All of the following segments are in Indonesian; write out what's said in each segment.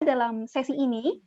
dalam sesi ini,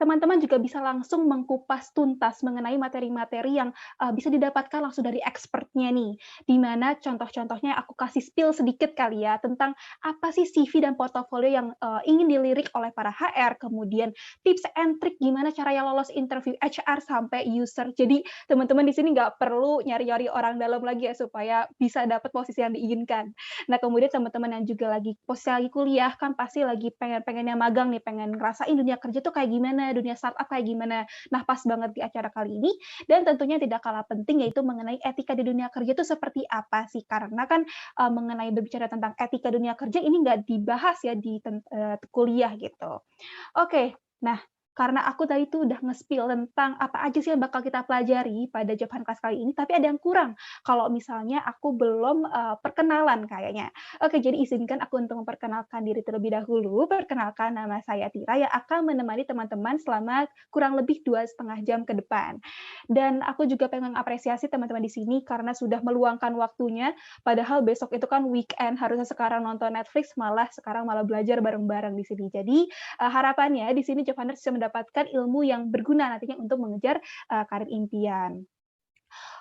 teman-teman juga bisa langsung mengkupas tuntas mengenai materi-materi yang, bisa didapatkan langsung dari expertnya nih. Di mana contoh-contohnya aku kasih spill sedikit kali ya, tentang apa sih CV dan portofolio yang, ingin dilirik oleh para HR, kemudian tips and trik gimana caranya lolos interview HR sampai user. Jadi teman-teman di sini nggak perlu nyari-nyari orang dalam lagi ya, supaya bisa dapat posisi yang diinginkan. Nah, kemudian teman-teman yang juga lagi posisi lagi kuliah kan pasti lagi pengen-pengennya magang nih, pengen ngerasain dunia kerja tuh kayak gimana, dunia startup kayak gimana. Nah, pas banget di acara kali ini dan tentunya tidak kalah penting yaitu mengenai etika di dunia kerja itu seperti apa sih? Karena kan, mengenai berbicara tentang etika dunia kerja ini nggak dibahas ya di kuliah gitu. Oke, nah karena aku tadi tuh udah nge-spill tentang apa aja sih yang bakal kita pelajari pada Job Hunt Class kali ini, tapi ada yang kurang kalau misalnya aku belum, perkenalan kayaknya. Oke, jadi izinkan aku untuk memperkenalkan diri terlebih dahulu. Perkenalkan, nama saya Tira yang akan menemani teman-teman selama kurang lebih 2,5 jam ke depan. Dan aku juga pengen apresiasi teman-teman di sini karena sudah meluangkan waktunya, padahal besok itu kan weekend, harusnya sekarang nonton Netflix, sekarang malah belajar bareng-bareng di sini. Jadi, harapannya di sini Jovaners bisa mendapatkan ilmu yang berguna nantinya untuk mengejar, karir impian.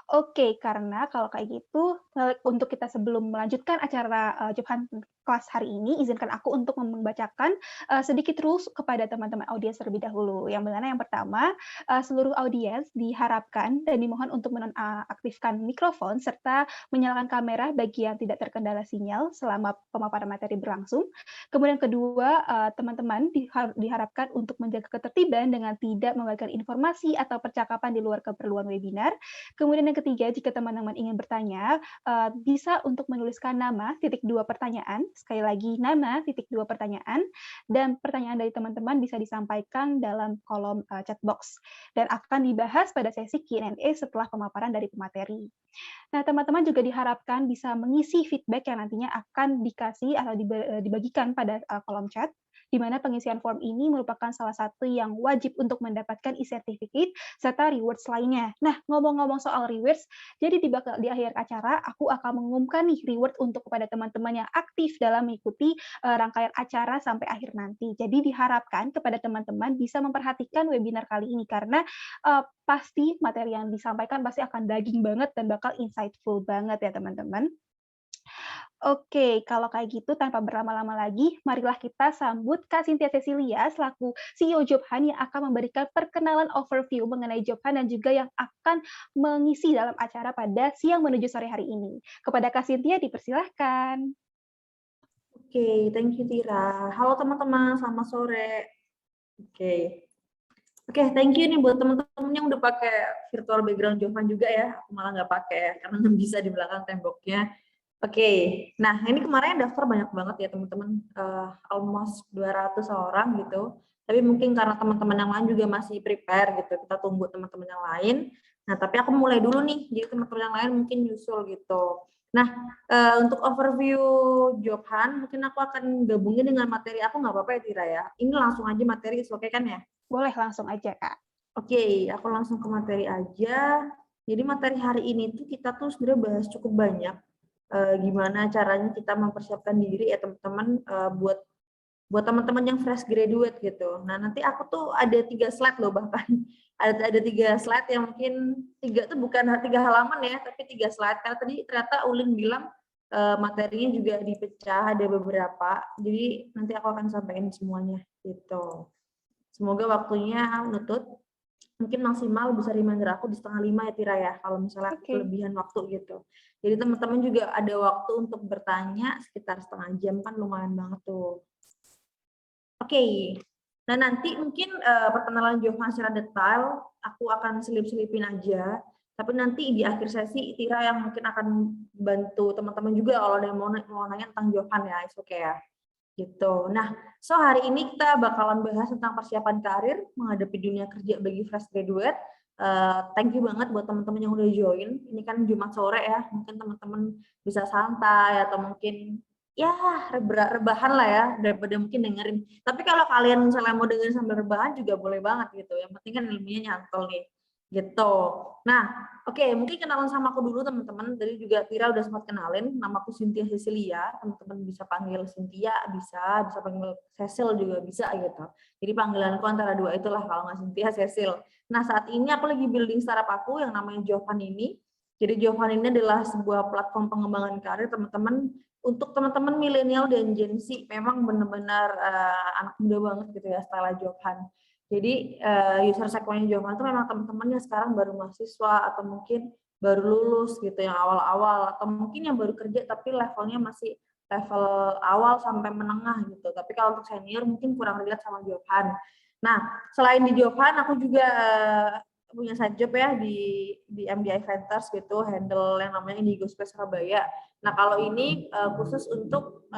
Oke, karena kalau kayak gitu, untuk kita sebelum melanjutkan acara, Job Hunt Class hari ini, izinkan aku untuk membacakan, sedikit rules kepada teman-teman audiens terlebih dahulu. Yang mana yang pertama, seluruh audiens diharapkan dan dimohon untuk menonaktifkan mikrofon serta menyalakan kamera bagi yang tidak terkendala sinyal selama pemaparan materi berlangsung. Kemudian kedua, teman-teman diharapkan untuk menjaga ketertiban dengan tidak membagikan informasi atau percakapan di luar keperluan webinar. Kemudian yang ketiga, jika teman-teman ingin bertanya, bisa untuk menuliskan nama, titik 2 pertanyaan, sekali lagi nama, titik 2 pertanyaan, dan pertanyaan dari teman-teman bisa disampaikan dalam kolom, chat box, dan akan dibahas pada sesi Q&A setelah pemaparan dari pemateri. Nah, teman-teman juga diharapkan bisa mengisi feedback yang nantinya akan dikasih atau dibagikan pada, kolom chat, di mana pengisian form ini merupakan salah satu yang wajib untuk mendapatkan e-certificate serta rewards lainnya. Nah, ngomong-ngomong soal rewards, jadi di akhir acara aku akan mengumumkan nih reward untuk kepada teman-teman yang aktif dalam mengikuti, rangkaian acara sampai akhir nanti. Jadi diharapkan kepada teman-teman bisa memperhatikan webinar kali ini karena, pasti materi yang disampaikan pasti akan daging banget dan bakal insightful banget ya teman-teman. Oke, kalau kayak gitu tanpa berlama-lama lagi, marilah kita sambut Kak Cynthia Cecilia selaku CEO Job Hunt yang akan memberikan perkenalan overview mengenai Job Hunt dan juga yang akan mengisi dalam acara pada siang menuju sore hari ini. Kepada Kak Cynthia dipersilahkan. Oke, thank you Tira. Halo teman-teman, selamat sore. Oke. Oke, thank you nih buat teman-teman yang udah pakai virtual background Jovan juga ya. Aku malah nggak pakai karena nggak bisa di belakang temboknya. Oke, nah ini kemarin yang daftar banyak banget ya teman-teman, almost 200 orang gitu. Tapi mungkin karena teman-teman yang lain juga masih prepare gitu, kita tunggu teman-teman yang lain. Nah, tapi aku mulai dulu nih, jadi teman-teman yang lain mungkin nyusul gitu. Nah, untuk overview Job Hunt, mungkin aku akan gabungin dengan materi aku nggak apa-apa ya Tira ya? Ini langsung aja materi, oke kan ya? Boleh langsung aja, Kak. Oke, aku langsung ke materi aja. Jadi materi hari ini tuh kita tuh sebenarnya bahas cukup banyak gimana caranya kita mempersiapkan diri ya teman-teman buat teman-teman yang fresh graduate gitu. Nah nanti aku tuh ada 3 slide loh bahkan ada 3 slide yang mungkin 3 tuh bukan 3 halaman ya, tapi 3 slide. Karena tadi ternyata Ulin bilang materinya juga dipecah ada beberapa. Jadi nanti aku akan sampaikan semuanya gitu. Semoga waktunya nutut. Mungkin maksimal bisa reminder aku di 4:30 ya Tira ya, kalau misalnya kelebihan waktu gitu. Jadi teman-teman juga ada waktu untuk bertanya sekitar setengah jam kan lumayan banget tuh. Oke, nah nanti mungkin perkenalan Jovan secara detail aku akan selip-selipin aja, tapi nanti di akhir sesi Tira yang mungkin akan bantu teman-teman juga kalau ada yang mau nanya tentang Jovan ya, oke ya. Gitu. Nah, hari ini kita bakalan bahas tentang persiapan karir menghadapi dunia kerja bagi fresh graduate. Thank you banget buat teman-teman yang udah join. Ini kan Jumat sore ya, mungkin teman-teman bisa santai atau mungkin ya rebahan lah ya daripada mungkin dengerin. Tapi kalau kalian misalnya mau dengerin sambil rebahan juga boleh banget gitu. Yang penting kan ilmunya nyantol nih. gitu. Nah, oke, mungkin kenalan sama aku dulu teman-teman. Tadi juga Tira udah sempat kenalin, namaku Cynthia Cecilia. Teman-teman bisa panggil Cynthia, bisa panggil Cecil juga bisa gitu. Jadi panggilanku antara dua itulah, kalau nggak Cynthia, Cecil. Nah, saat ini aku lagi building startup aku yang namanya Jovan ini. Jadi Jovan ini adalah sebuah platform pengembangan karir teman-teman untuk teman-teman milenial dan Gen Z. Memang benar-benar anak muda banget gitu ya style Jovan. Jadi user segmen Jovan itu memang teman-teman yang sekarang baru mahasiswa atau mungkin baru lulus gitu yang awal-awal, atau mungkin yang baru kerja tapi levelnya masih level awal sampai menengah gitu. Tapi kalau untuk senior mungkin kurang relate sama Jovan. Nah, selain di Jovan aku juga punya side job ya di MDI Ventures gitu, handle yang namanya Indigo Space Surabaya. Nah, kalau ini khusus untuk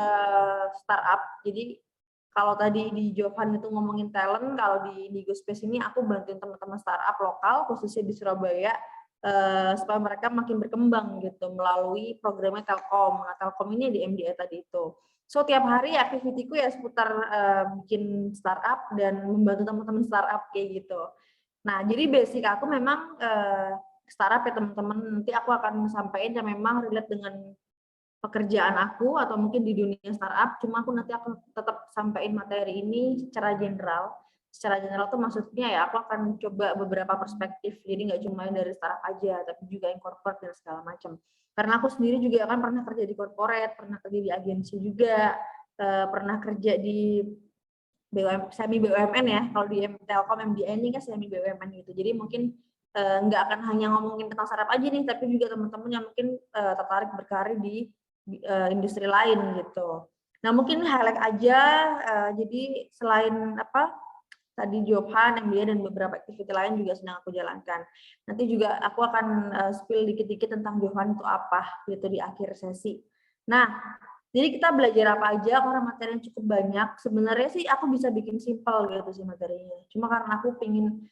startup. Jadi kalau tadi di Jovan itu ngomongin talent, kalau di Indigo Space ini aku bantuin teman-teman startup lokal, khususnya di Surabaya, supaya mereka makin berkembang gitu melalui programnya Telkom. Nah, Telkom ini di MDA tadi itu. So tiap hari aktivitiku ya seputar bikin startup dan membantu teman-teman startup kayak gitu. Nah, jadi basic aku memang startup ya teman-teman. Nanti aku akan sampaikan yang memang relate dengan pekerjaan aku atau mungkin di dunia startup, cuma aku nanti akan tetap sampaikan materi ini secara general. Secara general tuh maksudnya ya aku akan coba beberapa perspektif, jadi nggak cuma yang dari startup aja, tapi juga yang corporate dan segala macam. Karena aku sendiri juga kan pernah kerja di corporate, pernah kerja di agensi juga, pernah kerja di semi BUMN ya, kalau di Telkom MDN ini kan semi BUMN gitu, jadi mungkin nggak akan hanya ngomongin tentang startup aja nih, tapi juga teman-teman yang mungkin tertarik berkarir di industri lain gitu. Nah mungkin highlight aja, jadi selain tadi Jovan, MBA dan beberapa aktiviti lain juga sedang aku jalankan. Nanti juga aku akan spill dikit-dikit tentang Jovan itu apa gitu di akhir sesi. Nah, jadi kita belajar apa aja karena materinya cukup banyak. Sebenarnya sih aku bisa bikin simpel gitu sih materinya. Cuma karena aku pengen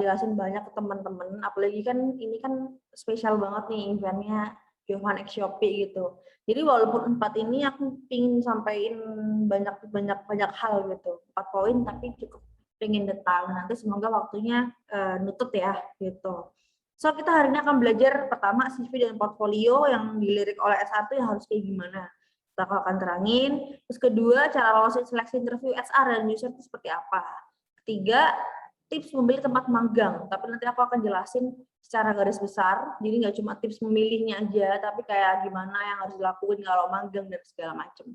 jelasin banyak ke teman-teman, apalagi kan ini kan spesial banget nih eventnya Jovan X Shopee gitu. Jadi walaupun 4 ini aku pengen sampaikan banyak hal gitu. 4 poin tapi cukup pengen detail. Nanti semoga waktunya nutut ya gitu. So kita hari ini akan belajar pertama CV dan portfolio yang dilirik oleh S1 yang harus kayak gimana. Kita akan terangin. Terus kedua, cara lolos seleksi interview HR dan user itu seperti apa. Ketiga, tips memilih tempat magang. Tapi nanti aku akan jelasin secara garis besar. Jadi nggak cuma tips memilihnya aja, tapi kayak gimana yang harus dilakuin kalau magang dan segala macam.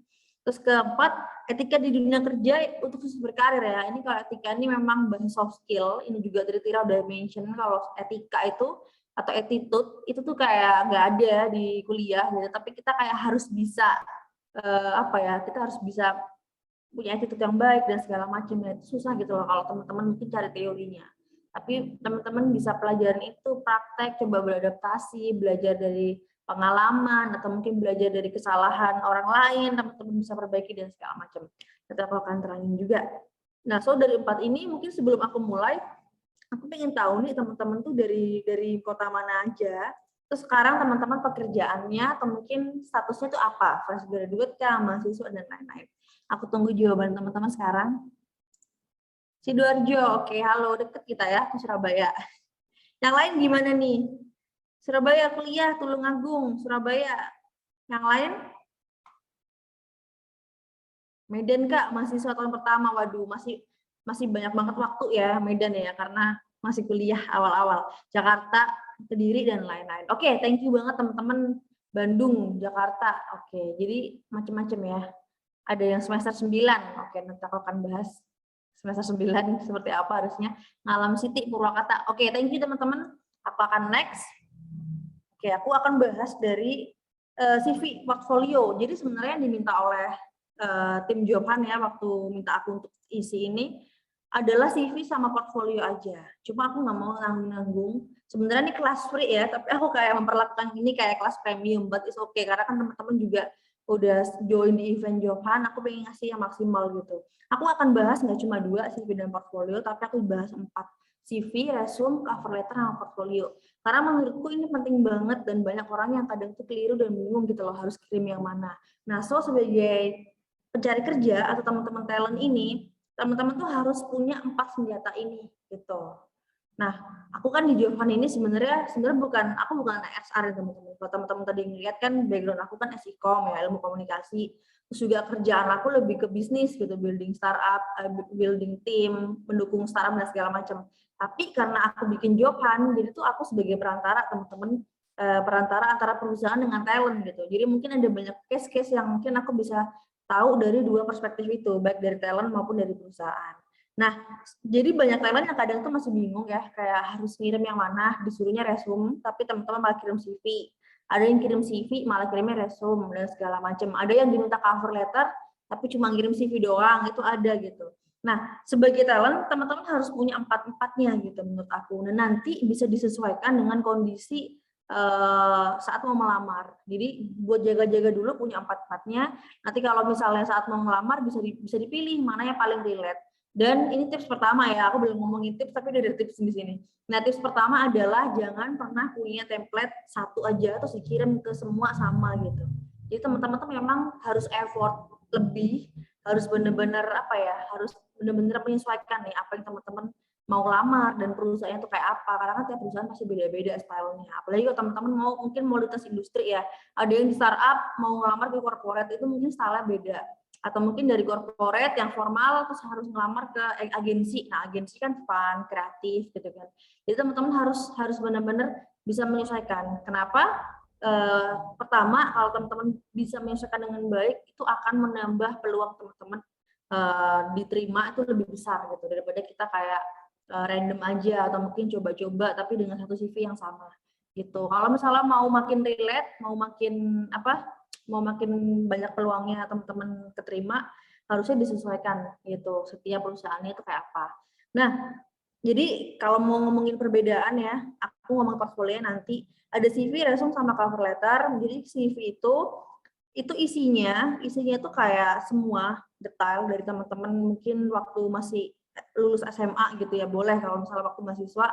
Terus keempat, etika di dunia kerja untuk khusus berkarir ya. Ini kalau etika ini memang bahas soft skill. Ini juga dari Tira udah mention kalau etika itu atau attitude itu tuh kayak nggak ada di kuliah gitu. Tapi kita kayak harus bisa kita harus bisa punya attitude yang baik dan segala macam ya. Itu susah gitu loh kalau teman-teman mungkin cari teorinya. Tapi teman-teman bisa pelajaran itu praktek, coba beradaptasi, belajar dari pengalaman atau mungkin belajar dari kesalahan orang lain, teman-teman bisa perbaiki dan segala macam. Nanti aku akan terangin juga. Nah, so dari 4 ini mungkin sebelum aku mulai, aku pengen tahu nih teman-teman tuh dari kota mana aja. Terus sekarang teman-teman pekerjaannya atau mungkin statusnya tuh apa? Fresh graduate kah, mahasiswa dan lain-lain. Aku tunggu jawaban teman-teman sekarang. Sidoarjo, oke, halo, deket kita ya ke Surabaya. Yang lain gimana nih? Surabaya kuliah, Tulungagung, Surabaya. Yang lain? Medan Kak, mahasiswa tahun pertama. Waduh, masih banyak banget waktu ya Medan ya, karena masih kuliah awal-awal. Jakarta, Kediri, dan lain-lain. Oke, thank you banget teman-teman. Bandung, Jakarta. Oke, jadi macam-macam ya. Ada yang semester 9. Oke, nanti aku akan bahas semester 9 seperti apa harusnya. Ngalam Siti, Purwakarta. Oke, thank you teman-teman. Aku akan next. Oke, aku akan bahas dari CV portfolio. Jadi sebenarnya yang diminta oleh tim Jovan ya waktu minta aku untuk isi ini adalah CV sama portfolio aja. Cuma aku nggak mau nanggung. Sebenarnya ini kelas free ya, tapi aku kayak memperlakukan ini kayak kelas premium, but it's okay karena kan teman-teman juga udah join di event Jovan, aku pengen ngasih yang maksimal gitu. Aku akan bahas nggak cuma 2 CV dan portfolio, tapi aku bahas 4 CV, resume, cover letter, sama portfolio. Karena menurutku ini penting banget dan banyak orang yang kadang tuh keliru dan bingung gitu loh harus kirim yang mana. Nah, so sebagai pencari kerja atau teman-teman talent ini, teman-teman tuh harus punya 4 senjata ini gitu. Nah, aku kan di Jovan ini sebenarnya aku bukan HR ya teman-teman. Kalau teman-teman tadi ngeliat kan background aku kan SIKOM ya, ilmu komunikasi. Terus juga kerjaan aku lebih ke bisnis gitu, building startup, building tim, mendukung startup dan segala macam. Tapi karena aku bikin Jovan, jadi tuh aku sebagai perantara teman-teman, perantara antara perusahaan dengan talent gitu. Jadi mungkin ada banyak case-case yang mungkin aku bisa tahu dari dua perspektif itu, baik dari talent maupun dari perusahaan. Nah, jadi banyak talent yang kadang tuh masih bingung ya, kayak harus ngirim yang mana, disuruhnya resume, tapi teman-teman malah kirim CV. Ada yang kirim CV, malah kirimnya resume, dan segala macam. Ada yang diminta cover letter, tapi cuma ngirim CV doang, itu ada gitu. Nah, sebagai talent, teman-teman harus punya empat-empatnya gitu menurut aku. Dan nanti bisa disesuaikan dengan kondisi saat mau melamar. Jadi buat jaga-jaga dulu punya empat-empatnya. Nanti kalau misalnya saat mau melamar bisa dipilih mana yang paling relate. Dan ini tips pertama ya, aku belum ngomongin tips tapi udah ada tips di sini. Nah, tips pertama adalah jangan pernah punya template satu aja terus dikirim ke semua sama gitu. Jadi teman-teman tuh memang harus effort lebih, harus benar-benar harus benar-benar menyesuaikan nih apa yang teman-teman mau lamar dan perusahaannya tuh kayak apa. Karena kan tiap perusahaan pasti beda-beda stylenya. Apalagi kalau teman-teman mungkin mau lintas industri ya. Ada yang di startup mau ngelamar di corporate itu mungkin stylenya beda, atau mungkin dari corporate yang formal terus harus ngelamar ke agensi. Nah, agensi kan fun, kreatif gitu kan. Jadi teman-teman harus benar-benar bisa menyesuaikan. Kenapa? Pertama, kalau teman-teman bisa menyesuaikan dengan baik, itu akan menambah peluang teman-teman diterima itu lebih besar gitu daripada kita kayak random aja atau mungkin coba-coba tapi dengan satu CV yang sama gitu. Kalau misalnya mau makin relate, mau makin banyak peluangnya teman-teman keterima, harusnya disesuaikan gitu setiap perusahaannya itu kayak apa. Nah, jadi kalau mau ngomongin perbedaan ya, aku ngomong portfolio nanti ada CV, resume sama cover letter. Jadi CV itu isinya tuh kayak semua detail dari teman-teman mungkin waktu masih lulus SMA gitu ya, boleh kalau misalnya waktu mahasiswa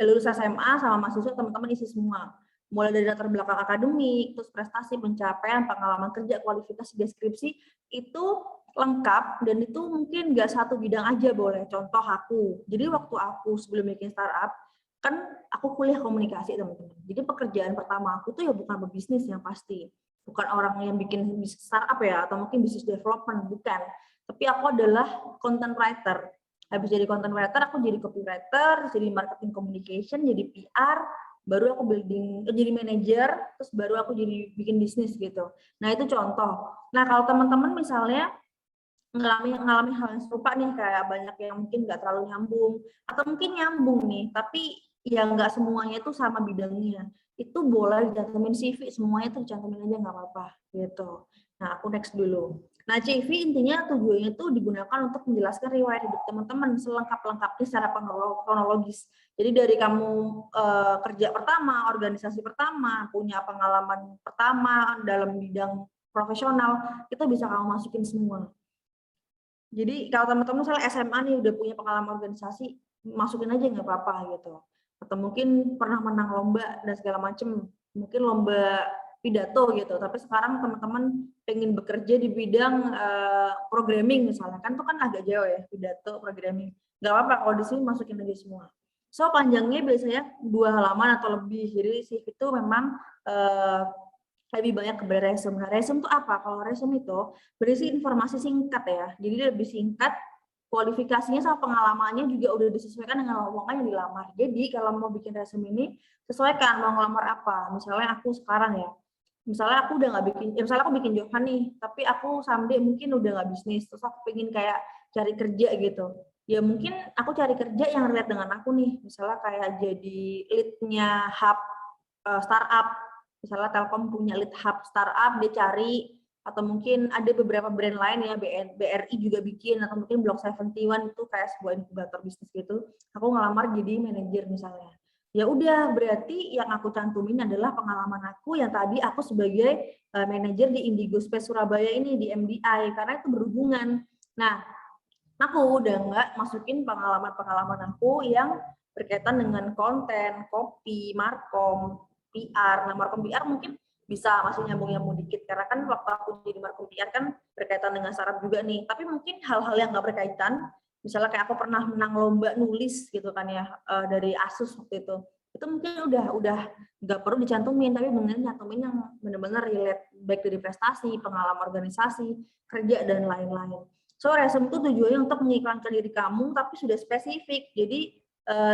lulus SMA sama mahasiswa teman-teman isi semua. Mulai dari latar belakang akademik, terus prestasi, pencapaian, pengalaman kerja, kualifikasi, deskripsi, itu lengkap dan itu mungkin nggak satu bidang aja boleh. Contoh aku, jadi waktu aku sebelum bikin startup, kan aku kuliah komunikasi teman-teman. Jadi pekerjaan pertama aku tuh ya bukan berbisnis yang pasti. Bukan orang yang bikin bisnis startup ya, atau mungkin bisnis development, bukan. Tapi aku adalah content writer. Habis jadi content writer, aku jadi copywriter, jadi marketing communication, jadi PR, baru aku jadi manager, terus baru aku jadi bikin bisnis gitu. Nah, itu contoh. Nah, kalau teman-teman misalnya ngalami hal yang serupa nih, kayak banyak yang mungkin nggak terlalu nyambung, atau mungkin nyambung nih, tapi ya nggak semuanya itu sama bidangnya. Itu boleh dicantumin CV, semuanya tuh dicantumin aja nggak apa-apa gitu. Nah, aku next dulu. Nah, CV intinya tujuannya itu digunakan untuk menjelaskan riwayat hidup teman-teman selengkap-lengkapnya secara kronologis. Jadi dari kamu kerja pertama, organisasi pertama, punya pengalaman pertama dalam bidang profesional, itu bisa kamu masukin semua. Jadi kalau teman-teman misalnya SMA nih udah punya pengalaman organisasi, masukin aja nggak apa-apa gitu. Atau mungkin pernah menang lomba dan segala macam, mungkin lomba pidato gitu. Tapi sekarang teman-teman pengen bekerja di bidang programming misalnya, kan itu kan agak jauh ya pidato programming. Nggak apa-apa kalau di sini masukin aja semua. So panjangnya biasanya 2 halaman atau lebih. Jadi CV itu memang lebih banyak ke resume. Nah, resume itu apa? Kalau resume itu berisi informasi singkat ya. Jadi dia lebih singkat, kualifikasinya sama pengalamannya juga udah disesuaikan dengan lowongan yang dilamar. Jadi kalau mau bikin resume ini, sesuaikan mau ngelamar apa. Misalnya aku sekarang ya, misalnya aku udah nggak bikin, misalnya aku bikin Jovan nih, tapi aku someday mungkin udah nggak bisnis, terus aku pengen kayak cari kerja gitu. Ya mungkin aku cari kerja yang relate dengan aku nih, misalnya kayak jadi lead-nya hub startup. Misalnya Telkom punya lead hub startup, dia cari, atau mungkin ada beberapa brand lain ya, BRI juga bikin, atau mungkin Block71 itu kayak sebuah inkubator bisnis gitu. Aku ngelamar jadi manajer misalnya. Ya udah, berarti yang aku cantumin adalah pengalaman aku yang tadi aku sebagai manajer di Indigo Space Surabaya ini, di MDI, karena itu berhubungan. Nah, aku udah nggak masukin pengalaman-pengalaman aku yang berkaitan dengan konten, copy, markom, PR. Nah, markom PR mungkin bisa masih nyambung-nyambung dikit, karena kan waktu aku jadi markom PR kan berkaitan dengan startup juga nih. Tapi mungkin hal-hal yang nggak berkaitan, misalnya kayak aku pernah menang lomba nulis gitu kan ya, dari ASUS waktu itu mungkin udah nggak perlu dicantumin, tapi bener nyantumin yang bener-bener relate, baik dari prestasi, pengalaman organisasi, kerja, dan lain-lain. So, resume itu tujuannya untuk mengiklankan diri kamu, tapi sudah spesifik. Jadi,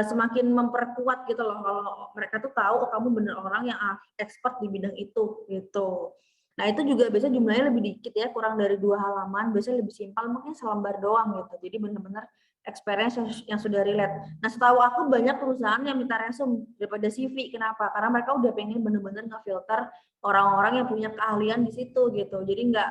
semakin memperkuat gitu loh, kalau mereka tuh tahu, oh kamu bener orang yang expert di bidang itu, gitu. Nah, itu juga biasanya jumlahnya lebih dikit ya, kurang dari 2 halaman, biasanya lebih simpel, makanya selembar doang gitu. Jadi bener-bener experience yang sudah relate. Nah, setahu aku banyak perusahaan yang minta resume daripada CV. Kenapa? Karena mereka udah pengen bener-bener ngefilter orang-orang yang punya keahlian di situ gitu. Jadi nggak,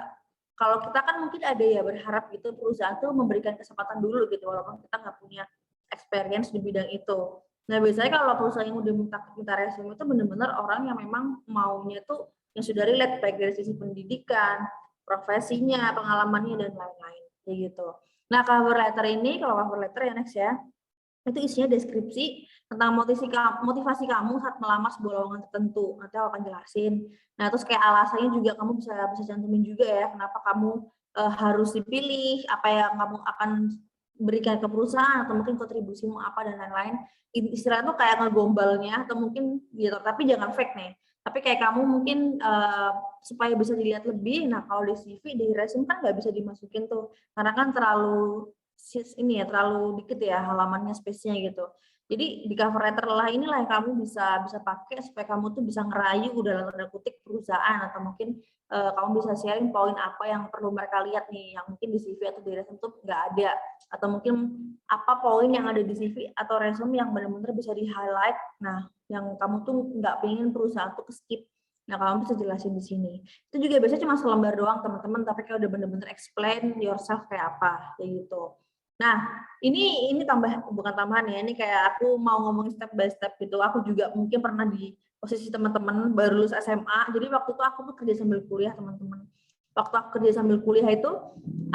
kalau kita kan mungkin ada ya berharap gitu perusahaan tuh memberikan kesempatan dulu gitu, walaupun kita nggak punya experience di bidang itu. Nah, biasanya kalau perusahaan yang udah minta resume itu bener-bener orang yang memang maunya tuh yang sudah relate, baik dari sisi pendidikan, profesinya, pengalamannya, dan lain-lain, kayak gitu. Nah, cover letter ini, kalau cover letter ya next ya, itu isinya deskripsi tentang motivasi kamu saat melamar sebuah lowongan tertentu. Nanti aku akan jelasin. Nah, terus kayak alasannya juga kamu bisa cantumin juga ya, kenapa kamu harus dipilih, apa yang kamu akan berikan ke perusahaan, atau mungkin kontribusimu apa, dan lain-lain. Istilahnya tuh kayak ngegombalnya, atau mungkin gitu, tapi jangan fake nih. Tapi kayak kamu mungkin supaya bisa dilihat lebih, nah kalau di CV, di resume kan nggak bisa dimasukin tuh, karena kan terlalu ini ya, terlalu dikit ya halamannya, space-nya gitu. Jadi di cover letter lah inilah yang kamu bisa pakai supaya kamu tuh bisa ngerayu dalam tanda kutip perusahaan, atau mungkin kamu bisa sharing poin apa yang perlu mereka lihat nih, yang mungkin di CV atau di resume tuh nggak ada, atau mungkin apa poin yang ada di CV atau resume yang benar-benar bisa di highlight. Nah, yang kamu tuh nggak pengen perusahaan tuh skip. Nah, kamu bisa jelasin di sini. Itu juga biasanya cuma selembar doang teman-teman, tapi kayak udah bener-bener explain yourself kayak apa, kayak gitu. Nah, ini bukan tambahan ya, ini kayak aku mau ngomong step by step gitu. Aku juga mungkin pernah di posisi teman-teman baru lulus SMA, jadi waktu itu aku tuh kerja sambil kuliah teman-teman. Waktu aku kerja sambil kuliah itu,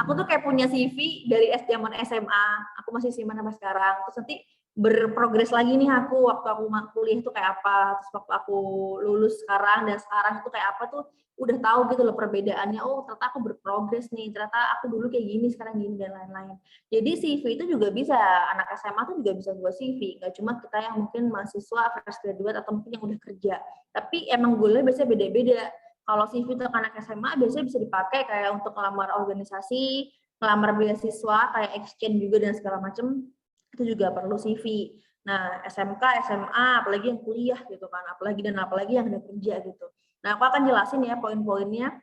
aku tuh kayak punya CV dari zaman SMA, aku masih simpan sampai sekarang. Terus nanti berprogres lagi nih aku waktu aku kuliah itu kayak apa, terus waktu aku lulus sekarang dan sekarang itu kayak apa tuh udah tahu gitu loh perbedaannya. Oh, ternyata aku berprogres nih, ternyata aku dulu kayak gini, sekarang gini, dan lain-lain. Jadi CV itu juga bisa, anak SMA tuh juga bisa buat CV, nggak cuma kita yang mungkin mahasiswa, fresh graduate, atau mungkin yang udah kerja. Tapi emang goalnya biasanya beda-beda. Kalau CV untuk anak SMA biasanya bisa dipakai kayak untuk ngelamar organisasi, ngelamar beasiswa, kayak exchange juga dan segala macam, itu juga perlu CV. Nah, SMK, SMA, apalagi yang kuliah gitu kan, apalagi yang udah kerja gitu. Nah, aku akan jelasin ya poin-poinnya.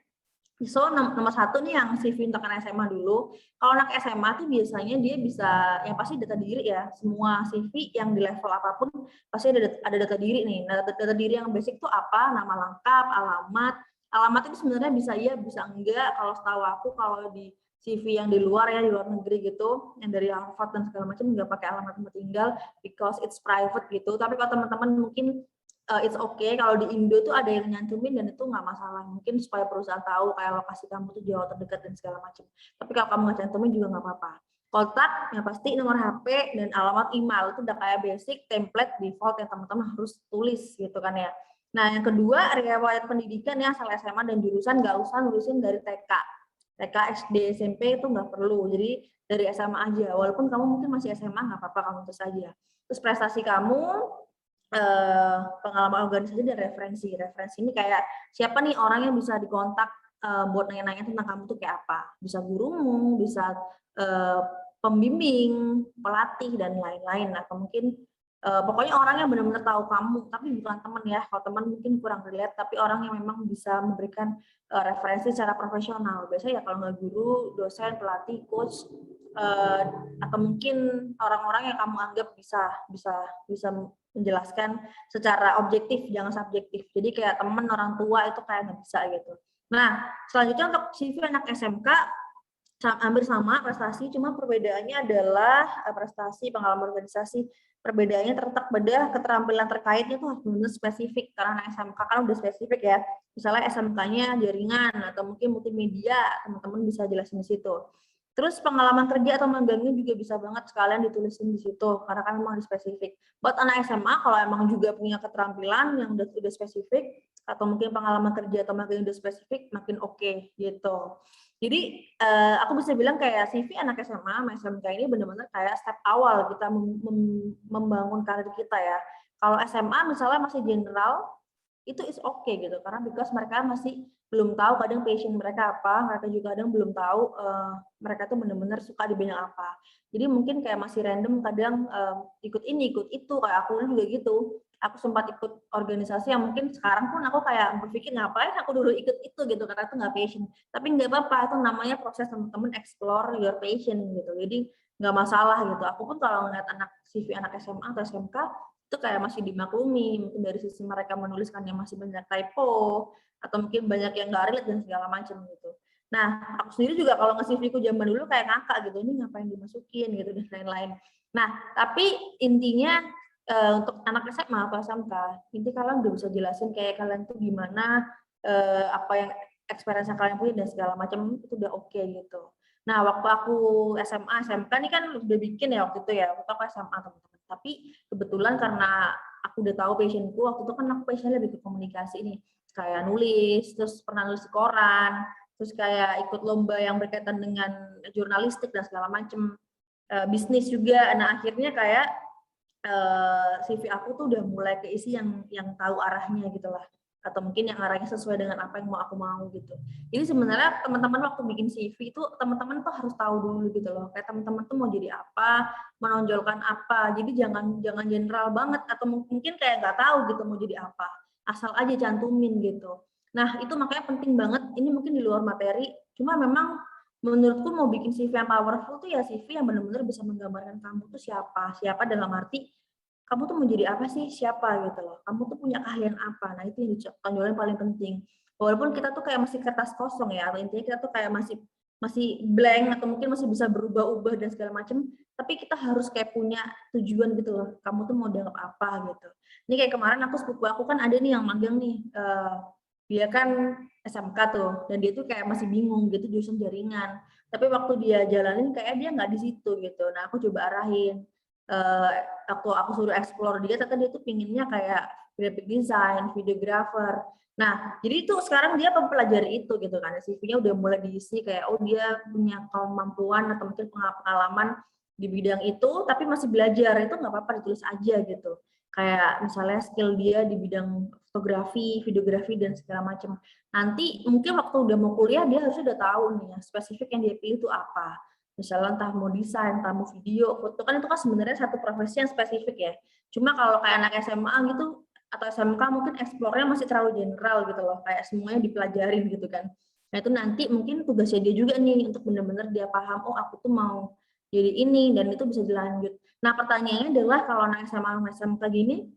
So, nomor satu nih yang CV untuk anak SMA dulu. Kalau anak SMA tuh biasanya dia bisa, yang pasti data diri ya. Semua CV yang di level apapun pasti ada data diri nih. Nah, data diri yang basic tuh apa? Nama lengkap, alamat. Alamat itu sebenarnya bisa iya, bisa enggak. Kalau setahu aku kalau di CV yang di luar ya, di luar negeri gitu, yang dari Harvard dan segala macam nggak pakai alamat tempat tinggal because it's private gitu. Tapi kalau teman-teman mungkin it's okay kalau di Indo tuh ada yang nyantumin dan itu nggak masalah. Mungkin supaya perusahaan tahu kayak lokasi kamu tuh jauh terdekat dan segala macam. Tapi kalau kamu nggak cantumin juga nggak apa-apa. Kontak yang pasti nomor HP dan alamat email itu udah kayak basic template default yang teman-teman harus tulis gitu kan ya. Nah, yang kedua, riwayat pendidikan ya, asal SMA dan jurusan nggak usah nulisin dari TK. TK, SD, SMP itu nggak perlu. Jadi dari SMA aja. Walaupun kamu mungkin masih SMA nggak apa-apa, kamu tulis aja. Terus prestasi kamu, pengalaman organisasi, dan referensi. Referensi ini kayak siapa nih orang yang bisa dikontak buat nanya-nanya tentang kamu tuh kayak apa. Bisa gurumu, bisa pembimbing, pelatih, dan lain-lain. Atau mungkin pokoknya orang yang benar-benar tahu kamu, tapi bukan teman ya. Kalau teman mungkin kurang relate, tapi orang yang memang bisa memberikan referensi secara profesional. Biasanya ya kalau nggak guru, dosen, pelatih, coach, atau mungkin orang-orang yang kamu anggap bisa menjelaskan secara objektif, jangan subjektif. Jadi kayak teman, orang tua itu kayak nggak bisa gitu. Nah, selanjutnya untuk CV anak SMK hampir sama prestasi, cuma perbedaannya adalah prestasi, pengalaman organisasi. Perbedaannya terletak pada keterampilan terkaitnya tuh harus benar spesifik, karena anak SMK kan udah spesifik ya. Misalnya SMK-nya jaringan atau mungkin multimedia, teman-teman bisa jelasin di situ. Terus pengalaman kerja atau magangnya juga bisa banget sekalian ditulisin di situ, karena kan memang spesifik. Buat anak SMA, kalau emang juga punya keterampilan yang udah spesifik, atau mungkin pengalaman kerja atau magang udah spesifik, makin oke gitu. Jadi aku bisa bilang kayak CV anak SMA sama SMK ini benar-benar kayak step awal kita membangun karir kita ya. Kalau SMA misalnya masih general, itu is okay gitu karena because mereka masih belum tahu kadang passion mereka apa, mereka juga kadang belum tahu mereka tuh benar-benar suka di bidang apa. Jadi mungkin kayak masih random kadang ikut ini, ikut itu, kayak aku juga gitu. Aku sempat ikut organisasi yang mungkin sekarang pun aku kayak berpikir ngapain aku dulu ikut itu gitu karena itu nggak passion. Tapi nggak apa-apa, itu namanya proses teman-teman explore your passion gitu. Jadi nggak masalah gitu. Aku pun kalau ngeliat anak CV anak SMA atau SMK itu kayak masih dimaklumi, mungkin dari sisi mereka menuliskan yang masih banyak typo, atau mungkin banyak yang nggak relate dan segala macam gitu. Nah, aku sendiri juga kalau nge-CV ku zaman dulu kayak ngakak gitu, ini ngapain dimasukin gitu dan lain-lain. Nah, tapi intinya untuk anak SMA atau SMK, inti kalian udah bisa jelasin kayak kalian tuh gimana, apa yang experience yang kalian punya dan segala macam itu udah oke gitu. Nah, waktu aku SMA, SMK nih kan udah bikin ya waktu itu ya, waktu aku SMA teman-teman. Tapi kebetulan karena aku udah tahu passionku, waktu itu kan aku passionnya lebih ke komunikasi nih, kayak nulis, terus pernah nulis di koran, terus kayak ikut lomba yang berkaitan dengan jurnalistik dan segala macam, bisnis juga. Nah, akhirnya kayak CV aku tuh udah mulai keisi yang tahu arahnya gitu lah, atau mungkin yang arahnya sesuai dengan apa yang mau aku mau gitu. Jadi sebenarnya teman-teman waktu bikin CV itu teman-teman tuh harus tahu dulu gitu loh, kayak teman-teman tuh mau jadi apa, menonjolkan apa. Jadi jangan jangan general banget atau mungkin kayak nggak tahu gitu mau jadi apa, asal aja cantumin gitu. Nah itu makanya penting banget, ini mungkin di luar materi, cuma memang menurutku mau bikin CV yang powerful tuh ya CV yang benar-benar bisa menggambarkan kamu tuh siapa. Siapa dalam arti kamu tuh mau jadi apa sih? Siapa gitu loh. Kamu tuh punya keahlian apa? Nah, itu yang ditonjolin paling penting. Walaupun kita tuh kayak masih kertas kosong ya, atau intinya kita tuh kayak masih masih blank atau mungkin masih bisa berubah-ubah dan segala macam, tapi kita harus kayak punya tujuan gitu loh. Kamu tuh mau dianggap apa gitu. Ini kayak kemarin aku sepupu aku kan ada nih yang magang nih, dia kan SMK tuh, dan dia tuh kayak masih bingung gitu jurusan jaringan. Tapi waktu dia jalanin kayak dia nggak di situ gitu. Nah aku coba arahin, aku suruh explore dia, ternyata dia tuh pinginnya kayak graphic design, videographer. Nah, jadi itu sekarang dia mempelajari itu gitu kan. CV-nya udah mulai diisi kayak oh dia punya kemampuan atau mungkin pengalaman di bidang itu, tapi masih belajar. Itu nggak apa-apa ditulis aja gitu. Kayak misalnya skill dia di bidang fotografi, videografi dan segala macam. Nanti mungkin waktu udah mau kuliah dia harus udah tahu nih ya spesifik yang dia pilih itu apa. Misalnya entah mau desain, entah mau video, foto kan itu kan sebenarnya satu profesi yang spesifik ya. Cuma kalau kayak anak SMA gitu atau SMK mungkin eksplornya masih terlalu general gitu loh, kayak semuanya dipelajarin gitu kan. Nah itu nanti mungkin tugasnya dia juga nih untuk benar-benar dia paham, oh aku tuh mau jadi ini dan itu bisa dilanjut. Nah pertanyaannya adalah kalau anak SMA sama SMK gini,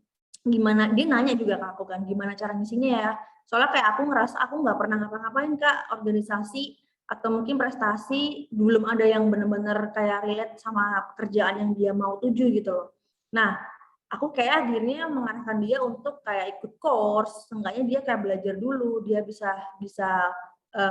gimana dia nanya juga ke aku kan, gimana cara ngisinya ya. Soalnya kayak aku ngerasa aku nggak pernah ngapa-ngapain Kak, organisasi atau mungkin prestasi belum ada yang benar-benar kayak relate sama pekerjaan yang dia mau tuju gitu loh. Nah, aku kayak akhirnya mengarahkan dia untuk kayak ikut course, seenggaknya dia kayak belajar dulu, dia bisa bisa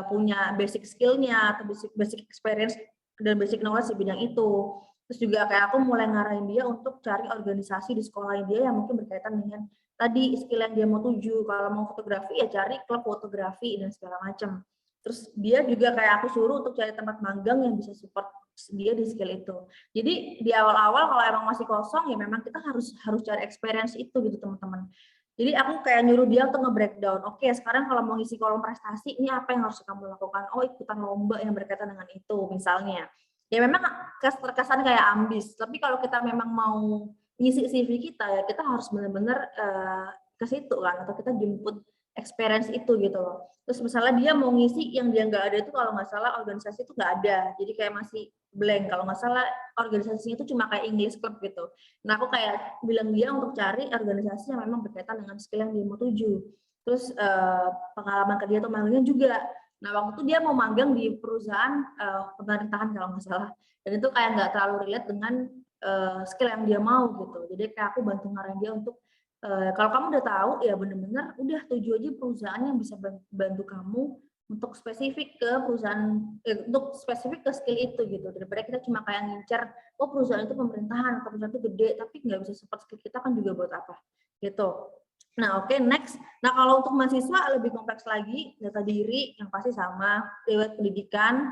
punya basic skill-nya atau basic basic experience dan basic knowledge di bidang itu. Terus juga kayak aku mulai ngarahin dia untuk cari organisasi di sekolah dia yang mungkin berkaitan dengan tadi skill yang dia mau tuju. Kalau mau fotografi ya cari klub fotografi dan segala macam. Terus dia juga kayak aku suruh untuk cari tempat magang yang bisa support dia di skill itu. Jadi di awal-awal kalau emang masih kosong ya memang kita harus harus cari experience itu gitu teman-teman. Jadi aku kayak nyuruh dia untuk nge-breakdown. Oke, sekarang kalau mau ngisi kolom prestasi, ini apa yang harus kamu lakukan? Oh, ikutan lomba yang berkaitan dengan itu, misalnya. Ya memang terkesan kayak ambis, tapi kalau kita memang mau ngisi CV kita, ya kita harus benar-benar ke situ kan, atau kita jemput experience itu gitu loh. Terus misalnya dia mau ngisi yang dia nggak ada itu kalau nggak salah organisasi itu nggak ada, jadi kayak masih blank. Kalau nggak salah organisasinya itu cuma kayak English club gitu. Nah aku kayak bilang dia untuk cari organisasi yang memang berkaitan dengan skill yang dia mau tuju. Terus pengalaman kerja atau magangnya juga. Nah waktu itu dia mau magang di perusahaan pemerintahan kalau nggak salah. Dan itu kayak nggak terlalu relate dengan skill yang dia mau gitu. Jadi kayak aku bantu ngarahin dia untuk kalau kamu udah tahu ya benar-benar udah tuju aja perusahaan yang bisa bantu kamu untuk spesifik ke perusahaan untuk spesifik ke skill itu gitu, daripada kita cuma kayak ngincer oh perusahaan itu pemerintahan atau perusahaan itu gede tapi nggak bisa support skill kita kan juga buat apa gitu. Nah, oke, next. Nah, kalau untuk mahasiswa lebih kompleks lagi, data diri yang pasti sama, lewat pendidikan,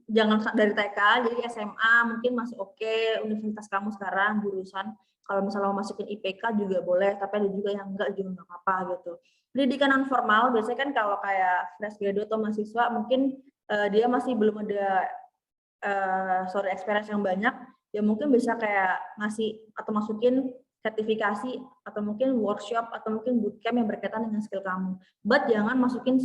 jangan dari TK, jadi SMA mungkin masih oke, universitas kamu sekarang, jurusan, kalau misalnya mau masukin IPK juga boleh, tapi ada juga yang enggak juga nggak apa-apa gitu. Pendidikan non formal, biasanya kan kalau kayak fresh graduate atau mahasiswa, mungkin dia masih belum ada experience yang banyak, ya mungkin bisa kayak ngasih atau masukin sertifikasi atau mungkin workshop atau mungkin bootcamp yang berkaitan dengan skill kamu. But jangan masukin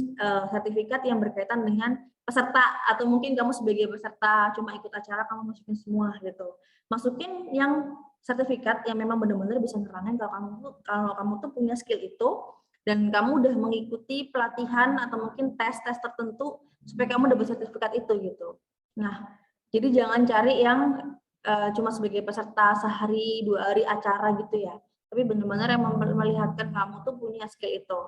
sertifikat yang berkaitan dengan peserta atau mungkin kamu sebagai peserta cuma ikut acara kamu masukin semua gitu. Masukin yang sertifikat yang memang benar-benar bisa nerangin kalau kamu tuh punya skill itu dan kamu udah mengikuti pelatihan atau mungkin tes-tes tertentu supaya kamu dapat sertifikat itu gitu. Nah, jadi jangan cari yang cuma sebagai peserta sehari 2 hari acara gitu ya. Tapi benar-benar yang melihatkan kamu tuh punya skill itu.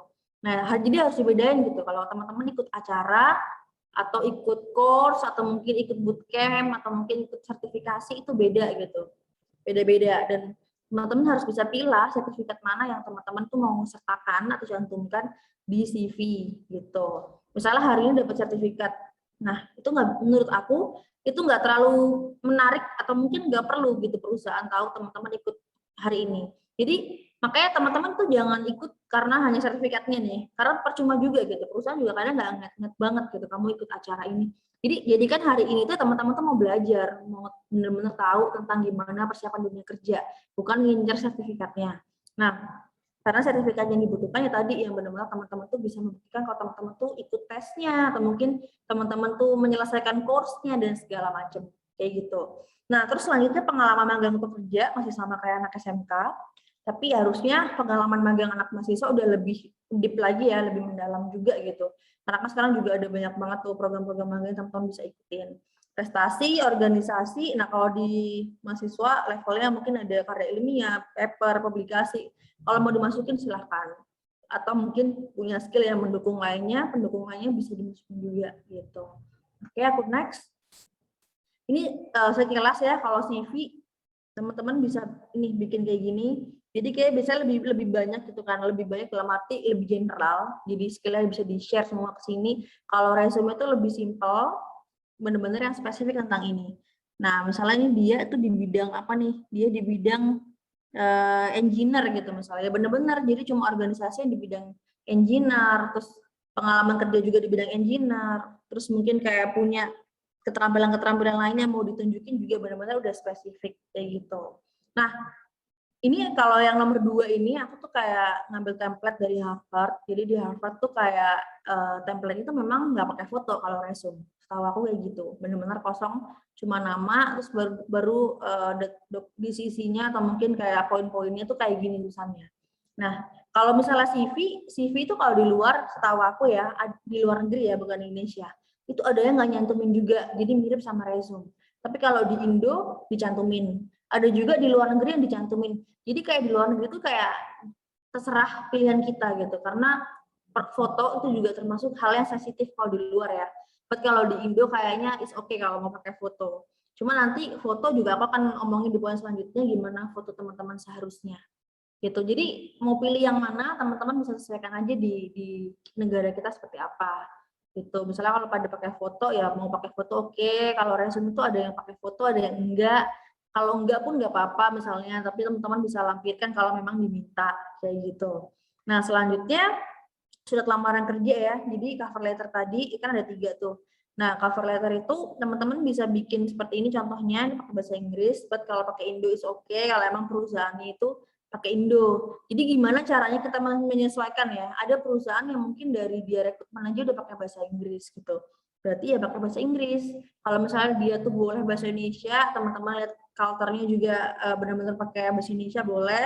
Nah, jadi harus dibedain gitu. Kalau teman-teman ikut acara atau ikut course atau mungkin ikut bootcamp atau mungkin ikut sertifikasi itu beda gitu. Beda-beda dan teman-teman harus bisa pilih sertifikat mana yang teman-teman tuh mau sertakan atau cantumkan di CV gitu. Misalnya hari ini dapat sertifikat. Nah, itu nggak, menurut aku itu nggak terlalu menarik atau mungkin nggak perlu gitu perusahaan tahu teman-teman ikut hari ini. Jadi makanya teman-teman tuh jangan ikut karena hanya sertifikatnya nih, karena percuma juga gitu. Perusahaan juga kadang nggak nget banget gitu kamu ikut acara ini. Jadi kan hari ini tuh teman-teman tuh mau belajar, mau benar-benar tahu tentang gimana persiapan dunia kerja, bukan ngincer sertifikatnya. Nah, karena sertifikat yang dibutuhkan ya tadi yang benar-benar teman-teman tuh bisa membuktikan kalau teman-teman tuh ikut tesnya atau mungkin teman-teman tuh menyelesaikan course-nya dan segala macam kayak gitu. Nah, terus selanjutnya pengalaman magang pekerja masih sama kayak anak SMK, tapi harusnya pengalaman magang anak mahasiswa udah lebih deep lagi ya, lebih mendalam juga gitu. Karena kan sekarang juga ada banyak banget tuh program-program magang yang teman-teman bisa ikutin. Prestasi, organisasi, nah kalau di mahasiswa levelnya mungkin ada karya ilmiah, paper, publikasi. Kalau mau dimasukin silahkan. Atau mungkin punya skill yang pendukung lainnya bisa dimasukin juga gitu. Oke, aku next. Ini sekilas ya kalau CV teman-teman bisa ini bikin kayak gini. Jadi kayak bisa lebih banyak gitu kan, lebih banyak dalam arti lebih general. Jadi skillnya bisa di-share semua ke sini. Kalau resume itu lebih simple, benar-benar yang spesifik tentang ini. Nah, misalnya ini dia itu di bidang apa nih? Dia di bidang engineer gitu misalnya. Benar-benar jadi cuma organisasi yang di bidang engineer, terus pengalaman kerja juga di bidang engineer, terus mungkin kayak punya keterampilan-keterampilan lainnya mau ditunjukin juga benar-benar udah spesifik kayak gitu. Nah, ini kalau yang nomor 2 ini aku tuh kayak ngambil template dari Harvard. Jadi di Harvard tuh kayak template itu memang nggak pakai foto kalau resume. Setahu aku kayak gitu. Benar-benar kosong, cuma nama terus baru di sisinya atau mungkin kayak poin-poinnya tuh kayak gini tulisannya. Nah, kalau misalnya CV itu kalau di luar setahu aku ya, di luar negeri ya bukan di Indonesia. Itu ada yang nggak nyantumin juga, jadi mirip sama resume. Tapi kalau di Indo dicantumin. Ada juga di luar negeri yang dicantumin. Jadi kayak di luar negeri itu kayak terserah pilihan kita gitu. Karena foto itu juga termasuk hal yang sensitif kalau di luar ya. Tapi kalau di Indo kayaknya is okay kalau mau pakai foto. Cuma nanti foto juga aku akan omongin di poin selanjutnya gimana foto teman-teman seharusnya. Gitu. Jadi mau pilih yang mana teman-teman bisa sesuaikan aja di negara kita seperti apa. Gitu. Misalnya kalau pada pakai foto ya mau pakai foto oke. Kalau resume itu ada yang pakai foto, ada yang enggak. Kalau enggak pun enggak apa-apa misalnya, tapi teman-teman bisa lampirkan kalau memang diminta kayak gitu. Nah, selanjutnya surat lamaran kerja ya. Jadi cover letter tadi kan ada 3 tuh. Nah, cover letter itu teman-teman bisa bikin seperti ini contohnya pakai bahasa Inggris, but kalau pakai Indo is okay kalau emang perusahaannya itu pakai Indo. Jadi gimana caranya kita menyesuaikan ya? Ada perusahaan yang mungkin dari dia rekrutmen aja udah pakai bahasa Inggris gitu. Berarti ya pakai bahasa Inggris. Kalau misalnya dia tuh boleh bahasa Indonesia, teman-teman lihat culture-nya juga benar-benar pakai bahasa Indonesia boleh.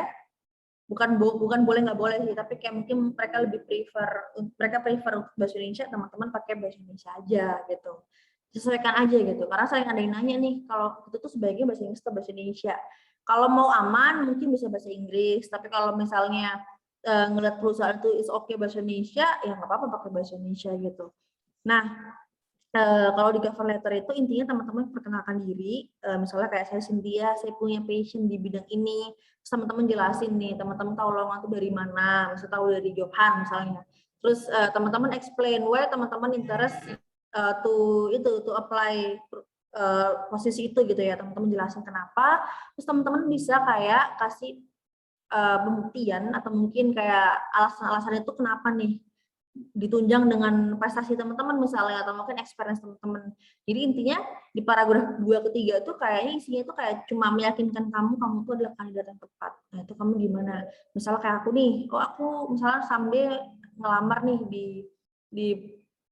Bukan boleh nggak boleh sih, tapi kayak mungkin mereka prefer untuk bahasa Indonesia, teman-teman pakai bahasa Indonesia aja gitu. Sesuaikan aja gitu. Karena sering ada yang nanya nih, kalau itu tuh sebaiknya bahasa Inggris atau bahasa Indonesia. Kalau mau aman mungkin bisa bahasa Inggris, tapi kalau misalnya ngeliat perusahaan itu is okay bahasa Indonesia, ya nggak apa-apa pakai bahasa Indonesia gitu. Nah, Kalau di cover letter itu intinya teman-teman perkenalkan diri, misalnya kayak saya Cynthia, saya punya passion di bidang ini, terus teman-teman jelasin nih, teman-teman tahu lowongan itu dari mana, misalnya tahu dari Johan misalnya. Terus teman-teman explain why teman-teman interest to apply posisi itu gitu ya, teman-teman jelasin kenapa, terus teman-teman bisa kayak kasih pembuktian atau mungkin kayak alasan-alasan itu kenapa nih ditunjang dengan prestasi teman-teman misalnya atau mungkin experience teman-teman. Jadi intinya di paragraf 2 ketiga tuh kayaknya isinya itu kayak cuma meyakinkan kamu tuh adalah kandidat yang tepat. Nah, itu kamu gimana? Misalnya kayak aku nih, aku misalnya someday ngelamar nih di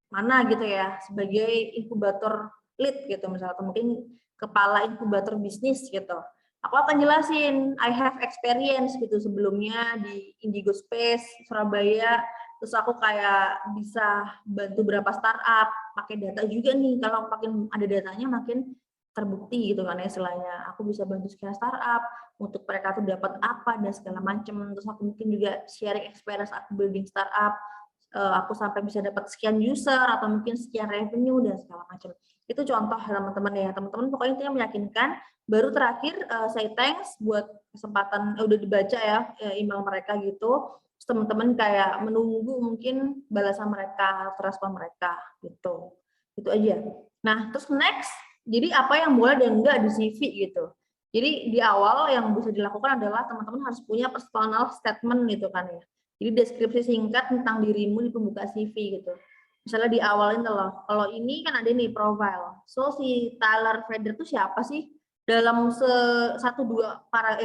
mana gitu ya sebagai inkubator lead gitu misalnya atau mungkin kepala inkubator bisnis gitu. Aku akan jelasin I have experience gitu sebelumnya di Indigo Space Surabaya. Terus aku kayak bisa bantu berapa startup, pakai data juga nih. Kalau makin ada datanya makin terbukti gitu kan ya istilahnya. Aku bisa bantu sekian startup untuk mereka tuh dapat apa dan segala macam. Terus aku mungkin juga sharing experience aku building startup. Aku sampai bisa dapat sekian user atau mungkin sekian revenue dan segala macam. Itu contoh teman-teman ya. Teman-teman pokoknya intinya meyakinkan. Baru terakhir saya thanks buat kesempatan udah dibaca ya email mereka gitu. Teman-teman kayak menunggu mungkin balasan mereka, respon mereka gitu. Itu aja. Nah, terus next, jadi apa yang boleh dan enggak di CV gitu. Jadi di awal yang bisa dilakukan adalah teman-teman harus punya personal statement gitu kan ya. Jadi deskripsi singkat tentang dirimu di pembuka CV gitu. Misalnya di awal ini loh, kalau ini kan ada nih profile. So si Tyler Fader itu siapa sih? Dalam satu dua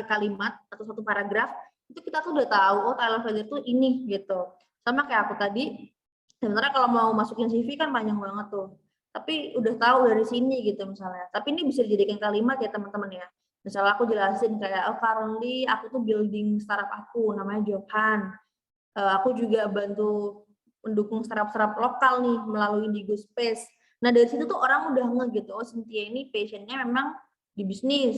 kalimat atau satu paragraf itu kita tuh udah tahu oh Tyler Fader tuh ini gitu. Sama kayak aku tadi, sebenarnya kalau mau masukin CV kan panjang banget tuh. Tapi udah tahu dari sini gitu misalnya. Tapi ini bisa dijadikan kalimat ya teman-teman ya. Misalnya aku jelasin kayak oh currently aku tuh building startup aku namanya Johan. Aku juga bantu mendukung startup-startup lokal nih melalui Indigo Space. Nah dari situ tuh orang udah nge gitu, oh Cynthia ini passionnya memang di bisnis.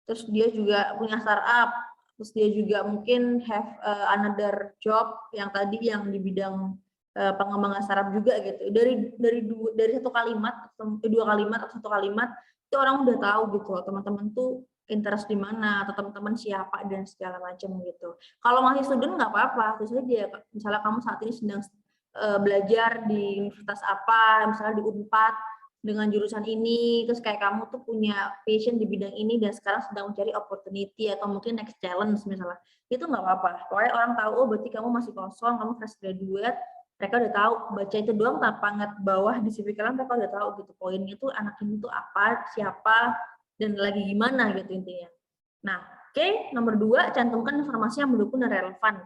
Terus dia juga punya startup, terus dia juga mungkin have another job yang tadi yang di bidang pengembangan startup juga gitu. Dari satu kalimat, dua kalimat atau satu kalimat itu orang udah tahu gitu, teman-teman tuh interest di mana atau teman-teman siapa dan segala macam gitu. Kalau masih student nggak apa-apa, terus aja misalnya kamu saat ini sedang belajar di universitas apa, misalnya di Unpad dengan jurusan ini, terus kayak kamu tuh punya passion di bidang ini dan sekarang sedang mencari opportunity atau mungkin next challenge misalnya, itu nggak apa-apa. Pokoknya orang tahu, oh berarti kamu masih kosong, kamu fresh graduate, mereka udah tahu, baca itu doang tanpa ngat bawah di CV kalian, mereka udah tahu gitu, poinnya tuh anak ini tuh apa, siapa, dan lagi gimana gitu intinya. Nah, oke, nomor 2, cantumkan informasi yang mendukung dan relevan.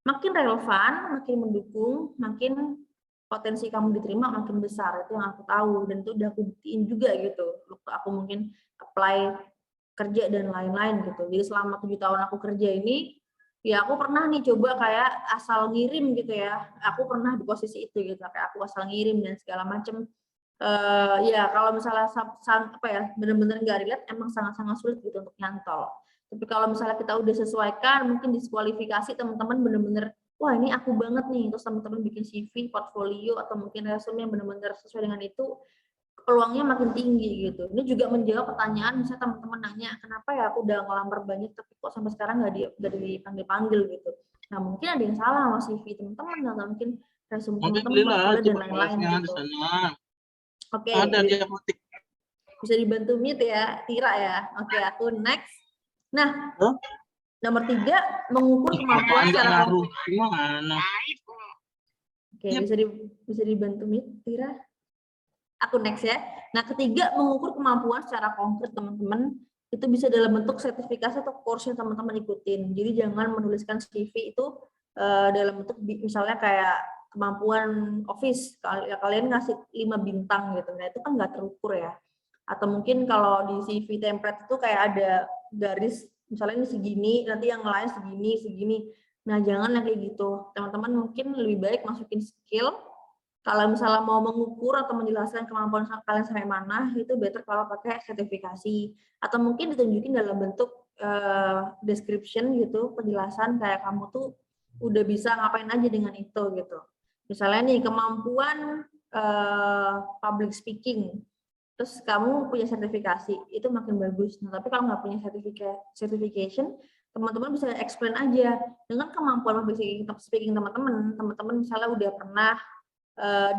Makin relevan, makin mendukung, makin potensi kamu diterima makin besar. Itu yang aku tahu dan itu udah aku buktiin juga gitu. Waktu aku mungkin apply kerja dan lain-lain gitu. Jadi selama 7 tahun aku kerja ini, ya aku pernah nih coba kayak asal ngirim gitu ya. Aku pernah di posisi itu gitu, kayak aku asal ngirim dan segala macam. Ya kalau misalnya apa ya, benar-benar nggak relate, emang sangat-sangat sulit gitu untuk nyantol. Tapi kalau misalnya kita udah sesuaikan, mungkin diskualifikasi teman-teman benar-benar, wah ini aku banget nih, terus teman-teman bikin CV, portfolio, atau mungkin resume yang benar-benar sesuai dengan itu, peluangnya makin tinggi gitu. Ini juga menjawab pertanyaan, misalnya teman-teman nanya, kenapa ya aku udah ngelamar banyak, tapi kok sampai sekarang nggak dipanggil-panggil gitu. Nah mungkin ada yang salah sama CV teman-teman, atau mungkin resume Nanti teman-teman, belilah portfolio, aja dan lain-lain berkelasnya di gitu. sana. Oke, Ada dia butik. bisa dibantu mute ya, Tira ya. Oke, aku next. Nah, Huh? nomor 3, mengukur kemampuan Apaan nggak secara ngaruh? konkret. Gimana? Oke, Yep. bisa dibantu mute, Tira. Aku next ya. Nah, ketiga, mengukur kemampuan secara konkret teman-teman. Itu bisa dalam bentuk sertifikasi atau course yang teman-teman ikutin. Jadi jangan menuliskan CV itu dalam bentuk misalnya kayak kemampuan office. Kalian ngasih 5 bintang gitu. Nah, itu kan nggak terukur ya. Atau mungkin kalau di CV template itu kayak ada garis, misalnya ini segini, nanti yang lain segini, segini. Nah, jangan yang kayak gitu. Teman-teman mungkin lebih baik masukin skill. Kalau misalnya mau mengukur atau menjelaskan kemampuan kalian sampai mana, itu better kalau pakai sertifikasi. Atau mungkin ditunjukin dalam bentuk description gitu, penjelasan kayak kamu tuh udah bisa ngapain aja dengan itu gitu. Misalnya nih, kemampuan public speaking, terus kamu punya sertifikasi, itu makin bagus. Nah, tapi kalau nggak punya certification, teman-teman bisa explain aja dengan kemampuan public speaking teman-teman misalnya udah pernah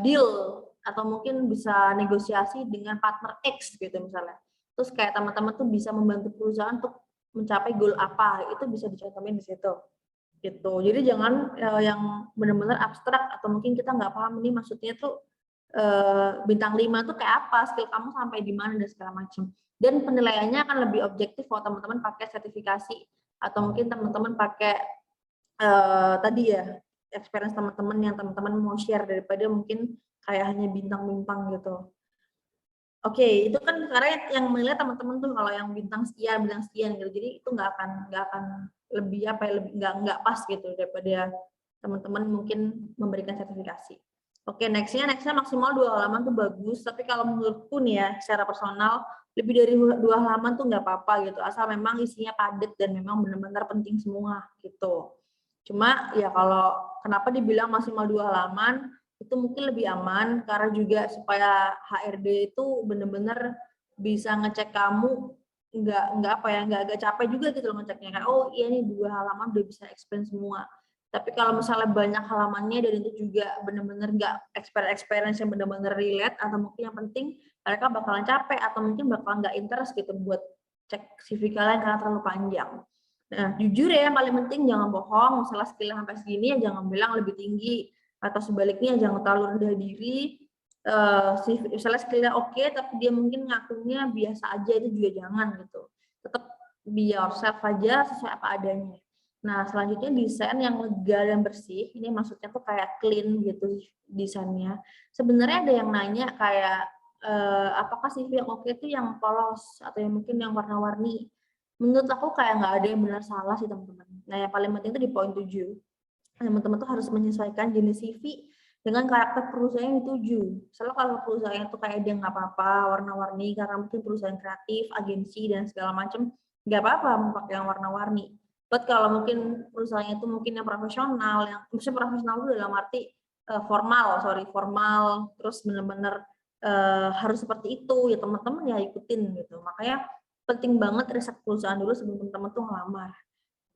deal atau mungkin bisa negosiasi dengan partner X gitu misalnya. Terus kayak teman-teman tuh bisa membantu perusahaan untuk mencapai goal apa, itu bisa dicontohin di situ. Gitu. Jadi jangan yang benar-benar abstrak atau mungkin kita nggak paham ini maksudnya tuh bintang 5 tuh kayak apa, skill kamu sampai di mana dan segala macam. Dan penilaiannya akan lebih objektif kalau teman-teman pakai sertifikasi atau mungkin teman-teman pakai tadi ya experience teman-teman yang teman-teman mau share daripada mungkin kayak hanya bintang-bintang gitu. Oke, itu kan karena yang menilai teman-teman tuh kalau yang bintang sekian gitu. Jadi itu nggak akan lebih apa ya, lebih nggak pas gitu daripada teman-teman mungkin memberikan sertifikasi. Oke, nextnya maksimal 2 halaman tuh bagus, tapi kalau menurutku nih ya secara personal lebih dari 2 halaman tuh nggak apa-apa gitu, asal memang isinya padat dan memang benar-benar penting semua gitu. Cuma ya kalau kenapa dibilang maksimal 2 halaman, itu mungkin lebih aman karena juga supaya HRD itu benar-benar bisa ngecek kamu nggak apa ya nggak capek juga gitu loh ngeceknya kayak oh iya nih 2 halaman udah bisa explain semua. Tapi kalau misalnya banyak halamannya dan itu juga benar-benar nggak experience yang benar-benar relate atau mungkin yang penting mereka bakalan capek atau mungkin bakalan nggak interest gitu buat cek CV kalian karena terlalu panjang. Nah, jujur ya yang paling penting jangan bohong, misalnya skill sampai segini ya jangan bilang lebih tinggi atau sebaliknya jangan terlalu rendah diri. Misalnya skillnya oke, tapi dia mungkin ngakunya biasa aja itu juga jangan gitu. Tetap be yourself aja sesuai apa adanya. Nah, selanjutnya desain yang lega dan bersih. Ini maksudnya tuh kayak clean gitu desainnya. Sebenarnya ada yang nanya kayak apakah CV yang oke itu yang polos atau yang mungkin yang warna-warni. Menurut aku kayak nggak ada yang benar salah sih teman-teman. Nah, yang paling penting itu di poin 7. Teman-teman tuh harus menyesuaikan jenis CV dengan karakter perusahaan yang dituju. Misalnya kalau perusahaan itu kayak dia nggak apa-apa, warna-warni karena mungkin perusahaan kreatif, agensi dan segala macam, nggak apa-apa mau pakai yang warna-warni. But kalau mungkin perusahaannya itu mungkin yang profesional, yang maksudnya profesional itu dalam arti formal, terus benar-benar harus seperti itu ya teman-teman ya ikutin gitu. Makanya penting banget riset perusahaan dulu sebelum teman-teman tuh ngelamar.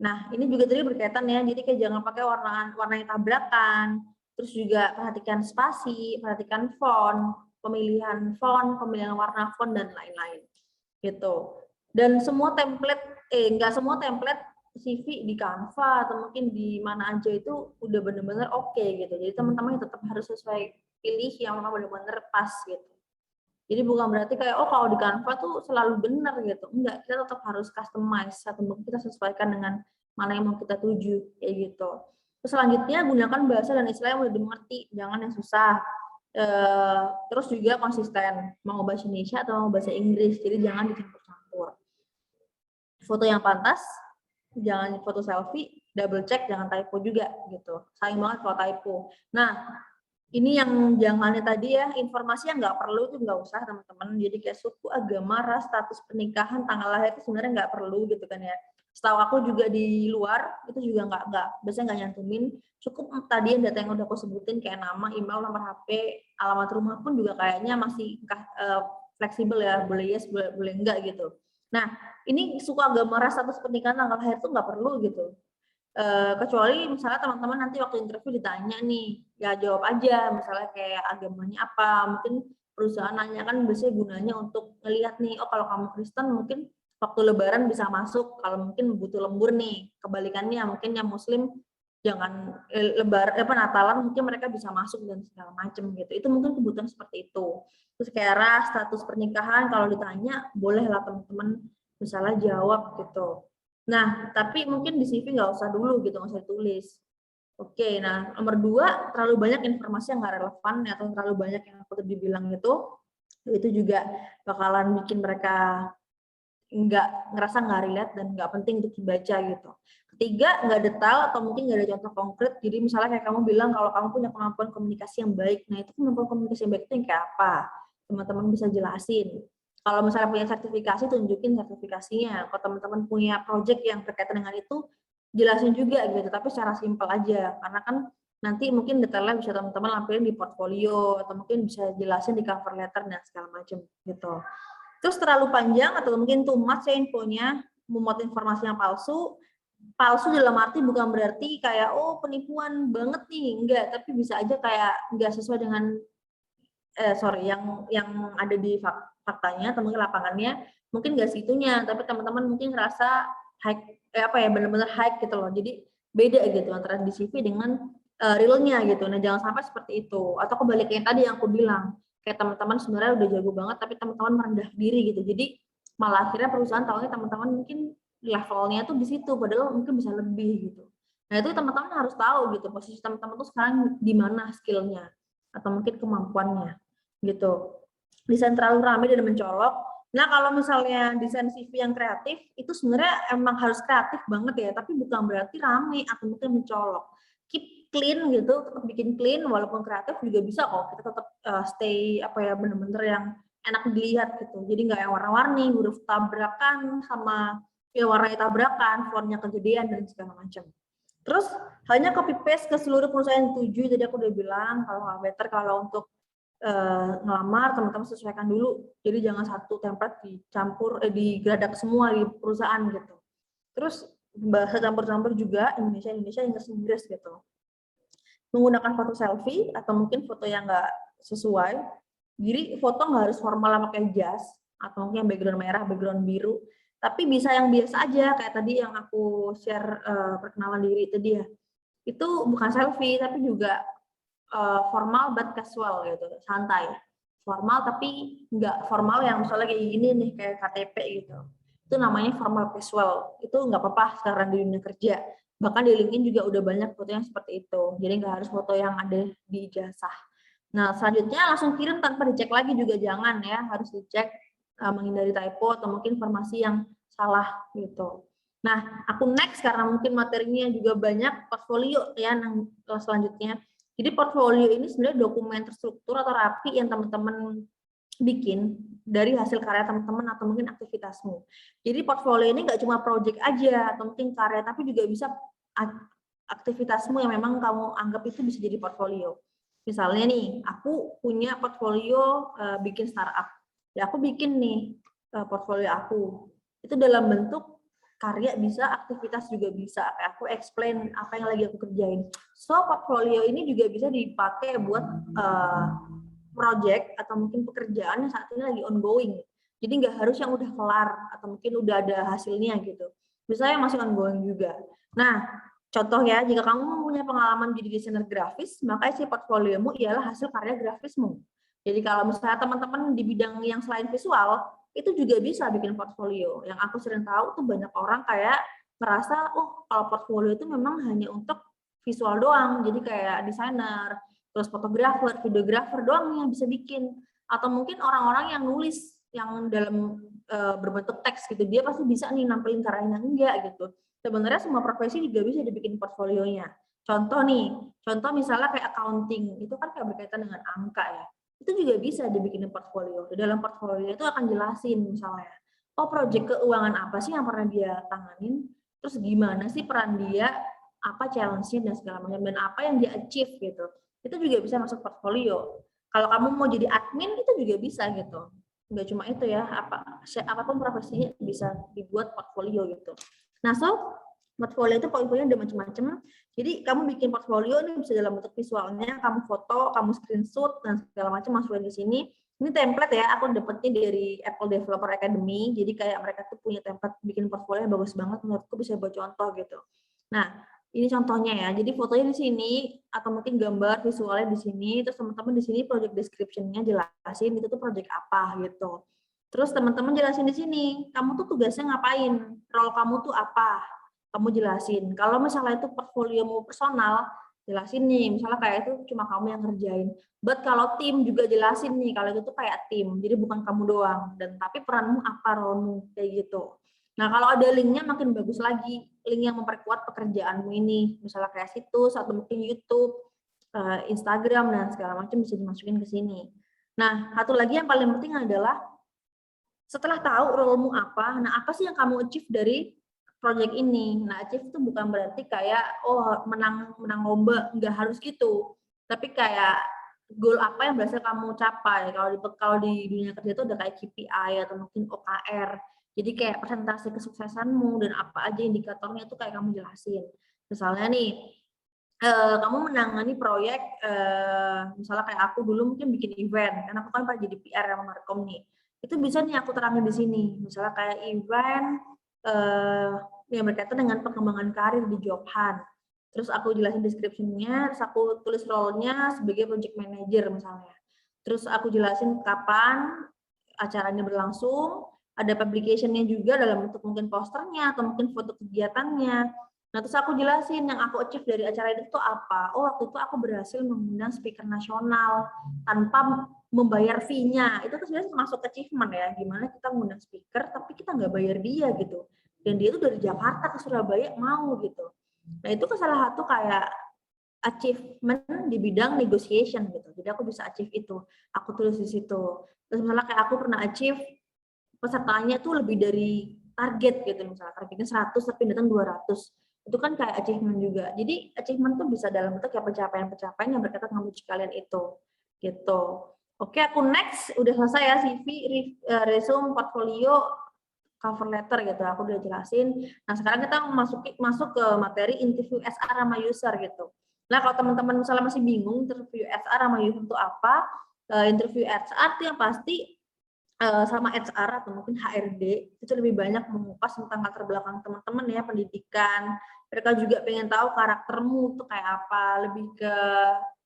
Nah, ini juga tadi berkaitan ya, jadi kayak jangan pakai warna yang tabrakan, terus juga perhatikan spasi, perhatikan pemilihan warna font, dan lain-lain. Gitu. Dan nggak semua template CV di Canva atau mungkin di mana aja itu udah bener-bener oke gitu. Jadi teman-teman tetap harus sesuai pilih yang memang bener-bener pas gitu. Jadi bukan berarti kayak oh kalau di Canva tuh selalu benar gitu. Enggak, kita tetap harus customize atau mungkin kita sesuaikan dengan mana yang mau kita tuju kayak gitu. Terus selanjutnya gunakan bahasa dan istilah yang mudah dimengerti, jangan yang susah. Terus juga konsisten, mau bahasa Indonesia atau mau bahasa Inggris, jadi jangan dicampur-campur. Foto yang pantas, jangan foto selfie, double check, jangan typo juga gitu. Sayang banget kalau typo. Nah, ini yang jangannya tadi ya, informasi yang nggak perlu itu nggak usah teman-teman. Jadi kayak suku, agama, ras, status pernikahan, tanggal lahir itu sebenarnya nggak perlu gitu kan ya. Setahu aku juga di luar itu juga biasanya nggak nyantumin. Cukup tadi yang data yang udah aku sebutin kayak nama, email, nomor HP, alamat rumah pun juga kayaknya masih fleksibel ya, boleh yes, boleh enggak gitu. Nah, ini suku, agama, ras, status pernikahan, tanggal lahir itu nggak perlu gitu. Kecuali misalnya teman-teman nanti waktu interview ditanya nih, ya jawab aja, misalnya kayak agamanya apa, mungkin perusahaan nanya kan biasanya gunanya untuk ngelihat nih, oh kalau kamu Kristen mungkin waktu lebaran bisa masuk, kalau mungkin butuh lembur nih, kebalikannya mungkin yang muslim jangan Natalan mungkin mereka bisa masuk dan segala macam gitu, itu mungkin kebutuhan seperti itu. Terus kayak ras, status pernikahan kalau ditanya bolehlah teman-teman misalnya jawab gitu. Nah, tapi mungkin di CV nggak usah dulu gitu, nggak usah ditulis. Oke, nah nomor 2, terlalu banyak informasi yang nggak relevan atau terlalu banyak yang aku tadi bilang itu juga bakalan bikin mereka ngerasa nggak relate dan nggak penting untuk dibaca gitu. Ketiga, nggak detail atau mungkin nggak ada contoh konkret. Jadi misalnya kayak kamu bilang kalau kamu punya kemampuan komunikasi yang baik, nah itu kemampuan komunikasi yang baik itu yang kayak apa? Teman-teman bisa jelasin. Kalau misalnya punya sertifikasi, tunjukin sertifikasinya. Kalau teman-teman punya project yang berkaitan dengan itu, jelasin juga gitu, tapi secara simpel aja. Karena kan nanti mungkin detailnya bisa teman-teman lampirkan di portfolio atau mungkin bisa jelasin di cover letter dan segala macam gitu. Terus terlalu panjang atau mungkin too much ya infonya, memuat informasi yang palsu. Palsu dalam arti bukan berarti kayak oh penipuan banget nih, enggak, tapi bisa aja kayak enggak sesuai dengan yang ada di faktanya atau mungkin lapangannya mungkin enggak segitunya, tapi teman-teman mungkin ngerasa benar-benar high gitu loh. Jadi beda gitu antara di CV dengan realnya gitu. Nah, jangan sampai seperti itu. Atau kebaliknya tadi yang aku bilang, kayak teman-teman sebenarnya udah jago banget tapi teman-teman merendah diri gitu. Jadi malah akhirnya perusahaan tahunya teman-teman mungkin levelnya tuh di situ padahal mungkin bisa lebih gitu. Nah, itu teman-teman harus tahu gitu posisi teman-teman tuh sekarang di mana skillnya atau mungkin kemampuannya gitu. Desain terlalu ramai dan mencolok. Nah, kalau misalnya desain CV yang kreatif itu sebenarnya emang harus kreatif banget ya, tapi bukan berarti ramai atau mungkin mencolok. Keep clean gitu, tetap bikin clean walaupun kreatif juga bisa kok. Kita tetap stay bener-bener yang enak dilihat gitu. Jadi nggak yang warna-warni, huruf tabrakan sama ya warnanya tabrakan, fontnya kegedean dan segala macam. Terus hanya copy paste ke seluruh perusahaan yang tuju. Jadi aku udah bilang kalau better kalau untuk ngelamar teman-teman sesuaikan dulu. Jadi jangan satu template dicampur digeradak semua di perusahaan gitu. Terus bahasa campur-campur juga Indonesia Inggris gitu. Menggunakan foto selfie atau mungkin foto yang nggak sesuai. Jadi foto nggak harus formal pakai jas atau mungkin background merah, background biru. Tapi bisa yang biasa aja kayak tadi yang aku share perkenalan diri itu dia. Itu bukan selfie tapi juga formal but casual gitu, santai. Formal tapi nggak formal yang misalnya kayak gini nih kayak KTP gitu. Itu namanya formal casual. Itu nggak apa-apa sekarang di dunia kerja. Bahkan di LinkedIn juga udah banyak foto yang seperti itu. Jadi nggak harus foto yang ada di ijazah. Nah, selanjutnya langsung kirim tanpa dicek lagi juga jangan ya, harus dicek menghindari typo atau mungkin informasi yang salah gitu. Nah, aku next karena mungkin materinya juga banyak, portfolio ya yang selanjutnya. Jadi portfolio ini sebenarnya dokumen terstruktur atau rapi yang teman-teman bikin dari hasil karya teman-teman atau mungkin aktivitasmu. Jadi portfolio ini nggak cuma project aja atau mungkin karya, tapi juga bisa aktivitasmu yang memang kamu anggap itu bisa jadi portfolio. Misalnya nih, aku punya portfolio bikin startup. Ya aku bikin nih portfolio aku. Itu dalam bentuk karya bisa, aktivitas juga bisa. Kayak aku explain apa yang lagi aku kerjain. So, portfolio ini juga bisa dipakai buat project atau mungkin pekerjaan yang saat ini lagi ongoing. Jadi nggak harus yang udah kelar atau mungkin udah ada hasilnya gitu. Bisa yang masih ongoing juga. Nah, contoh ya, jika kamu punya pengalaman jadi desainer grafis, maka isi portfoliomu ialah hasil karya grafismu. Jadi kalau misalnya teman-teman di bidang yang selain visual, itu juga bisa bikin portfolio. Yang aku sering tahu tuh banyak orang kayak merasa, oh kalau portfolio itu memang hanya untuk visual doang, jadi kayak desainer, terus fotografer, videografer doang yang bisa bikin. Atau mungkin orang-orang yang nulis, yang dalam berbentuk teks gitu, dia pasti bisa nih nampilin karyanya, enggak gitu. Sebenarnya semua profesi juga bisa dibikin portfolionya. Contoh nih, contoh misalnya kayak accounting, itu kan kayak berkaitan dengan angka ya. Itu juga bisa dibikin portfolio. Di dalam portfolio itu akan jelasin misalnya, oh proyek keuangan apa sih yang pernah dia tanganin, terus gimana sih peran dia, apa challenge-nya dan segala macam, dan apa yang dia achieve gitu. Itu juga bisa masuk portfolio. Kalau kamu mau jadi admin, itu juga bisa gitu. Nggak cuma itu ya, apapun profesinya bisa dibuat portfolio gitu. Nah, so portfolio itu poin-poinnya ada macam-macam. Jadi kamu bikin portfolio ini bisa dalam bentuk visualnya, kamu foto, kamu screenshot dan segala macam masukin di sini. Ini template ya, aku dapetnya dari Apple Developer Academy. Jadi kayak mereka tuh punya template bikin portfolio yang bagus banget, menurutku bisa buat contoh gitu. Nah, ini contohnya ya. Jadi fotonya di sini atau mungkin gambar visualnya di sini, terus teman-teman di sini project description-nya jelasin itu tuh project apa gitu. Terus teman-teman jelasin di sini, kamu tuh tugasnya ngapain, role kamu tuh apa, kamu jelasin. Kalau misalnya itu portfoliomu personal, jelasin nih, misalnya kayak itu cuma kamu yang ngerjain. But kalau tim juga jelasin nih, kalau itu tuh kayak tim, jadi bukan kamu doang. Dan tapi peranmu apa, role-mu, kayak gitu. Nah, kalau ada linknya makin bagus lagi, link yang memperkuat pekerjaanmu ini, misalnya kayak situs atau mungkin YouTube, Instagram, dan segala macam bisa dimasukin ke sini. Nah, satu lagi yang paling penting adalah setelah tahu role-mu apa, nah apa sih yang kamu achieve dari project ini. Nah, achieve itu bukan berarti kayak menang lomba, nggak harus gitu. Tapi kayak goal apa yang berhasil kamu capai. Kalau di dunia kerja itu ada kayak KPI atau mungkin OKR. Jadi kayak presentasi kesuksesanmu dan apa aja indikatornya itu kayak kamu jelasin. Misalnya nih, kamu menangani proyek, misalnya kayak aku dulu mungkin bikin event, karena aku kan pernah jadi PR sama Markom nih. Itu bisa nih aku terangin di sini, misalnya kayak event yang berkaitan dengan pengembangan karir di job hunt. Terus aku jelasin description-nya, terus aku tulis role-nya sebagai project manager misalnya. Terus aku jelasin kapan acaranya berlangsung, ada publication-nya juga dalam bentuk mungkin posternya atau mungkin foto kegiatannya. Nah, terus aku jelasin yang aku achieve dari acara itu tuh apa. Oh, waktu itu aku berhasil mengundang speaker nasional tanpa membayar fee-nya. Itu kan sebenarnya termasuk achievement ya, gimana kita mengundang speaker tapi kita nggak bayar dia gitu. Dan dia itu dari Jakarta ke Surabaya mau gitu. Nah, itu kan salah satu kayak achievement di bidang negotiation gitu. Jadi aku bisa achieve itu. Aku tulis di situ. Terus misalnya kayak aku pernah achieve pesertanya tuh lebih dari target gitu, misalnya targetnya 100 tapi datang 200. Itu kan kayak achievement juga. Jadi achievement tuh bisa dalam bentuk kayak pencapaian-pencapaian yang berkaitan dengan uji kalian itu. Gitu. Oke, aku next. Udah selesai ya CV, resume, portfolio, cover letter gitu. Aku udah jelasin. Nah, sekarang kita masuk ke materi interview SR sama user gitu. Nah, kalau teman-teman misalnya masih bingung interview SR sama user itu apa, interview SR itu yang pasti sama HR atau mungkin HRD itu lebih banyak mengupas tentang latar belakang teman-teman ya, pendidikan. Mereka juga pengen tahu karaktermu tuh kayak apa, lebih ke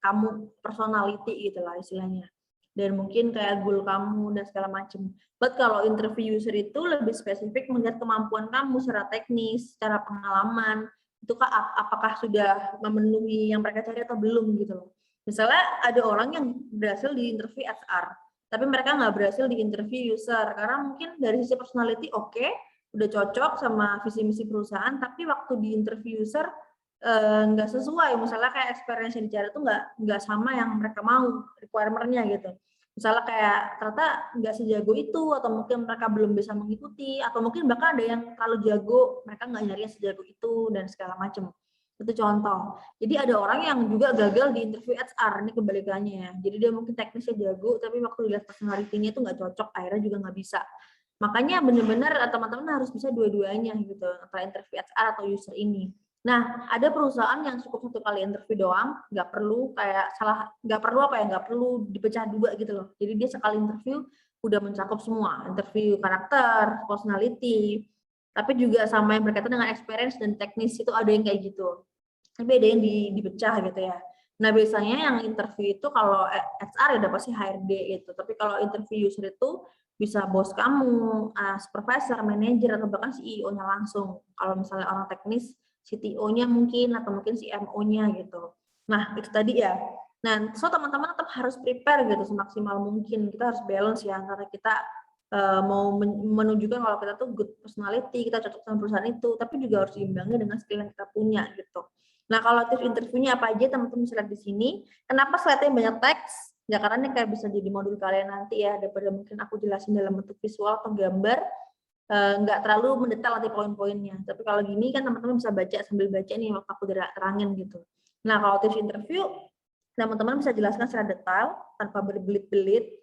kamu personality gitu lah istilahnya. Dan mungkin kayak goal kamu dan segala macam. But kalau interview user itu lebih spesifik melihat kemampuan kamu secara teknis, secara pengalaman, itu apakah sudah memenuhi yang mereka cari atau belum gitu loh. Misalnya ada orang yang berhasil di interview HR, tapi mereka nggak berhasil di interview user karena mungkin dari sisi personality oke, udah cocok sama visi misi perusahaan, tapi waktu di interview user nggak sesuai, misalnya kayak experience yang dicari itu nggak sama yang mereka mau requirement-nya gitu. Misalnya kayak ternyata nggak sejago itu, atau mungkin mereka belum bisa mengikuti, atau mungkin bahkan ada yang terlalu jago, mereka nggak nyari yang sejago itu dan segala macam. Itu contoh. Jadi ada orang yang juga gagal di interview HR, ini kebalikannya ya. Jadi dia mungkin teknisnya jago, tapi waktu dilihat personality-nya itu nggak cocok, akhirnya juga nggak bisa. Makanya benar-benar teman-teman harus bisa dua-duanya gitu, antara interview HR atau user ini. Nah, ada perusahaan yang cukup satu kali interview doang, nggak perlu nggak perlu dipecah dua gitu loh. Jadi dia sekali interview udah mencakup semua, interview karakter, personality, tapi juga sama yang berkaitan dengan experience dan teknis itu ada yang kayak gitu. Tapi ada yang dipecah gitu ya. Nah, biasanya yang interview itu kalau HR ya udah pasti HRD gitu. Tapi kalau interview user itu bisa bos kamu, supervisor, manajer, atau bahkan CEO-nya langsung. Kalau misalnya orang teknis, CTO-nya mungkin, atau mungkin CMO-nya gitu. Nah, itu tadi ya. Nah, so teman-teman tetap harus prepare gitu semaksimal mungkin. Kita harus balance ya antara kita mau menunjukkan kalau kita tuh good personality, kita cocok sama perusahaan itu, tapi juga harus diimbangi dengan skill yang kita punya gitu. Nah, kalau tips interviewnya apa aja teman-teman bisa lihat di sini. Kenapa slide-nya banyak teks? Ya karena ini kayak bisa jadi modul kalian nanti ya, daripada mungkin aku jelasin dalam bentuk visual atau gambar, nggak terlalu mendetail nanti poin-poinnya. Tapi kalau gini kan teman-teman bisa baca sambil baca nih waktu aku terangin gitu. Nah, kalau tips interview, teman-teman bisa jelaskan secara detail tanpa berbelit-belit.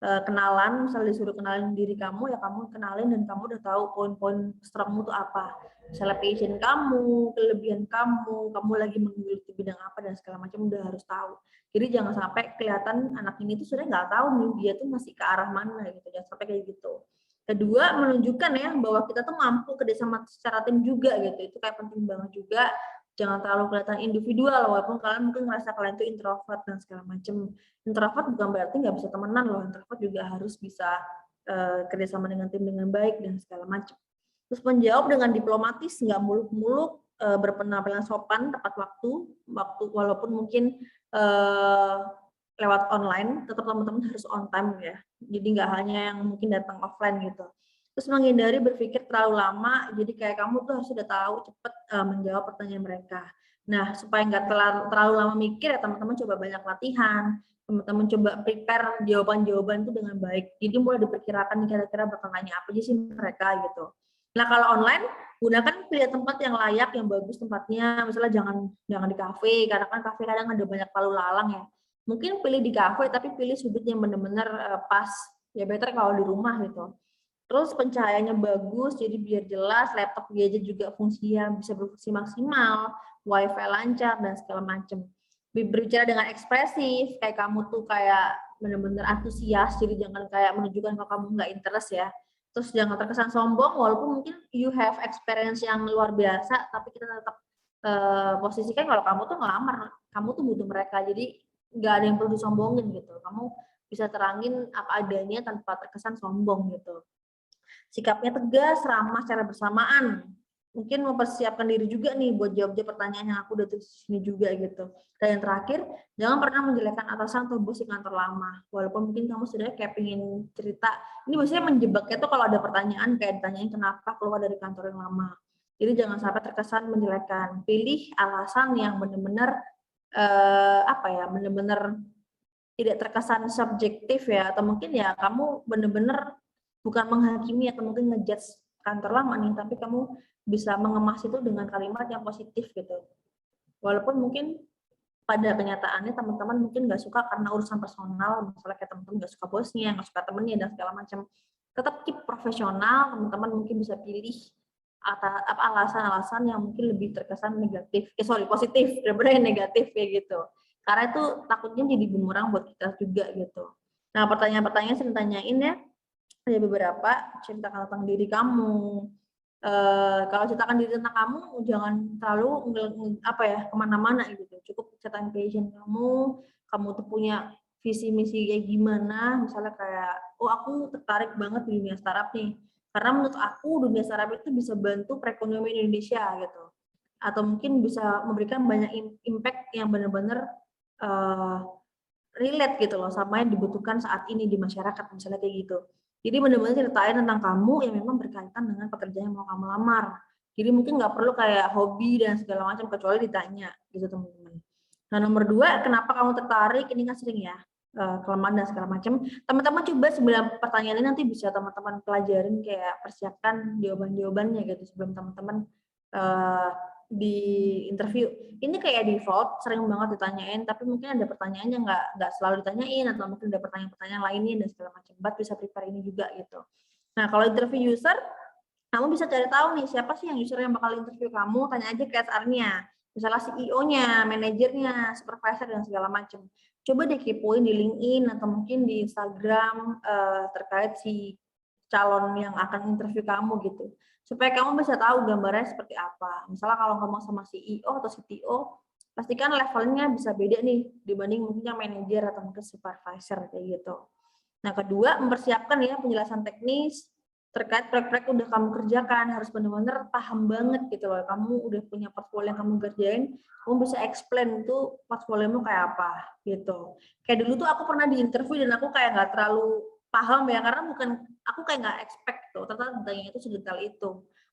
Kenalan, misalnya disuruh kenalin diri kamu, ya kamu kenalin dan kamu udah tahu poin-poin strongmu itu apa. Misalnya passion kamu, kelebihan kamu lagi menggeluti bidang apa dan segala macam udah harus tahu. Jadi jangan sampai kelihatan anak ini tuh sebenarnya nggak tahu nih dia tuh masih ke arah mana gitu, jangan sampai kayak gitu. Kedua, menunjukkan ya bahwa kita tuh mampu kerjasama secara tim juga gitu, itu kayak penting banget juga. Jangan terlalu kelihatan individual, walaupun kalian mungkin merasa kalian tuh introvert dan segala macam. Introvert bukan berarti nggak bisa temenan loh, introvert juga harus bisa kerjasama dengan tim dengan baik dan segala macam. Terus menjawab dengan diplomatis, nggak muluk-muluk, berpenampilan sopan, tepat waktu walaupun mungkin lewat online, tetap teman-teman harus on time ya. Jadi nggak hanya yang mungkin datang offline gitu. Terus menghindari berpikir terlalu lama, jadi kayak kamu tuh harus sudah tahu cepat menjawab pertanyaan mereka. Nah, supaya nggak terlalu lama mikir ya teman-teman coba banyak latihan, teman-teman coba prepare jawaban-jawaban itu dengan baik. Jadi mulai diperkirakan kira-kira bakal nanya apa aja sih mereka gitu. Nah, kalau online Gunakan pilih tempat yang layak, yang bagus tempatnya, misalnya jangan di kafe, karena kan kafe kadang ada banyak lalu lalang ya. Mungkin pilih di kafe, tapi pilih sudut yang benar-benar pas, ya better kalau di rumah gitu. Terus pencahayaannya bagus, jadi biar jelas, laptop gadget juga fungsinya bisa berfungsi maksimal, wifi lancar, dan segala macam. Berbicara dengan ekspresif, kayak kamu tuh kayak benar-benar antusias, jadi jangan kayak menunjukkan kalau kamu nggak interest ya. Terus jangan terkesan sombong, walaupun mungkin you have experience yang luar biasa, tapi kita tetap posisikan kalau kamu tuh ngelamar, kamu tuh butuh mereka, jadi nggak ada yang perlu disombongin gitu. Kamu bisa terangin apa adanya tanpa terkesan sombong gitu. Sikapnya tegas, ramah secara bersamaan. Mungkin mempersiapkan diri juga nih buat jawab-jawab pertanyaan yang aku udah tulis di sini juga gitu. Dan yang terakhir, jangan pernah menjelekkan atasan atau bos di kantor lama. Walaupun mungkin kamu sudah kayak pengen cerita, ini biasanya menjebaknya tuh kalau ada pertanyaan kayak ditanyain kenapa keluar dari kantor yang lama. Jadi jangan sampai terkesan menjelekkan. Pilih alasan yang benar-benar benar-benar tidak terkesan subjektif ya, atau mungkin ya kamu benar-benar bukan menghakimi atau mungkin ngejudge kantor lama nih, tapi kamu bisa mengemas itu dengan kalimat yang positif gitu. Walaupun mungkin pada kenyataannya teman-teman mungkin nggak suka karena urusan personal, misalnya kayak teman-teman nggak suka bosnya, nggak suka temennya, dan segala macam. Tetap keep profesional, teman-teman mungkin bisa pilih alasan-alasan yang mungkin lebih terkesan negatif, positif daripada yang negatif kayak gitu. Karena itu takutnya jadi bumerang buat kita juga gitu. Nah, pertanyaan-pertanyaan saya tanyain ya, ada beberapa, ceritakan tentang diri kamu. Kalau ceritakan diri tentang kamu, jangan terlalu kemana-mana gitu. Cukup ceritakan passion kamu tuh punya visi misi kayak gimana. Misalnya kayak, oh aku tertarik banget di dunia startup nih, karena menurut aku dunia startup itu bisa bantu perekonomian Indonesia gitu. Atau mungkin bisa memberikan banyak impact yang benar-benar relate gitu loh sama yang dibutuhkan saat ini di masyarakat, misalnya kayak gitu. Jadi benar-benar ceritain tentang kamu yang memang berkaitan dengan pekerjaan yang mau kamu lamar. Jadi mungkin nggak perlu kayak hobi dan segala macam, kecuali ditanya gitu teman-teman. Nah, nomor 2, kenapa kamu tertarik? Ini kan sering ya, kelemahan dan segala macam. Teman-teman coba 9 pertanyaan ini nanti bisa teman-teman pelajarin, kayak persiapkan jawaban-jawabannya gitu sebelum teman-teman di interview. Ini kayak default, sering banget ditanyain, tapi mungkin ada pertanyaan yang nggak selalu ditanyain, atau mungkin ada pertanyaan-pertanyaan lainnya dan segala macam. But bisa prepare ini juga gitu. Nah, kalau interview user, kamu bisa cari tahu nih siapa sih yang user yang bakal interview kamu, tanya aja ke HR-nya. Misalnya CEO-nya, manajernya, supervisor, dan segala macam. Coba deh kepoin di LinkedIn atau mungkin di Instagram terkait si calon yang akan interview kamu gitu. Supaya kamu bisa tahu gambarnya seperti apa. Misalnya kalau ngomong sama CEO atau CTO, pastikan levelnya bisa beda nih dibanding mungkin yang manajer atau mungkin supervisor kayak gitu. Nah, kedua, mempersiapkan ya penjelasan teknis terkait proyek-proyek udah kamu kerjakan, harus benar-benar paham banget gitu loh. Kamu udah punya portfolio yang kamu kerjain, kamu bisa explain tuh portfoliomu kayak apa gitu. Kayak dulu tuh aku pernah di interview dan aku kayak nggak terlalu paham ya, karena aku kayak nggak expect tuh, ternyata ditanya itu sedetail itu.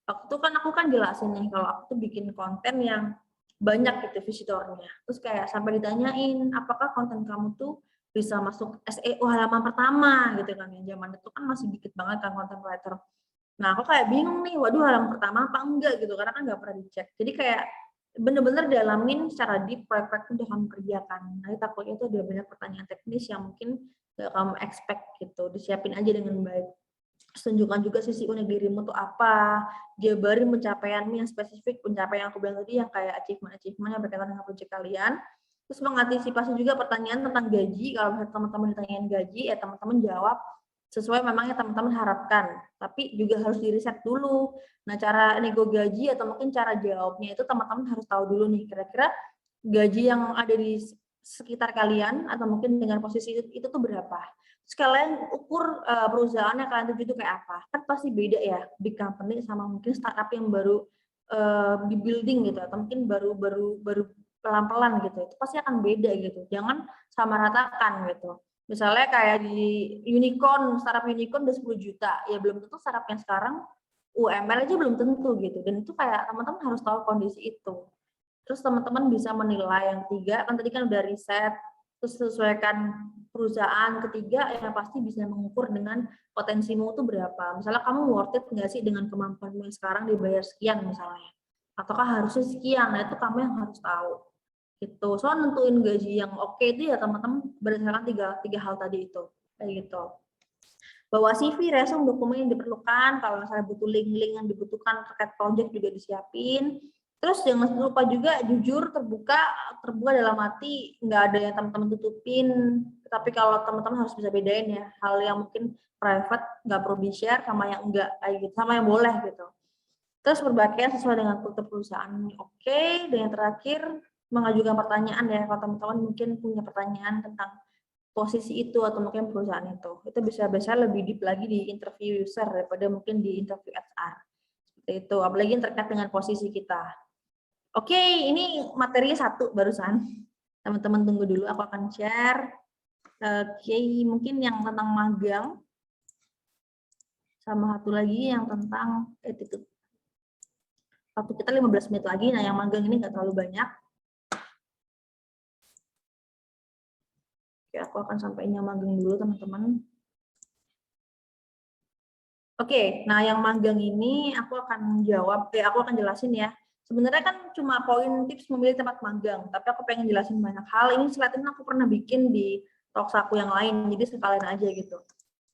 Waktu itu kan aku jelasin nih kalau aku tuh bikin konten yang banyak gitu visitornya. Terus kayak sampai ditanyain, apakah konten kamu tuh bisa masuk SEO halaman pertama gitu kan ya. Zaman itu kan masih dikit banget kan content writer. Nah, aku kayak bingung nih, waduh halaman pertama apa enggak gitu, karena kan nggak pernah dicek. Jadi kayak bener-bener dalamin secara deep proyek-proyek udah kamu kerjakan. Nanti takutnya itu ada banyak pertanyaan teknis yang mungkin nggak kamu expect gitu. Disiapin aja dengan baik. Tunjukkan juga sisi unik dirimu tuh apa, jabarin pencapaianmu yang spesifik, pencapaian yang aku bilang tadi yang kayak achievement yang berkaitan dengan proyek kalian. Terus mengantisipasi juga pertanyaan tentang gaji. Kalau misalnya teman-teman ditanyain gaji, ya teman-teman jawab sesuai memang yang teman-teman harapkan. Tapi juga harus di-riset dulu. Nah, cara nego gaji atau mungkin cara jawabnya itu teman-teman harus tahu dulu nih, kira-kira gaji yang ada di sekitar kalian atau mungkin dengan posisi itu tuh berapa. Terus kalian ukur perusahaan yang kalian tuju itu kayak apa. Kan pasti beda ya, big company sama mungkin startup yang baru di building gitu, atau mungkin baru pelan-pelan gitu. Itu pasti akan beda gitu. Jangan sama ratakan gitu. Misalnya kayak di unicorn, startup unicorn udah 10 juta. Ya belum tentu startup yang sekarang UMR aja belum tentu gitu. Dan itu kayak teman-teman harus tahu kondisi itu. Terus teman-teman bisa menilai yang ketiga, kan tadi kan udah riset, terus sesuaikan perusahaan. Ketiga, yang pasti bisa mengukur dengan potensimu itu berapa. Misalnya kamu worth it nggak sih dengan kemampuanmu yang sekarang dibayar sekian misalnya. Ataukah harusnya sekian, nah itu kamu yang harus tahu. Gitu. So, nentuin gaji yang oke itu ya teman-teman berdasarkan tiga hal tadi itu. Kayak gitu. Bawa CV, resume, dokumen yang diperlukan, kalau misalnya butuh link-link yang dibutuhkan terkait project juga disiapin. Terus jangan lupa juga jujur, terbuka dalam arti nggak ada yang teman-teman tutupin, tapi kalau teman-teman harus bisa bedain ya, hal yang mungkin private nggak perlu di-share sama yang enggak, kayak gitu, sama yang boleh gitu. Terus berpakaian sesuai dengan kultur perusahaan. Oke, dan yang terakhir mengajukan pertanyaan ya, kalau teman-teman mungkin punya pertanyaan tentang posisi itu atau mungkin perusahaan itu bisa lebih deep lagi di interview user daripada mungkin di interview HR seperti itu, apalagi yang terkait dengan posisi kita. Oke, ini materinya satu barusan, teman-teman tunggu dulu, aku akan share. Oke, mungkin yang tentang magang sama satu lagi yang tentang attitude. Waktu kita 15 menit lagi, nah yang magang ini nggak terlalu banyak. Oke, aku akan sampaikan magang dulu teman-teman. Oke, nah yang magang ini aku akan jelasin ya. Sebenarnya kan cuma poin tips memilih tempat magang, tapi aku pengen jelasin banyak hal. Ini slide ini aku pernah bikin di talks aku yang lain, jadi sekalian aja gitu.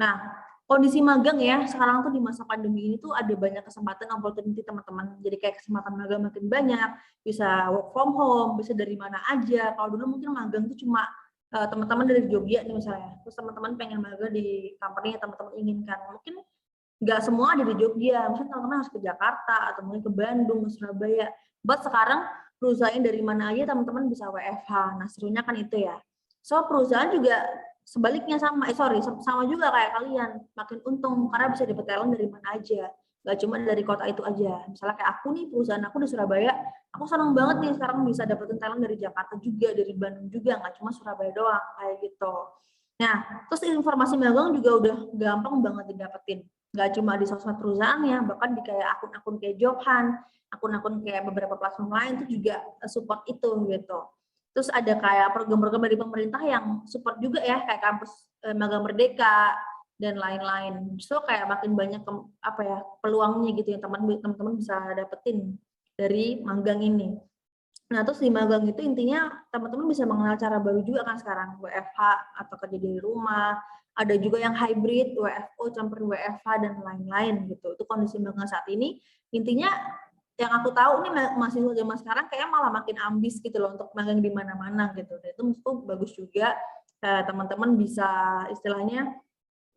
Nah, kondisi magang ya, sekarang tuh di masa pandemi ini tuh ada banyak kesempatan opportunity teman-teman. Jadi kayak kesempatan magang makin banyak, bisa work from home, bisa dari mana aja. Kalau dulu mungkin magang tuh cuma teman-teman dari Jogja nih misalnya, terus teman-teman pengen magang di company yang teman-teman inginkan. Mungkin nggak semua ada di Jogja, misalnya teman-teman harus ke Jakarta atau mungkin ke Bandung, ke Surabaya. Buat sekarang perusahaan dari mana aja teman-teman bisa WFH. Nah, serunya kan itu ya. So, perusahaan juga sebaliknya sama juga kayak kalian, makin untung karena bisa dapat talent dari mana aja. Nggak cuma dari kota itu aja. Misalnya kayak aku nih, perusahaan aku di Surabaya, aku senang banget nih sekarang bisa dapetin talent dari Jakarta juga, dari Bandung juga, nggak cuma Surabaya doang, kayak gitu. Nah, terus informasi magang juga udah gampang banget didapetin. Nggak cuma di sosmed perusahaan ya, bahkan di kayak akun-akun kayak Jobhan, akun-akun kayak beberapa platform lain itu juga support itu gitu. Terus ada kayak program-program dari pemerintah yang support juga ya, kayak kampus Magang Merdeka dan lain-lain. So kayak makin banyak peluangnya gitu yang teman-teman bisa dapetin dari magang ini. Nah, terus di magang itu intinya teman-teman bisa mengenal cara baru juga kan sekarang, WFH atau kerja dari rumah, ada juga yang hybrid, WFO campur WFH dan lain-lain gitu. Itu kondisi magang saat ini. Intinya yang aku tahu nih mahasiswa zaman sekarang kayak malah makin ambis gitu loh untuk magang di mana-mana gitu. Dan itu menurutku bagus juga, teman-teman bisa istilahnya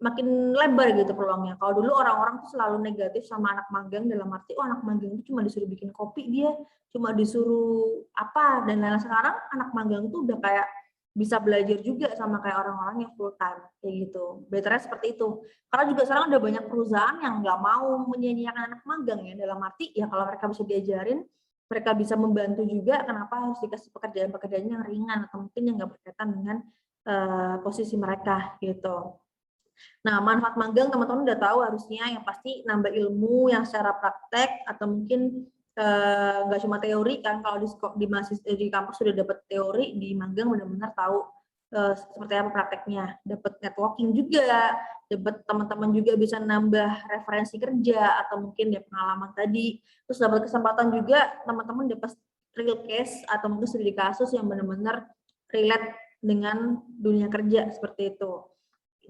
makin lebar gitu peluangnya. Kalau dulu orang-orang tuh selalu negatif sama anak magang dalam arti, oh anak magang itu cuma disuruh bikin kopi dia, cuma disuruh apa, dan lain-lain. Sekarang anak magang tuh udah kayak bisa belajar juga sama kayak orang-orang yang full time, kayak gitu. Betternya seperti itu. Karena juga sekarang ada banyak perusahaan yang nggak mau menyanyiakan anak magang ya, dalam arti ya kalau mereka bisa diajarin, mereka bisa membantu juga, kenapa harus dikasih pekerjaan-pekerjaan yang ringan atau mungkin yang nggak berkaitan dengan posisi mereka gitu. Nah, manfaat magang teman-teman udah tahu harusnya yang pasti nambah ilmu yang secara praktek atau mungkin nggak cuma teori kan, kalau di kampus sudah dapat teori, di magang benar-benar tahu seperti apa prakteknya, dapat networking juga, dapat teman-teman juga bisa nambah referensi kerja atau mungkin dia pengalaman tadi, terus dapat kesempatan juga teman-teman dapat real case atau mungkin studi kasus yang benar-benar relate dengan dunia kerja seperti itu.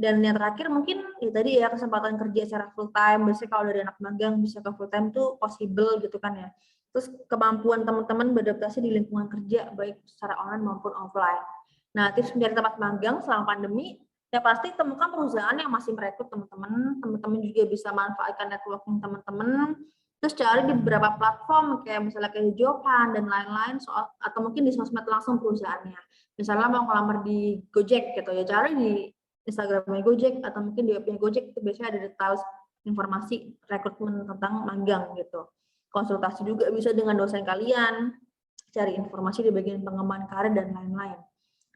Dan yang terakhir mungkin ya tadi ya kesempatan kerja secara full time, biasanya kalau dari anak magang bisa ke full time tuh possible gitu kan ya. Terus kemampuan teman-teman beradaptasi di lingkungan kerja baik secara online maupun offline. Nah, tips mencari tempat magang selama pandemi ya pasti temukan perusahaan yang masih merekrut teman-teman. Teman-teman juga bisa manfaatkan networking teman-teman. Terus cari di beberapa platform kayak misalnya kayak Jobhan dan lain-lain atau mungkin di sosmed langsung perusahaannya. Misalnya mau ngelamar di Gojek gitu ya, cari di Instagramnya Gojek atau mungkin di webnya Gojek itu biasanya ada detail informasi rekrutmen tentang magang gitu. Konsultasi juga bisa dengan dosen kalian, cari informasi di bagian pengembangan karir dan lain-lain.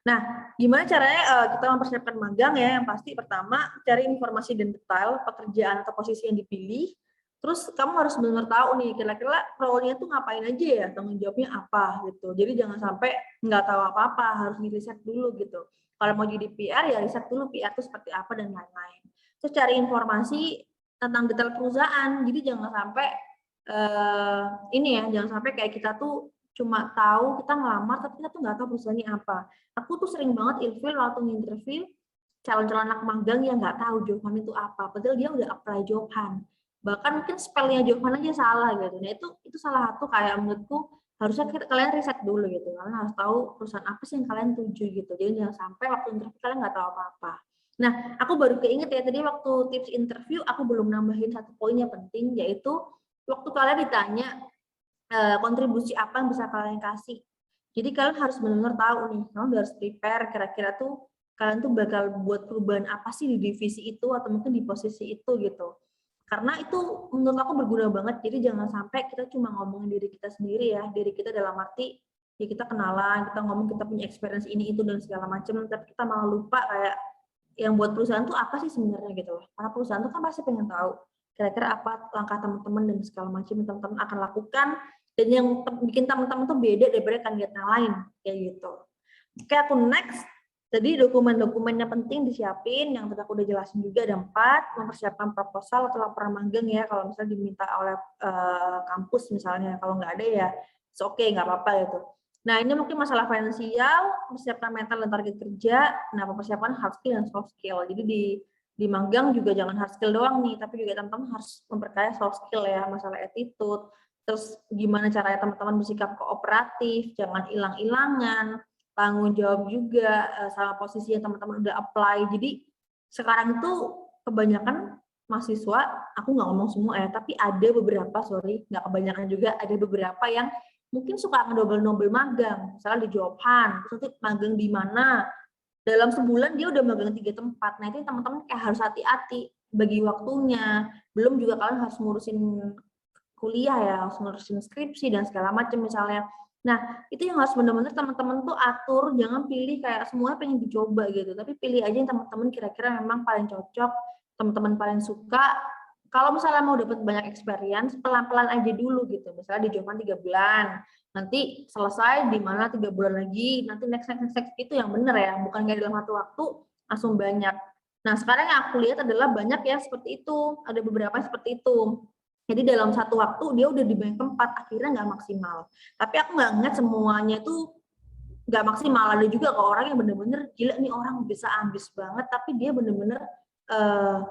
Nah, gimana caranya kita mempersiapkan magang ya? Yang pasti pertama cari informasi dan detail pekerjaan atau posisi yang dipilih. Terus kamu harus benar tahu nih kira-kira role-nya tuh ngapain aja ya, tanggung jawabnya apa gitu. Jadi jangan sampai nggak tahu apa-apa, harus di-riset dulu gitu. Kalau mau jadi PR ya riset dulu PR itu seperti apa dan lain-lain. Terus cari informasi tentang detail perusahaan. Jadi jangan sampai jangan sampai kayak kita tuh cuma tahu kita ngelamar tapi kita tuh nggak tahu perusahaannya apa. Aku tuh sering banget ilfil waktu nginterview calon-calon anak magang yang nggak tahu Johan itu apa, padahal dia udah apply Johan. Bahkan mungkin spellnya Johan aja salah gitu. Nah itu salah satu kayak menurutku harusnya kalian riset dulu gitu. Kalian harus tahu perusahaan apa sih yang kalian tuju gitu. Jadi jangan sampai waktu interview kalian nggak tahu apa-apa. Nah, aku baru keinget ya tadi waktu tips interview aku belum nambahin satu poin yang penting, yaitu waktu kalian ditanya kontribusi apa yang bisa kalian kasih. Jadi kalian harus benar-benar tahu nih, kalian harus prepare kira-kira tuh kalian tuh bakal buat perubahan apa sih di divisi itu atau mungkin di posisi itu gitu. Karena itu menurut aku berguna banget, jadi jangan sampai kita cuma ngomongin diri kita sendiri ya, diri kita dalam arti ya kita kenalan, kita ngomong kita punya experience ini itu dan segala macam, tapi kita malah lupa kayak yang buat perusahaan tuh apa sih sebenarnya gitu loh. Karena perusahaan tuh kan pasti pengen tahu kira-kira apa langkah teman-teman dan segala macam yang teman-teman akan lakukan dan yang bikin teman-teman tuh beda daripada kandidat yang lain kayak gitu. Oke, aku next. Jadi dokumen-dokumennya penting disiapin, yang tadi aku udah jelasin juga ada 4, mempersiapkan proposal atau laporan magang ya, kalau misalnya diminta oleh kampus misalnya, kalau nggak ada ya oke, nggak apa-apa gitu. Nah ini mungkin masalah finansial, persiapkan mental dan target kerja, nah mempersiapkan hard skill dan soft skill. Jadi di magang juga jangan hard skill doang nih, tapi juga teman-teman harus memperkaya soft skill ya, masalah attitude, terus gimana caranya teman-teman bersikap kooperatif, jangan hilang-hilangan, tanggung jawab juga sama posisi yang teman-teman udah apply. Jadi sekarang itu kebanyakan mahasiswa, aku nggak ngomong semua ya, tapi ada beberapa, nggak kebanyakan juga, ada beberapa yang mungkin suka ngedobel-dobel magang, misalnya di Jobhan, terus nanti magang di mana, dalam sebulan dia udah magang 3 tempat. Nah itu teman-teman kayak harus hati-hati bagi waktunya, belum juga kalian harus ngurusin kuliah ya, harus ngurusin skripsi dan segala macam misalnya. Nah, itu yang harus benar-benar teman-teman tuh atur, jangan pilih kayak semuanya pengen dicoba gitu, tapi pilih aja yang teman-teman kira-kira memang paling cocok, teman-teman paling suka. Kalau misalnya mau dapat banyak experience, pelan-pelan aja dulu gitu. Misalnya di Jovan 3 bulan, nanti selesai di mana 3 bulan lagi, nanti next itu yang benar ya, bukan kayak dalam satu waktu langsung banyak. Nah, sekarang yang aku lihat adalah banyak yang seperti itu, ada beberapa yang seperti itu. Jadi dalam satu waktu dia udah di banyak tempat, akhirnya nggak maksimal. Tapi aku nggak ngeliat semuanya itu nggak maksimal. Ada juga kok orang yang bener-bener gila nih orang bisa ambis banget, tapi dia bener-bener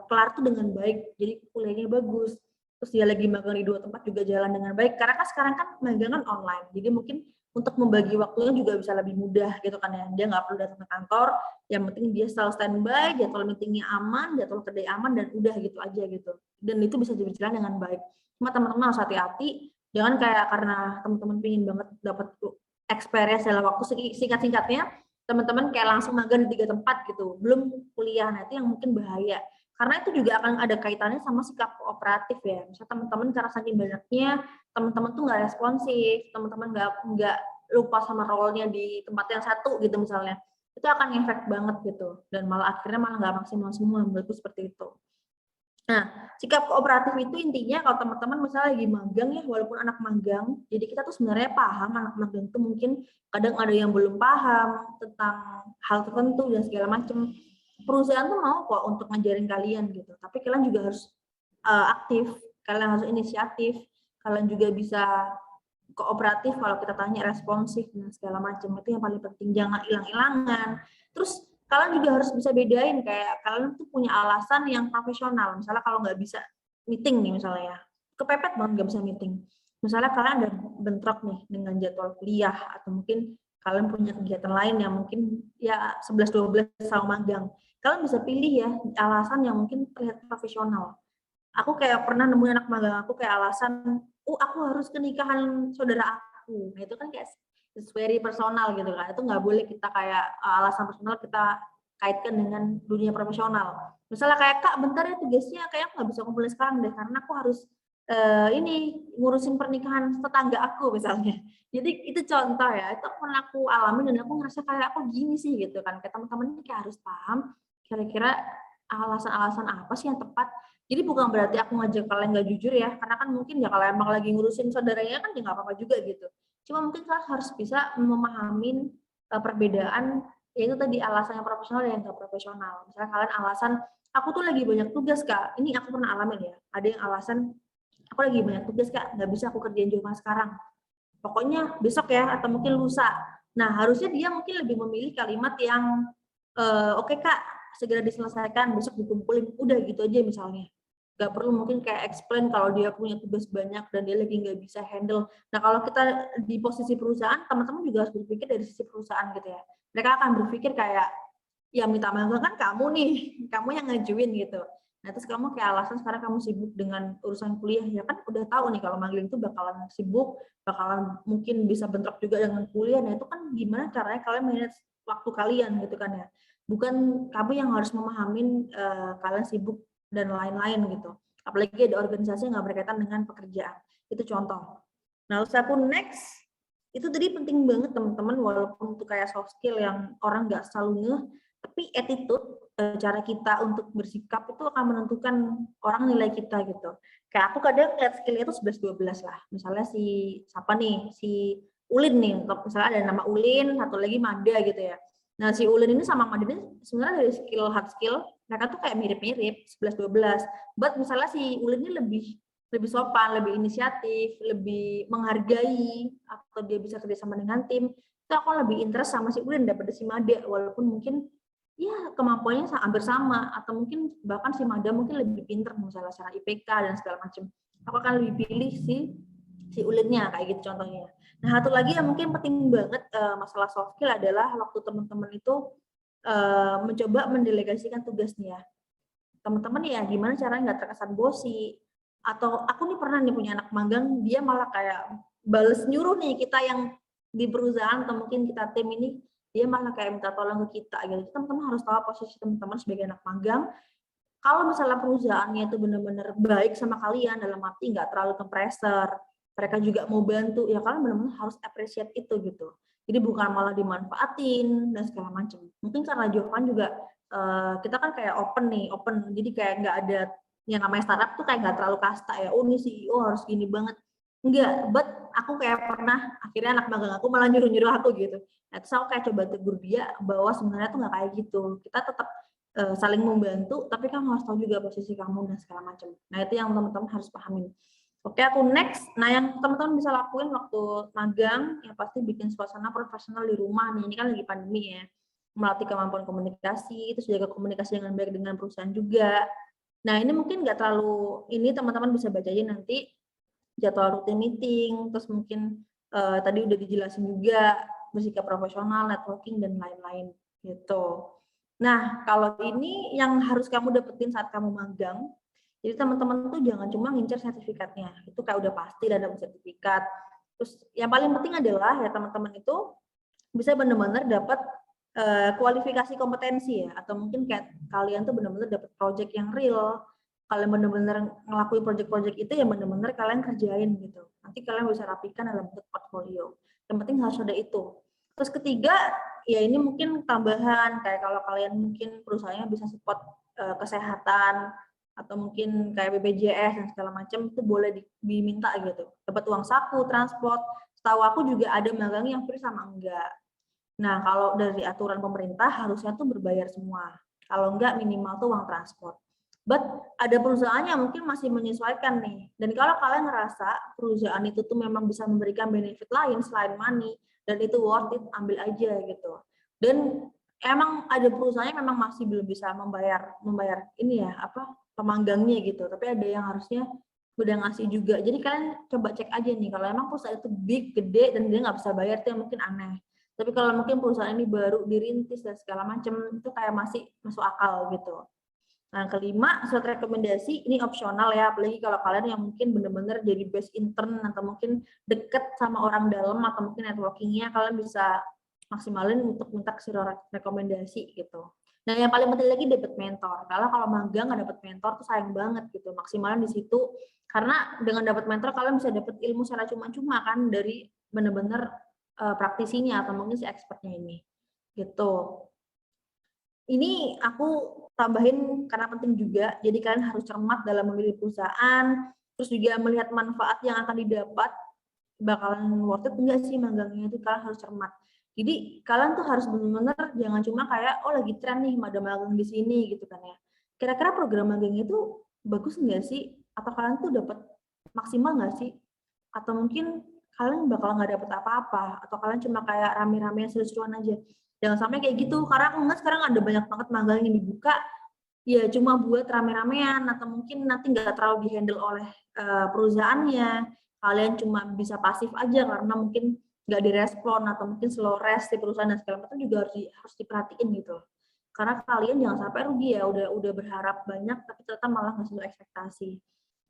kelar tuh dengan baik. Jadi kuliahnya bagus. Terus dia lagi magang di 2 tempat juga jalan dengan baik. Karena kan sekarang kan magang kan online. Jadi mungkin untuk membagi waktunya juga bisa lebih mudah gitu kan ya. Dia nggak perlu datang ke kantor, yang penting dia selalu standby, jadwal meetingnya aman, jadwal kerja aman, dan udah gitu aja gitu. Dan itu bisa berjalan dengan baik. Cuma teman-teman harus hati-hati, jangan kayak karena teman-teman pingin banget dapat experience dalam waktu singkat-singkatnya, teman-teman kayak langsung magang di 3 tempat gitu, belum kuliah, nah itu yang mungkin bahaya. Karena itu juga akan ada kaitannya sama sikap kooperatif ya. Misalnya teman-teman karena saking banyaknya, teman-teman tuh nggak responsif, teman-teman nggak lupa sama role-nya di tempat yang satu gitu misalnya. Itu akan ngefek banget gitu. Dan malah akhirnya malah nggak maksimal semua, menurutku seperti itu. Nah, sikap kooperatif itu intinya kalau teman-teman misalnya lagi magang ya, walaupun anak magang, jadi kita tuh sebenarnya paham anak magang itu mungkin kadang ada yang belum paham tentang hal tertentu dan segala macam. Perusahaan tuh mau kok untuk ngajarin kalian gitu, tapi kalian juga harus aktif, kalian harus inisiatif, kalian juga bisa kooperatif kalau kita tanya, responsif dan segala macam. Itu yang paling penting, jangan hilang-hilangan. Terus kalian juga harus bisa bedain kayak kalian tuh punya alasan yang profesional. Misalnya kalau nggak bisa meeting nih misalnya ya, kepepet banget nggak bisa meeting. Misalnya kalian ada bentrok nih dengan jadwal kuliah atau mungkin kalian punya kegiatan lain yang mungkin ya 11-12 sama magang. Kalian bisa pilih ya alasan yang mungkin terlihat profesional. Aku kayak pernah nemuin anak magang aku kayak alasan, aku harus ke nikahan saudara aku. Nah itu kan kayak it's very personal gitu kan. Itu nggak boleh kita kayak alasan personal kita kaitkan dengan dunia profesional. Misalnya kayak, Kak bentar ya tugasnya kayak aku nggak bisa kumpulin sekarang deh karena aku harus ini ngurusin pernikahan tetangga aku misalnya. Jadi itu contoh ya, itu pernah aku alami dan aku ngerasa kayak aku gini sih gitu kan. Kayak teman-teman ini kayak harus paham kira-kira alasan-alasan apa sih yang tepat. Jadi bukan berarti aku ngajak kalian nggak jujur ya, karena kan mungkin ya kalau emang lagi ngurusin saudaranya kan ya nggak apa-apa juga gitu. Cuma mungkin kalian harus bisa memahamin perbedaan, yaitu tadi alasan yang profesional dan yang nggak profesional. Misalnya kalian alasan, aku tuh lagi banyak tugas kak, ini aku pernah alamin ya, ada yang alasan, aku lagi banyak tugas kak, nggak bisa aku kerjain di rumah sekarang. Pokoknya besok ya, atau mungkin lusa. Nah, harusnya dia mungkin lebih memilih kalimat yang, oke kak, segera diselesaikan, besok dikumpulin, udah gitu aja misalnya. Nggak perlu mungkin kayak explain kalau dia punya tugas banyak dan dia lagi nggak bisa handle. Nah, kalau kita di posisi perusahaan, teman-teman juga harus berpikir dari sisi perusahaan gitu ya. Mereka akan berpikir kayak, ya minta magang kan kamu nih, kamu yang ngajuin gitu. Nah, terus kamu kayak alasan sekarang kamu sibuk dengan urusan kuliah, ya kan udah tahu nih kalau magang itu bakalan sibuk, bakalan mungkin bisa bentrok juga dengan kuliah. Nah, itu kan gimana caranya kalian manage waktu kalian gitu kan ya. Bukan kamu yang harus memahamin kalian sibuk dan lain-lain gitu. Apalagi ada organisasi yang nggak berkaitan dengan pekerjaan. Itu contoh. Nah, terus aku next, itu tadi penting banget teman-teman, walaupun itu kayak soft skill yang orang nggak selalu ngeh, tapi attitude, cara kita untuk bersikap itu akan menentukan orang nilai kita gitu. Kayak aku kadang lihat skill-nya itu 11-12 lah. Misalnya si siapa nih, si Ulin nih, misalnya ada nama Ulin, satu lagi Mada gitu ya. Nah, si Ulin ini sama Mada ini sebenarnya dari skill hard skill, mereka tuh kayak mirip-mirip, 11-12. But misalnya si Ulin ini lebih sopan, lebih inisiatif, lebih menghargai, atau dia bisa kerjasama dengan tim, itu aku lebih interest sama si Ulin daripada si Mada, walaupun mungkin ya kemampuannya hampir sama, atau mungkin bahkan si Mada mungkin lebih pinter misalnya secara IPK dan segala macam. Aku akan lebih pilih si Ulinnya kayak gitu contohnya. Nah, satu lagi yang mungkin penting banget masalah soft skill adalah waktu teman-teman itu mencoba mendelegasikan tugas nih ya. Teman-teman ya gimana caranya nggak terkesan bosi, atau aku nih pernah nih punya anak magang, dia malah kayak bales nyuruh nih kita yang di perusahaan atau mungkin kita tim ini, dia malah kayak minta tolong ke kita gitu. Teman-teman harus tahu posisi teman-teman sebagai anak magang. Kalau misalnya perusahaannya itu benar-benar baik sama kalian, dalam arti nggak terlalu ke pressure, mereka juga mau bantu, ya kalian benar-benar harus appreciate itu gitu. Jadi bukan malah dimanfaatin dan segala macam. Mungkin karena Jovan juga kita kan kayak open nih, open. Jadi kayak nggak ada yang namanya startup tuh kayak nggak terlalu kasta ya. Oh ini CEO harus gini banget. Enggak, but aku kayak pernah akhirnya anak magang aku malah nyuruh-nyuruh aku gitu. Nah, terus aku kayak coba tegur dia bahwa sebenarnya tuh nggak kayak gitu. Kita tetap saling membantu, tapi kamu harus tahu juga posisi kamu dan segala macam. Nah, itu yang teman-teman harus pahamin. Oke, aku next. Nah, yang teman-teman bisa lakuin waktu magang, ya pasti bikin suasana profesional di rumah nih. Ini kan lagi pandemi ya. Melatih kemampuan komunikasi, terus jaga komunikasi dengan baik dengan perusahaan juga. Nah, ini mungkin nggak terlalu, ini teman-teman bisa baca aja nanti jadwal rutin meeting, terus mungkin tadi udah dijelasin juga bersikap profesional, networking, dan lain-lain gitu. Nah, kalau ini yang harus kamu dapetin saat kamu magang, jadi teman-teman tuh jangan cuma ngincer sertifikatnya, itu kayak udah pasti dan dapat sertifikat. Terus yang paling penting adalah ya teman-teman itu bisa benar-benar dapat kualifikasi kompetensi ya, atau mungkin kayak kalian tuh benar-benar dapat project yang real, kalian benar-benar ngelakuin project-project itu yang benar-benar kalian kerjain gitu. Nanti kalian bisa rapikan dalam bentuk portfolio. Yang penting harus ada itu. Terus ketiga, ya ini mungkin tambahan kayak kalau kalian mungkin perusahaannya bisa support kesehatan atau mungkin kayak BPJS dan segala macam, itu boleh diminta gitu. Dapat uang saku, transport. Setahu aku juga ada magang yang free sama enggak. Nah, kalau dari aturan pemerintah harusnya tuh berbayar semua. Kalau enggak minimal tuh uang transport. But ada perusahaan yang mungkin masih menyesuaikan nih. Dan kalau kalian ngerasa perusahaan itu tuh memang bisa memberikan benefit lain selain money dan itu worth it, ambil aja gitu. Dan emang ada perusahaan yang memang masih belum bisa membayar ini ya, apa, pemanggangnya gitu. Tapi ada yang harusnya udah ngasih juga. Jadi kalian coba cek aja nih, kalau emang perusahaan itu big, gede, dan dia nggak bisa bayar, itu yang mungkin aneh. Tapi kalau mungkin perusahaan ini baru dirintis dan segala macam, itu kayak masih masuk akal gitu. Nah, kelima, surat rekomendasi ini opsional ya, apalagi kalau kalian yang mungkin benar-benar jadi best intern atau mungkin deket sama orang dalam atau mungkin networkingnya, kalian bisa maksimalin untuk minta surat rekomendasi gitu. Nah, yang paling penting lagi dapat mentor. Kalau magang nggak dapat mentor tuh sayang banget gitu. Maksimalin di situ, karena dengan dapat mentor kalian bisa dapat ilmu secara cuma-cuma kan dari benar-benar praktisinya atau mungkin si expertnya ini gitu. Ini aku tambahin karena penting juga, jadi kalian harus cermat dalam memilih perusahaan, terus juga melihat manfaat yang akan didapat, bakalan worth it enggak sih magangnya itu, kalian harus cermat. Jadi kalian tuh harus bener-bener jangan cuma kayak, oh lagi tren nih ada magang di sini gitu kan ya. Kira-kira program magangnya itu bagus enggak sih? Atau kalian tuh dapat maksimal enggak sih? Atau mungkin kalian bakal nggak dapet apa-apa, atau kalian cuma kayak rame-rame seru-seruan aja. Jangan sampai kayak gitu, karena aku ngeliat sekarang ada banyak banget magang yang dibuka, ya cuma buat rame-ramean, atau mungkin nanti nggak terlalu di-handle oleh perusahaannya. Kalian cuma bisa pasif aja karena mungkin nggak direspon, atau mungkin slow res di perusahaan dan segala macam juga harus diperhatiin gitu. Karena kalian jangan sampai rugi ya, udah berharap banyak, tapi ternyata malah nggak sesuai ekspektasi.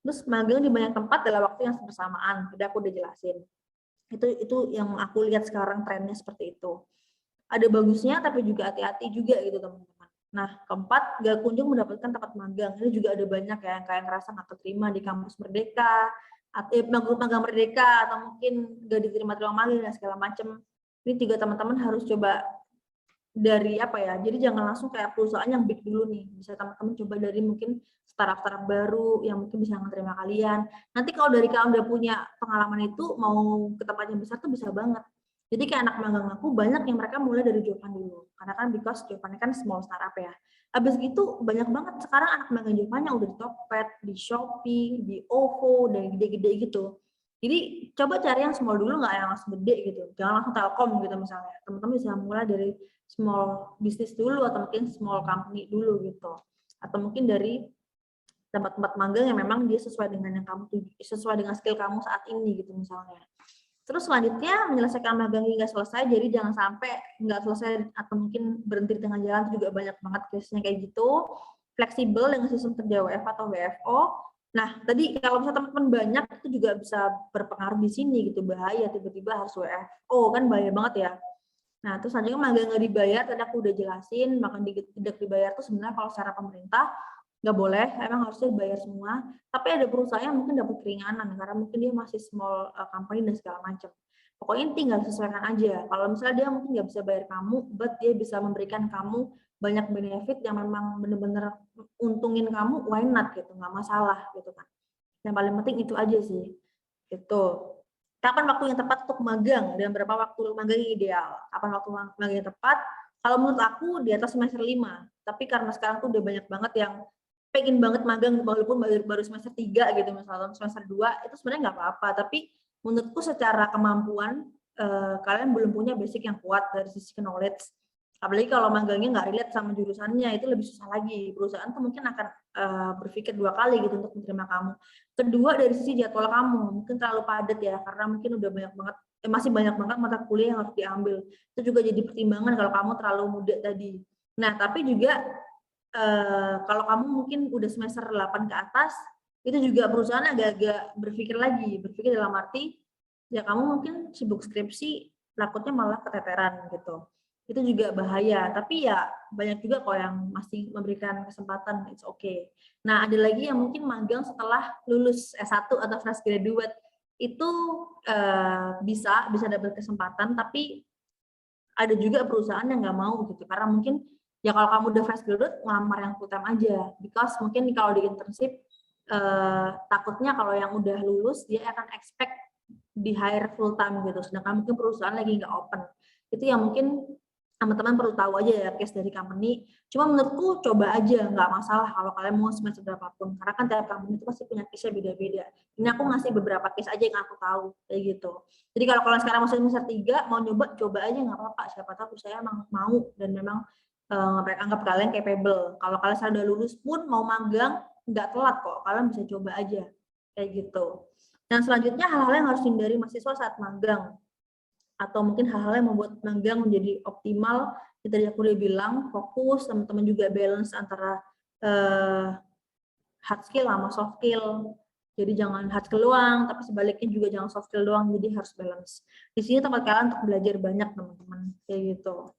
Terus magang di banyak tempat dalam waktu yang bersamaan, tadi aku udah jelasin. Itu yang aku lihat sekarang trennya seperti itu. Ada bagusnya tapi juga hati-hati juga gitu teman-teman. Nah, keempat, gak kunjung mendapatkan tempat magang. Ini juga ada banyak ya yang kayak ngerasa gak keterima di kampus Merdeka, atau magang Merdeka, atau mungkin gak diterima di ruang magang dan segala macam. Ini juga teman-teman harus coba dari apa ya, jadi jangan langsung kayak perusahaan yang big dulu nih, bisa teman-teman coba dari mungkin startup-startup baru yang mungkin bisa menerima kalian. Nanti kalau dari kalian udah punya pengalaman itu, mau ke tempat yang besar tuh bisa banget. Jadi kayak anak magang aku banyak yang mereka mulai dari Jovan dulu, karena kan because Jovan kan small startup ya. Habis gitu banyak banget sekarang anak magang Jovan yang udah di Tokped, di Shopee, di OVO, dan gede-gede gitu. Jadi coba cari yang small dulu, nggak yang langsung gede gitu. Jangan langsung Telkom gitu misalnya. Teman-teman bisa mulai dari small business dulu atau mungkin small company dulu gitu. Atau mungkin dari tempat-tempat magang yang memang dia sesuai dengan yang kamu sesuai dengan skill kamu saat ini gitu misalnya. Terus selanjutnya menyelesaikan magang hingga selesai, jadi jangan sampai nggak selesai atau mungkin berhenti di tengah jalan, itu juga banyak banget case-nya kayak gitu. Fleksibel dengan sistem kerja WFH atau WFO. Nah, tadi kalau misalnya teman-teman banyak itu juga bisa berpengaruh di sini gitu, bahaya tiba-tiba harus WFO kan bahaya banget ya. Nah, terus selanjutnya magang nggak dibayar, tadi aku udah jelasin, makan tidak dibayar tuh sebenarnya kalau secara pemerintah nggak boleh, emang harusnya dibayar semua. Tapi ada perusahaan yang mungkin dapat keringanan karena mungkin dia masih small company dan segala macam. Pokoknya tinggal disesuaikan aja. Kalau misalnya dia mungkin nggak bisa bayar kamu, but dia bisa memberikan kamu banyak benefit yang memang benar-benar untungin kamu, why not gitu, nggak masalah gitu kan. Yang paling penting itu aja sih. Gitu. Kapan waktu yang tepat untuk magang dan berapa waktu magang yang ideal? Kapan waktu magang yang tepat? Kalau menurut aku di atas semester 5. Tapi karena sekarang tuh udah banyak banget yang pengen banget magang walaupun baru semester 3 gitu misalnya semester 2 itu sebenarnya nggak apa-apa, tapi menurutku secara kemampuan kalian belum punya basic yang kuat dari sisi knowledge. Apalagi kalau magangnya nggak relate sama jurusannya, itu lebih susah lagi. Perusahaan tuh mungkin akan berpikir 2 kali gitu untuk menerima kamu. Kedua dari sisi jadwal kamu, mungkin terlalu padat ya, karena mungkin udah banyak banget, masih banyak banget mata kuliah yang harus diambil. Itu juga jadi pertimbangan kalau kamu terlalu muda tadi. Nah, tapi juga kalau kamu mungkin udah semester 8 ke atas, itu juga perusahaan agak-agak berpikir dalam arti, ya kamu mungkin sibuk skripsi, takutnya malah keteteran gitu. Itu juga bahaya, tapi ya banyak juga kok yang masih memberikan kesempatan, it's okay. Nah, ada lagi yang mungkin magang setelah lulus S1 atau fresh graduate, itu bisa dapat kesempatan, tapi ada juga perusahaan yang nggak mau gitu, karena mungkin ya kalau kamu udah fresh graduate, ngelamar yang full time aja, because mungkin kalau di internship, takutnya kalau yang udah lulus, dia akan expect di hire full time gitu, sedangkan mungkin perusahaan lagi nggak open. Itu yang mungkin teman-teman perlu tahu aja ya case dari company. Cuma menurutku coba aja, nggak masalah kalau kalian mau semester berapapun, karena kan tiap company itu pasti punya case-nya beda-beda. Ini aku ngasih beberapa case aja yang aku tahu kayak gitu. Jadi kalau kalian sekarang masih semester 3 mau nyoba, coba aja nggak apa-apa. Siapa tahu saya emang mau dan memang mereka anggap kalian capable. Kalau kalian sudah lulus pun mau magang nggak telat kok. Kalian bisa coba aja kayak gitu. Dan selanjutnya hal-hal yang harus dihindari mahasiswa saat magang atau mungkin hal-hal yang membuat magang menjadi optimal. Tadi aku udah bilang fokus, teman-teman juga balance antara hard skill sama soft skill. Jadi jangan hard skill doang, tapi sebaliknya juga jangan soft skill doang. Jadi harus balance. Di sini tempat kalian untuk belajar banyak teman-teman, kayak gitu.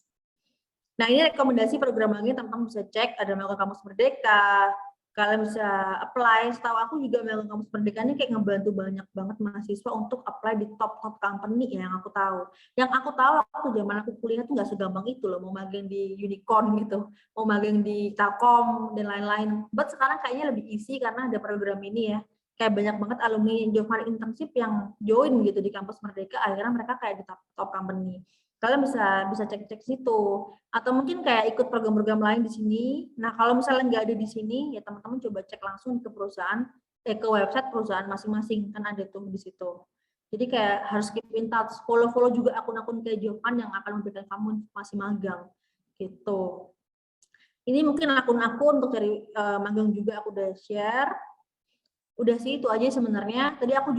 Nah, ini rekomendasi program magang teman-teman bisa cek, ada Magang Kampus Merdeka, kalian bisa apply. Setahu aku juga Magang Kampus Merdeka ini kayak ngebantu banyak banget mahasiswa untuk apply di top-top company ya, yang aku tahu. Yang aku tahu waktu zaman aku kuliah tuh nggak segampang itu loh, mau magang di unicorn gitu, mau magang di Telkom dan lain-lain. But sekarang kayaknya lebih easy karena ada program ini ya. Kayak banyak banget alumni Jofar internship yang join gitu di Kampus Merdeka, akhirnya mereka kayak di top company. Kalian bisa cek-cek situ, atau mungkin kayak ikut program-program lain di sini. Nah, kalau misalnya nggak ada di sini, ya teman-teman coba cek langsung ke perusahaan, ke website perusahaan masing-masing, kan ada tuh di situ. Jadi kayak harus keep in touch, follow juga akun-akun kayak Jovan yang akan memberikan kamu informasi magang, gitu. Ini mungkin akun-akun untuk cari magang juga aku udah share. Udah sih itu aja sebenarnya. Tadi aku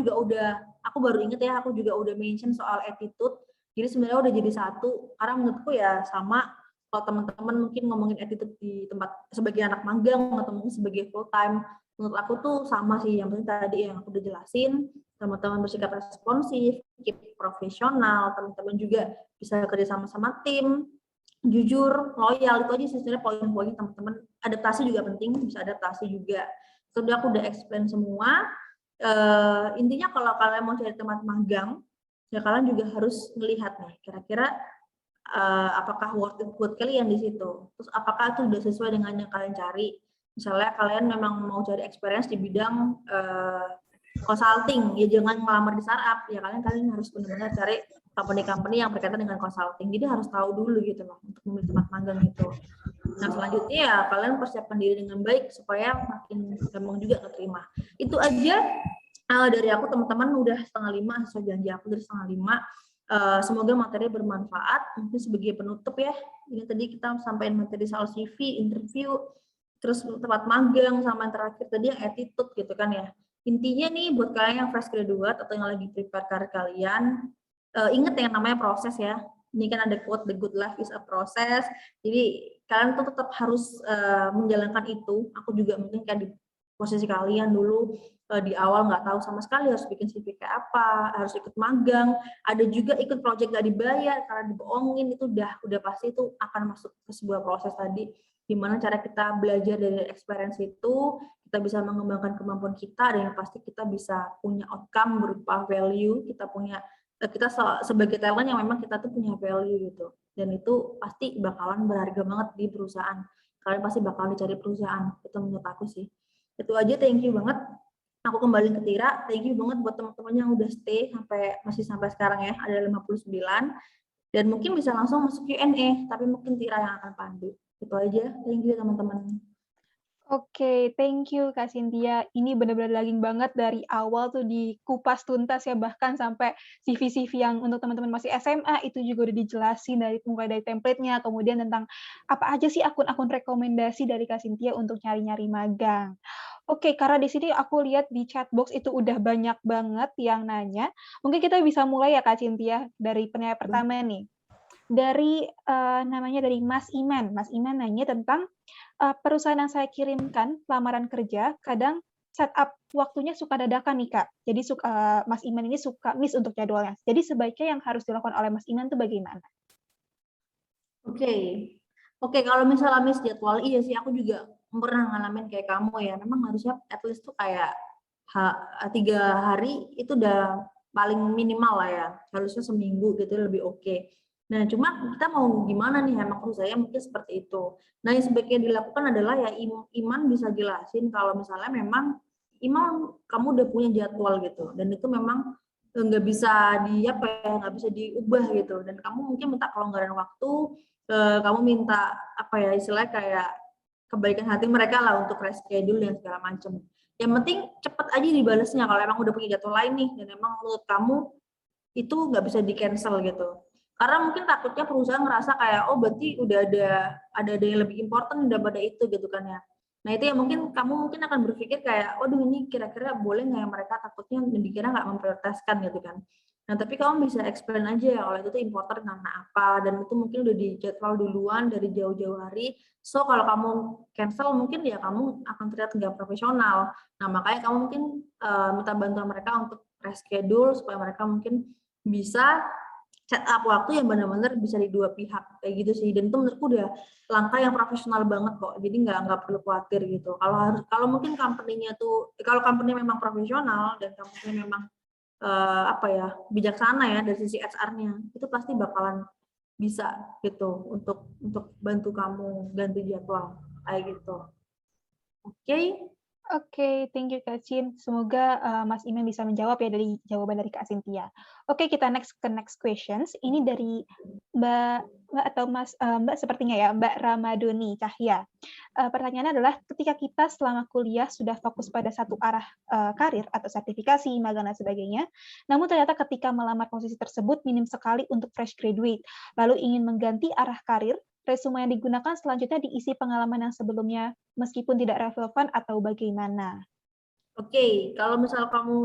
baru inget ya, aku juga udah mention soal attitude. Jadi sebenarnya udah jadi satu, karena menurutku ya sama, kalau teman-teman mungkin ngomongin attitude di tempat sebagai anak magang atau mungkin sebagai full time, menurut aku tuh sama sih. Yang penting tadi yang aku udah jelasin, teman-teman bersikap responsif, keep profesional, teman-teman juga bisa kerja sama-sama tim, jujur, loyal, itu aja sih sebenarnya poin-poinnya teman-teman. Adaptasi juga penting, bisa adaptasi juga. Sudah aku udah explain semua. Intinya kalau kalian mau cari tempat magang, ya kalian juga harus melihat nih, kira-kira apakah worth it buat kalian di situ. Terus apakah itu sudah sesuai dengan yang kalian cari. Misalnya kalian memang mau cari experience di bidang consulting, ya jangan melamar di startup, ya kalian harus benar-benar cari company-company yang berkaitan dengan consulting. Jadi harus tahu dulu gitu loh untuk memilih tempat magang itu. Nah, selanjutnya ya kalian persiapkan diri dengan baik supaya makin gampang juga keterima. Itu aja dari aku, teman-teman. Udah 4:30 sesuai janji aku dari 4:30. Semoga materi bermanfaat. Mungkin sebagai penutup ya, ini tadi kita sampaikan materi soal CV, interview, terus tempat magang, sama yang terakhir tadi yang attitude gitu kan ya. Intinya nih buat kalian yang fresh graduate atau yang lagi prepare karir kalian, ingat yang namanya proses ya. Ini kan ada quote, the good life is a process. Jadi kalian tuh tetap harus menjalankan itu. Aku juga mungkin kayak di posisi kalian dulu, di awal nggak tahu sama sekali harus bikin CV kayak apa, harus ikut magang, ada juga ikut project nggak dibayar karena dibohongin, itu udah pasti itu akan masuk ke sebuah proses tadi, gimana cara kita belajar dari experience itu, kita bisa mengembangkan kemampuan kita, dan yang pasti kita bisa punya outcome berupa value, kita sebagai talent yang memang kita tuh punya value gitu, dan itu pasti bakalan berharga banget di perusahaan. Kalian pasti bakal dicari perusahaan, itu menurut aku sih. Itu aja, thank you banget. Aku kembali ke Tira, thank you banget buat teman-teman yang udah stay masih sampai sekarang ya, ada 59, dan mungkin bisa langsung masuk Q&A, tapi mungkin Tira yang akan pandu. Itu aja, thank you teman-teman. Oke, thank you Kak Cynthia. Ini benar-benar daging banget dari awal tuh dikupas tuntas ya, bahkan sampai CV-CV yang untuk teman-teman masih SMA itu juga udah dijelasin mulai dari template-nya, kemudian tentang apa aja sih akun-akun rekomendasi dari Kak Cynthia untuk nyari-nyari magang. Oke, karena di sini aku lihat di chat box itu udah banyak banget yang nanya. Mungkin kita bisa mulai ya Kak Cynthia dari penanya pertama nih. Dari namanya dari Mas Iman. Mas Iman nanya tentang perusahaan yang saya kirimkan lamaran kerja kadang setup waktunya suka dadakan nih, Kak. Jadi Mas Iman ini suka miss untuk jadwalnya. Jadi sebaiknya yang harus dilakukan oleh Mas Iman itu bagaimana? Oke, kalau misalnya miss jadwal, iya sih aku juga pernah ngalamin kayak kamu ya. Memang harusnya at least tuh kayak 3 hari itu udah paling minimal lah ya. Harusnya seminggu gitu lebih oke. Nah, cuma kita mau gimana nih, emang saya mungkin seperti itu. Nah, yang sebaiknya dilakukan adalah ya Iman bisa jelasin kalau misalnya memang Iman kamu udah punya jadwal gitu, dan itu memang nggak bisa nggak bisa diubah gitu, dan kamu mungkin minta kelonggaran waktu, kamu minta apa ya, istilahnya kayak kebaikan hati mereka lah untuk reschedule dan segala macam. Yang penting cepet aja dibalesnya kalau emang udah punya jadwal lain nih dan emang menurut kamu itu nggak bisa di cancel gitu. Karena mungkin takutnya perusahaan ngerasa kayak, oh berarti udah ada yang lebih important daripada itu gitu kan ya. Nah itu ya mungkin kamu akan berpikir kayak, waduh ini kira-kira boleh nggak ya, mereka takutnya dikira nggak memprioritaskan gitu kan. Nah tapi kamu bisa explain aja ya kalau itu tuh important karena apa, dan itu mungkin udah dijadwal duluan dari jauh-jauh hari. So kalau kamu cancel mungkin ya kamu akan terlihat nggak profesional. Nah makanya kamu mungkin minta bantuan mereka untuk reschedule supaya mereka mungkin bisa setup waktu yang benar-benar bisa di dua pihak kayak gitu sih. Dan itu menurutku udah langkah yang profesional banget kok. Jadi nggak perlu khawatir gitu. Kalau mungkin company-nya tuh kalau company memang profesional dan company memang apa ya, bijaksana ya dari sisi HR-nya, itu pasti bakalan bisa gitu untuk bantu kamu ganti jadwal kayak gitu. Oke. Oke, thank you Kak Chin. Semoga Mas Iman bisa menjawab ya dari jawaban dari Kak Cynthia. Oke, kita next questions. Ini dari Mbak atau Mas Mbak sepertinya ya, Mbak Ramadoni Cahya. Pertanyaannya adalah ketika kita selama kuliah sudah fokus pada satu arah karir atau sertifikasi, magang dan sebagainya, namun ternyata ketika melamar posisi tersebut minim sekali untuk fresh graduate, lalu ingin mengganti arah karir, resume yang digunakan selanjutnya diisi pengalaman yang sebelumnya meskipun tidak relevan atau bagaimana? Oke, kalau misal kamu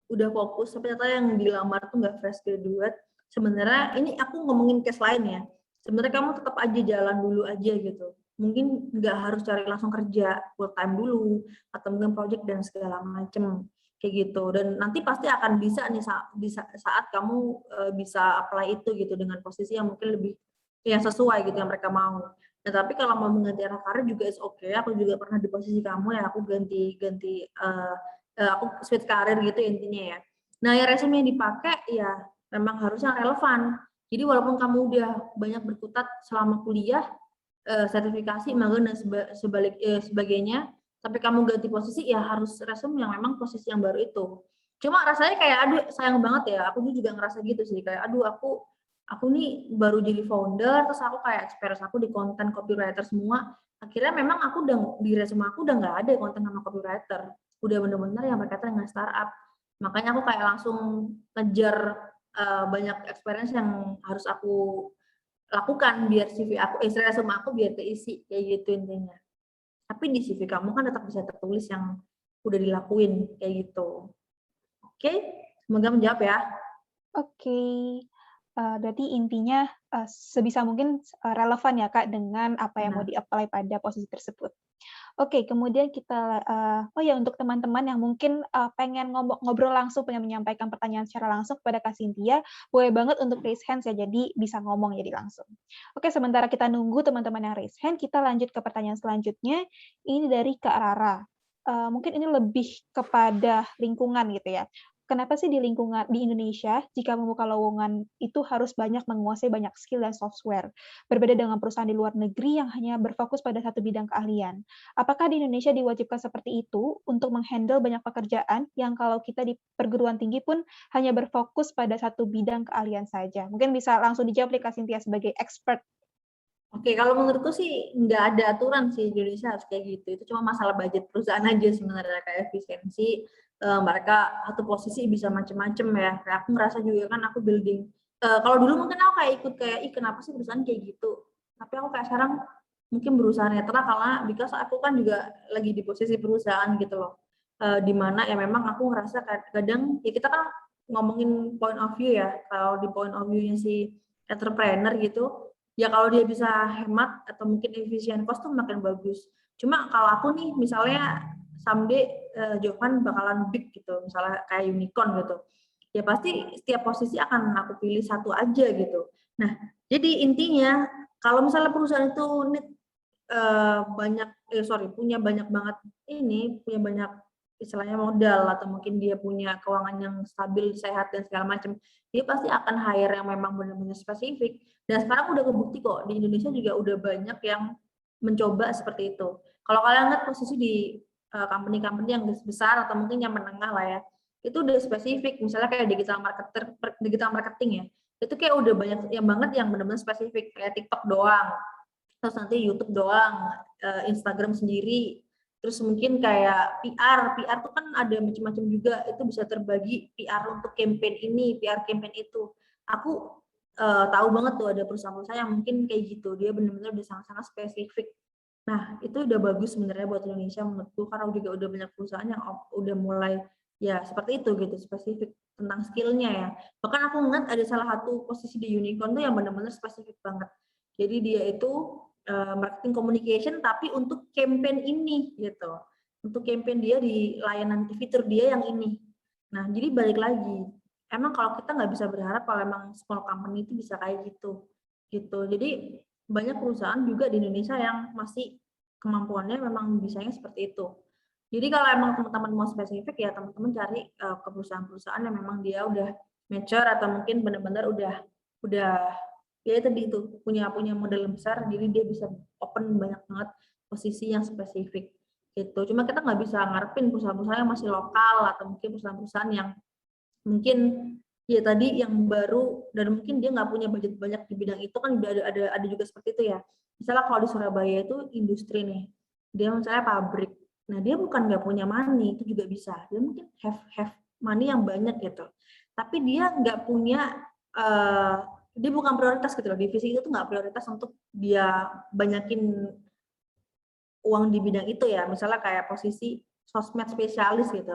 udah fokus tapi ternyata yang dilamar tuh nggak fresh graduate, sebenarnya ini aku ngomongin case lain ya. Sebenarnya kamu tetap aja jalan dulu aja gitu. Mungkin nggak harus cari langsung kerja full time dulu atau mungkin project dan segala macem kayak gitu. Dan nanti pasti akan bisa nih saat kamu bisa apply itu gitu dengan posisi yang mungkin lebih yang sesuai gitu yang mereka mau. Nah, tapi kalau mau mengganti arah karir juga is okay. Aku juga pernah di posisi kamu ya, aku ganti aku switch karir gitu intinya ya. Nah, ya resume yang dipakai ya memang harus yang relevan. Jadi walaupun kamu udah banyak berkutat selama kuliah, sertifikasi, magang dan sebagainya, tapi kamu ganti posisi ya harus resume yang memang posisi yang baru itu. Cuma rasanya kayak aduh sayang banget ya, aku juga ngerasa gitu sih kayak aduh aku nih baru jadi founder, terus aku kayak experience aku di konten copywriter semua. Akhirnya memang aku udah di resume aku udah nggak ada konten sama copywriter, udah bener-bener yang berkaitan dengan startup. Makanya aku kayak langsung ngejar banyak experience yang harus aku lakukan biar CV aku, resume aku biar keisi kayak gitu intinya. Tapi di CV kamu kan tetap bisa tertulis yang udah dilakuin kayak gitu. Oke, semoga menjawab ya. Oke, berarti intinya sebisa mungkin relevan ya Kak dengan apa yang mau Nah, di-apply pada posisi tersebut. Oke, kemudian kita oh ya untuk teman-teman yang mungkin pengen ngobrol langsung, pengen menyampaikan pertanyaan secara langsung kepada Kak Cynthia, boleh banget untuk raise hands ya, jadi bisa ngomong jadi langsung. Oke, sementara kita nunggu teman-teman yang raise hand, kita lanjut ke pertanyaan selanjutnya. Ini dari Kak Rara. Mungkin ini lebih kepada lingkungan gitu ya. Kenapa sih di lingkungan di Indonesia, jika membuka lowongan itu harus banyak menguasai banyak skill dan software, berbeda dengan perusahaan di luar negeri yang hanya berfokus pada satu bidang keahlian? Apakah di Indonesia diwajibkan seperti itu untuk menghandle banyak pekerjaan yang kalau kita di perguruan tinggi pun hanya berfokus pada satu bidang keahlian saja? Mungkin bisa langsung dijawab Kak Cynthia sebagai expert. oke, kalau menurutku sih nggak ada aturan sih Indonesia harus kayak gitu. Itu cuma masalah budget perusahaan aja sebenarnya kayak efisiensi. Mereka satu posisi bisa macem-macem ya. Kayak aku ngerasa juga kan aku building. Kalau dulu mungkin aku kayak ikut kayak, ih kenapa sih perusahaan kayak gitu? Tapi aku kayak sekarang mungkin berusaha netral karena because aku kan juga lagi di posisi perusahaan gitu loh. Di mana ya memang aku ngerasa kadang ya kita kan ngomongin point of view ya. Kalau di point of view-nya si entrepreneur gitu, ya kalau dia bisa hemat atau mungkin efisien cost tuh makin bagus. Cuma kalau aku nih misalnya someday Jovan bakalan big gitu, misalnya kayak unicorn gitu. Ya pasti setiap posisi akan aku pilih satu aja gitu. Nah, jadi intinya kalau misalnya perusahaan itu punya banyak banget punya banyak istilahnya modal atau mungkin dia punya keuangan yang stabil, sehat dan segala macam, dia pasti akan hire yang memang benar-benar spesifik. Dan sekarang udah kebukti kok di Indonesia juga udah banyak yang mencoba seperti itu. Kalau kalian lihat posisi di company-company yang besar atau mungkin yang menengah lah ya, itu udah spesifik. Misalnya kayak digital marketing ya, itu kayak udah banyak yang banget yang benar-benar spesifik kayak TikTok doang, terus nanti YouTube doang, Instagram sendiri, terus mungkin kayak PR tuh kan ada macam-macam juga, itu bisa terbagi PR untuk campaign ini, PR campaign itu. Aku tahu banget tuh ada perusahaan-perusahaan yang mungkin kayak gitu, dia benar-benar udah sangat-sangat spesifik. Nah, itu udah bagus sebenarnya buat Indonesia menurutku, karena juga udah banyak perusahaan yang udah mulai ya seperti itu gitu, spesifik tentang skill-nya ya. Bahkan aku ingat ada salah satu posisi di Unicorn tuh yang benar-benar spesifik banget. Jadi dia itu marketing communication tapi untuk campaign ini gitu. Untuk campaign dia di layanan fitur dia yang ini. Nah, jadi balik lagi. emang kalau kita nggak bisa berharap kalau emang small company itu bisa kayak gitu. Jadi banyak perusahaan juga di Indonesia yang masih kemampuannya memang bisanya seperti itu. Jadi kalau emang teman-teman mau spesifik ya teman-teman cari ke perusahaan-perusahaan yang memang dia udah mature atau mungkin benar-benar udah ya tadi itu punya modal besar, jadi dia bisa open banyak banget posisi yang spesifik gitu. Cuma kita nggak bisa ngarepin perusahaan-perusahaan yang masih lokal atau mungkin perusahaan-perusahaan yang mungkin ya tadi yang baru dan mungkin dia nggak punya budget banyak di bidang itu kan udah ada juga seperti itu ya. Misalnya kalau di Surabaya itu industri nih, dia misalnya pabrik. Nah dia bukan nggak punya money, itu juga bisa. Dia mungkin have money yang banyak gitu. Tapi dia nggak punya, dia bukan prioritas gitu loh. Divisi itu tuh nggak prioritas untuk dia banyakin uang di bidang itu ya. Misalnya kayak posisi sosmed spesialis gitu.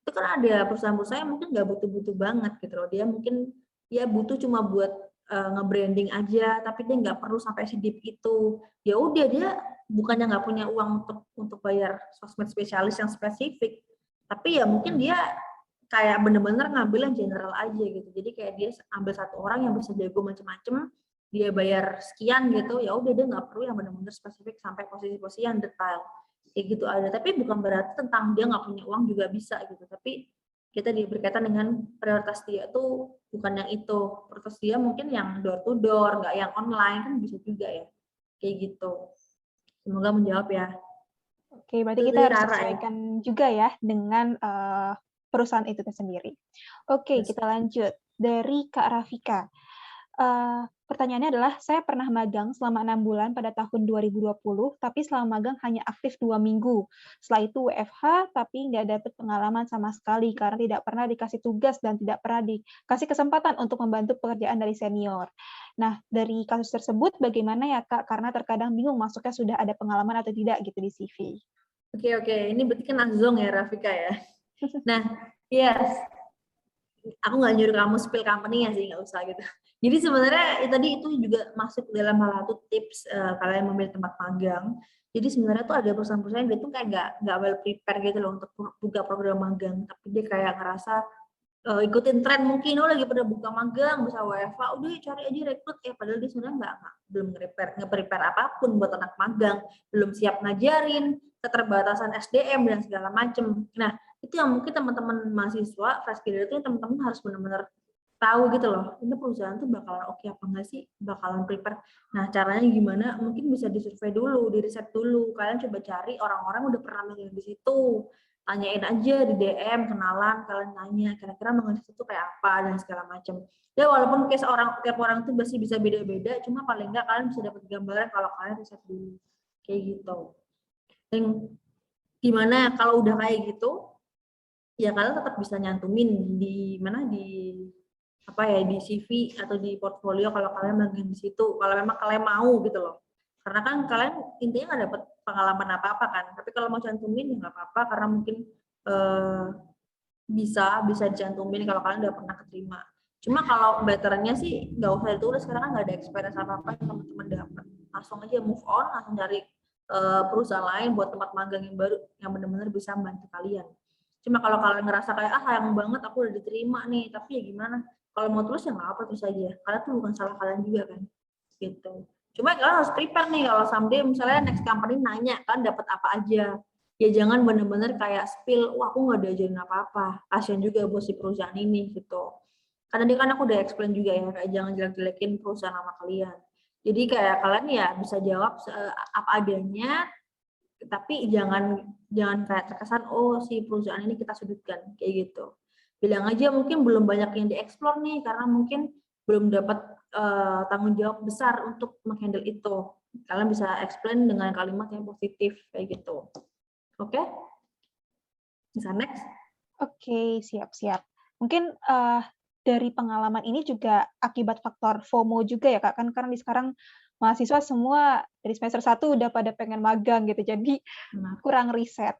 Itu kan ada perusahaan-perusahaan yang mungkin nggak butuh-butuh banget gitu loh. Dia mungkin ya butuh cuma buat nge-branding aja, tapi dia nggak perlu sampai sedip itu. Ya udah dia bukannya nggak punya uang untuk bayar sosmed spesialis yang spesifik, tapi ya mungkin dia kayak bener-bener ngambil yang general aja gitu. Jadi kayak dia ambil satu orang yang bisa jago macem-macem, dia bayar sekian gitu, ya udah dia nggak perlu yang bener-bener spesifik sampai posisi-posisi yang detail kayak gitu ada. Tapi bukan berarti tentang dia nggak punya uang juga bisa gitu. Tapi kita berkaitan dengan prioritas dia tuh bukan yang itu. Prioritas dia mungkin yang door to door, nggak yang online kan bisa juga ya. Kayak gitu. Semoga menjawab ya. Oke, berarti Itu kita dari harus Rara ya. sesuaikan juga ya dengan perusahaan itu sendiri. Oke, Yes. kita lanjut. Dari Kak Rafika. Pertanyaannya adalah, saya pernah magang selama 6 bulan pada tahun 2020, tapi selama magang hanya aktif 2 minggu. Setelah itu WFH, tapi nggak dapat pengalaman sama sekali, karena tidak pernah dikasih tugas dan tidak pernah dikasih kesempatan untuk membantu pekerjaan dari senior. Nah, dari kasus tersebut, bagaimana ya Kak? Karena terkadang bingung masuknya sudah ada pengalaman atau tidak gitu di CV. Oke. Ini berarti kan azong ya, Rafika ya. Nah, yes. Aku nggak nyuruh kamu spill company-nya sih, nggak usah gitu. Jadi sebenarnya tadi itu juga masuk dalam salah satu tips kalian memilih tempat magang. Jadi sebenarnya tuh ada perusahaan-perusahaan dia tuh kayak nggak well prepare gitu loh untuk buka program magang, tapi dia kayak ngerasa ikutin tren mungkin lagi pada buka magang bisa WFH udah cari aja rekrut padahal dia sebenarnya belum nge-prepare apapun buat anak magang, belum siap ngajarin, keterbatasan SDM dan segala macem. Nah itu yang mungkin teman-teman mahasiswa fresh graduate itu teman-teman harus benar-benar tahu gitu loh, ini perusahaan tuh bakalan oke apa enggak sih, bakalan prepare. Nah caranya gimana, mungkin bisa disurvei dulu, di riset dulu, kalian coba cari orang-orang udah pernah magang di situ, tanyain aja di DM, kenalan, kalian nanya kira-kira magang di situ kayak apa dan segala macam. Ya walaupun case tiap orang tuh masih bisa beda-beda, cuma paling enggak kalian bisa dapat gambaran kalau kalian riset dulu kayak gitu. Dan gimana kalau udah kayak gitu, ya kalian tetap bisa nyantumin di mana di di CV atau di portfolio kalau kalian magang di situ, kalau memang kalian mau gitu loh. Karena kan kalian intinya nggak dapat pengalaman apa-apa kan, tapi kalau mau cantumin ya nggak apa-apa karena mungkin bisa dicantumin kalau kalian udah pernah keterima. Cuma kalau betternya sih nggak usah ditulis karena kan nggak ada experience apa-apa yang teman-teman dapat. Langsung aja move on, langsung cari perusahaan lain buat tempat magang yang baru yang benar-benar bisa membantu kalian. Cuma kalau kalian ngerasa kayak sayang banget aku udah diterima nih, tapi ya gimana? Kalau mau tulis ya nggak apa tulis aja. Karena itu bukan salah kalian juga kan. Gitu. Cuma kalian harus prepare nih kalau someday misalnya next company nanya kan dapat apa aja. Ya jangan bener-bener kayak spill, wah aku nggak diajarin apa-apa. Kasian juga buat si perusahaan ini gitu. Karena dia kan aku udah explain juga ya, kayak jangan jelek-jelekin perusahaan sama kalian. Jadi kayak kalian ya bisa jawab apa adanya, tapi jangan kayak terkesan oh si perusahaan ini kita sudutkan kayak gitu. Bilang aja mungkin belum banyak yang dieksplor nih karena mungkin belum dapat tanggung jawab besar untuk menghandle itu. Kalian bisa explain dengan kalimat yang positif kayak gitu. Oke? Bisa next? Oke, siap-siap. Mungkin dari pengalaman ini juga akibat faktor FOMO juga ya Kak, kan karena sekarang mahasiswa semua dari semester 1 udah pada pengen magang gitu, jadi kurang riset.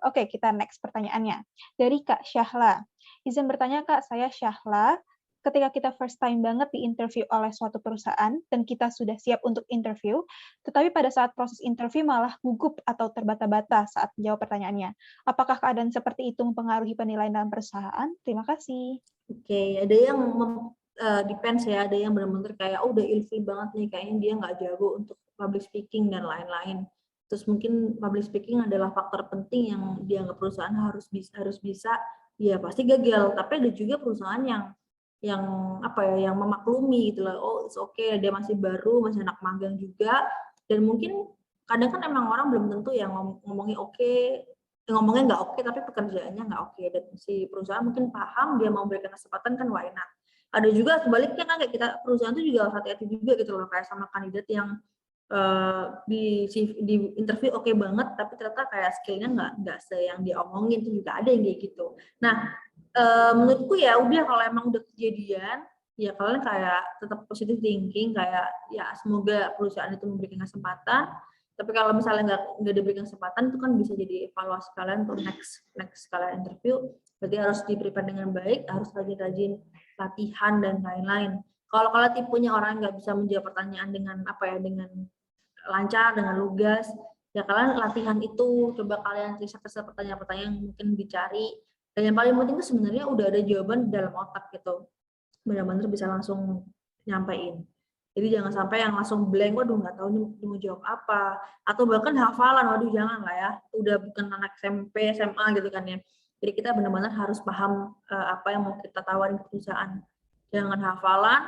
Oke, kita next pertanyaannya. Dari Kak Syahla. Izin bertanya Kak, saya Syahla, ketika kita first time banget di-interview oleh suatu perusahaan dan kita sudah siap untuk interview, tetapi pada saat proses interview malah gugup atau terbata-bata saat menjawab pertanyaannya. Apakah keadaan seperti itu mempengaruhi penilaian dalam perusahaan? Terima kasih. Oke, ada yang depends ya, ada yang benar-benar kayak udah ilfil banget nih, kayaknya dia nggak jago untuk public speaking dan lain-lain. Terus mungkin public speaking adalah faktor penting yang dianggap perusahaan harus bisa, ya pasti gagal. Tapi ada juga perusahaan yang apa ya, yang memaklumi gitu loh. Oh, it's okay, dia masih baru, masih anak magang juga, dan mungkin kadang kan emang orang belum tentu yang ngomongnya oke, ngomongnya nggak oke tapi pekerjaannya nggak oke, dan si perusahaan mungkin paham dia mau berikan kesempatan kan, why not. Ada juga sebaliknya kan, kayak kita perusahaan itu juga harus hati-hati juga gitu loh, kayak sama kandidat yang di interview oke banget tapi ternyata kayak skillnya nggak yang dia omongin, itu juga ada yang kayak gitu. Nah, menurutku ya udah, kalau emang udah kejadian ya kalian kayak tetap positive thinking, kayak ya semoga perusahaan itu memberikan kesempatan. Tapi kalau misalnya nggak diberikan kesempatan, itu kan bisa jadi evaluasi kalian untuk next kalian interview. Berarti harus di-prepare dengan baik, harus rajin-rajin latihan dan lain-lain. Kalau kalian tipenya orang nggak bisa menjawab pertanyaan dengan dengan lancar, dengan lugas, ya kalian latihan itu, coba kalian riset pertanyaan-pertanyaan yang mungkin dicari. Dan yang paling penting itu sebenarnya udah ada jawaban di dalam otak gitu, benar-benar bisa langsung nyampein. Jadi jangan sampai yang langsung blank, waduh nggak tahu nih mau jawab apa, atau bahkan hafalan, waduh jangan lah ya, udah bukan anak SMP, SMA gitu kan ya. Jadi kita benar-benar harus paham apa yang mau kita tawarin ke perusahaan. Jangan hafalan,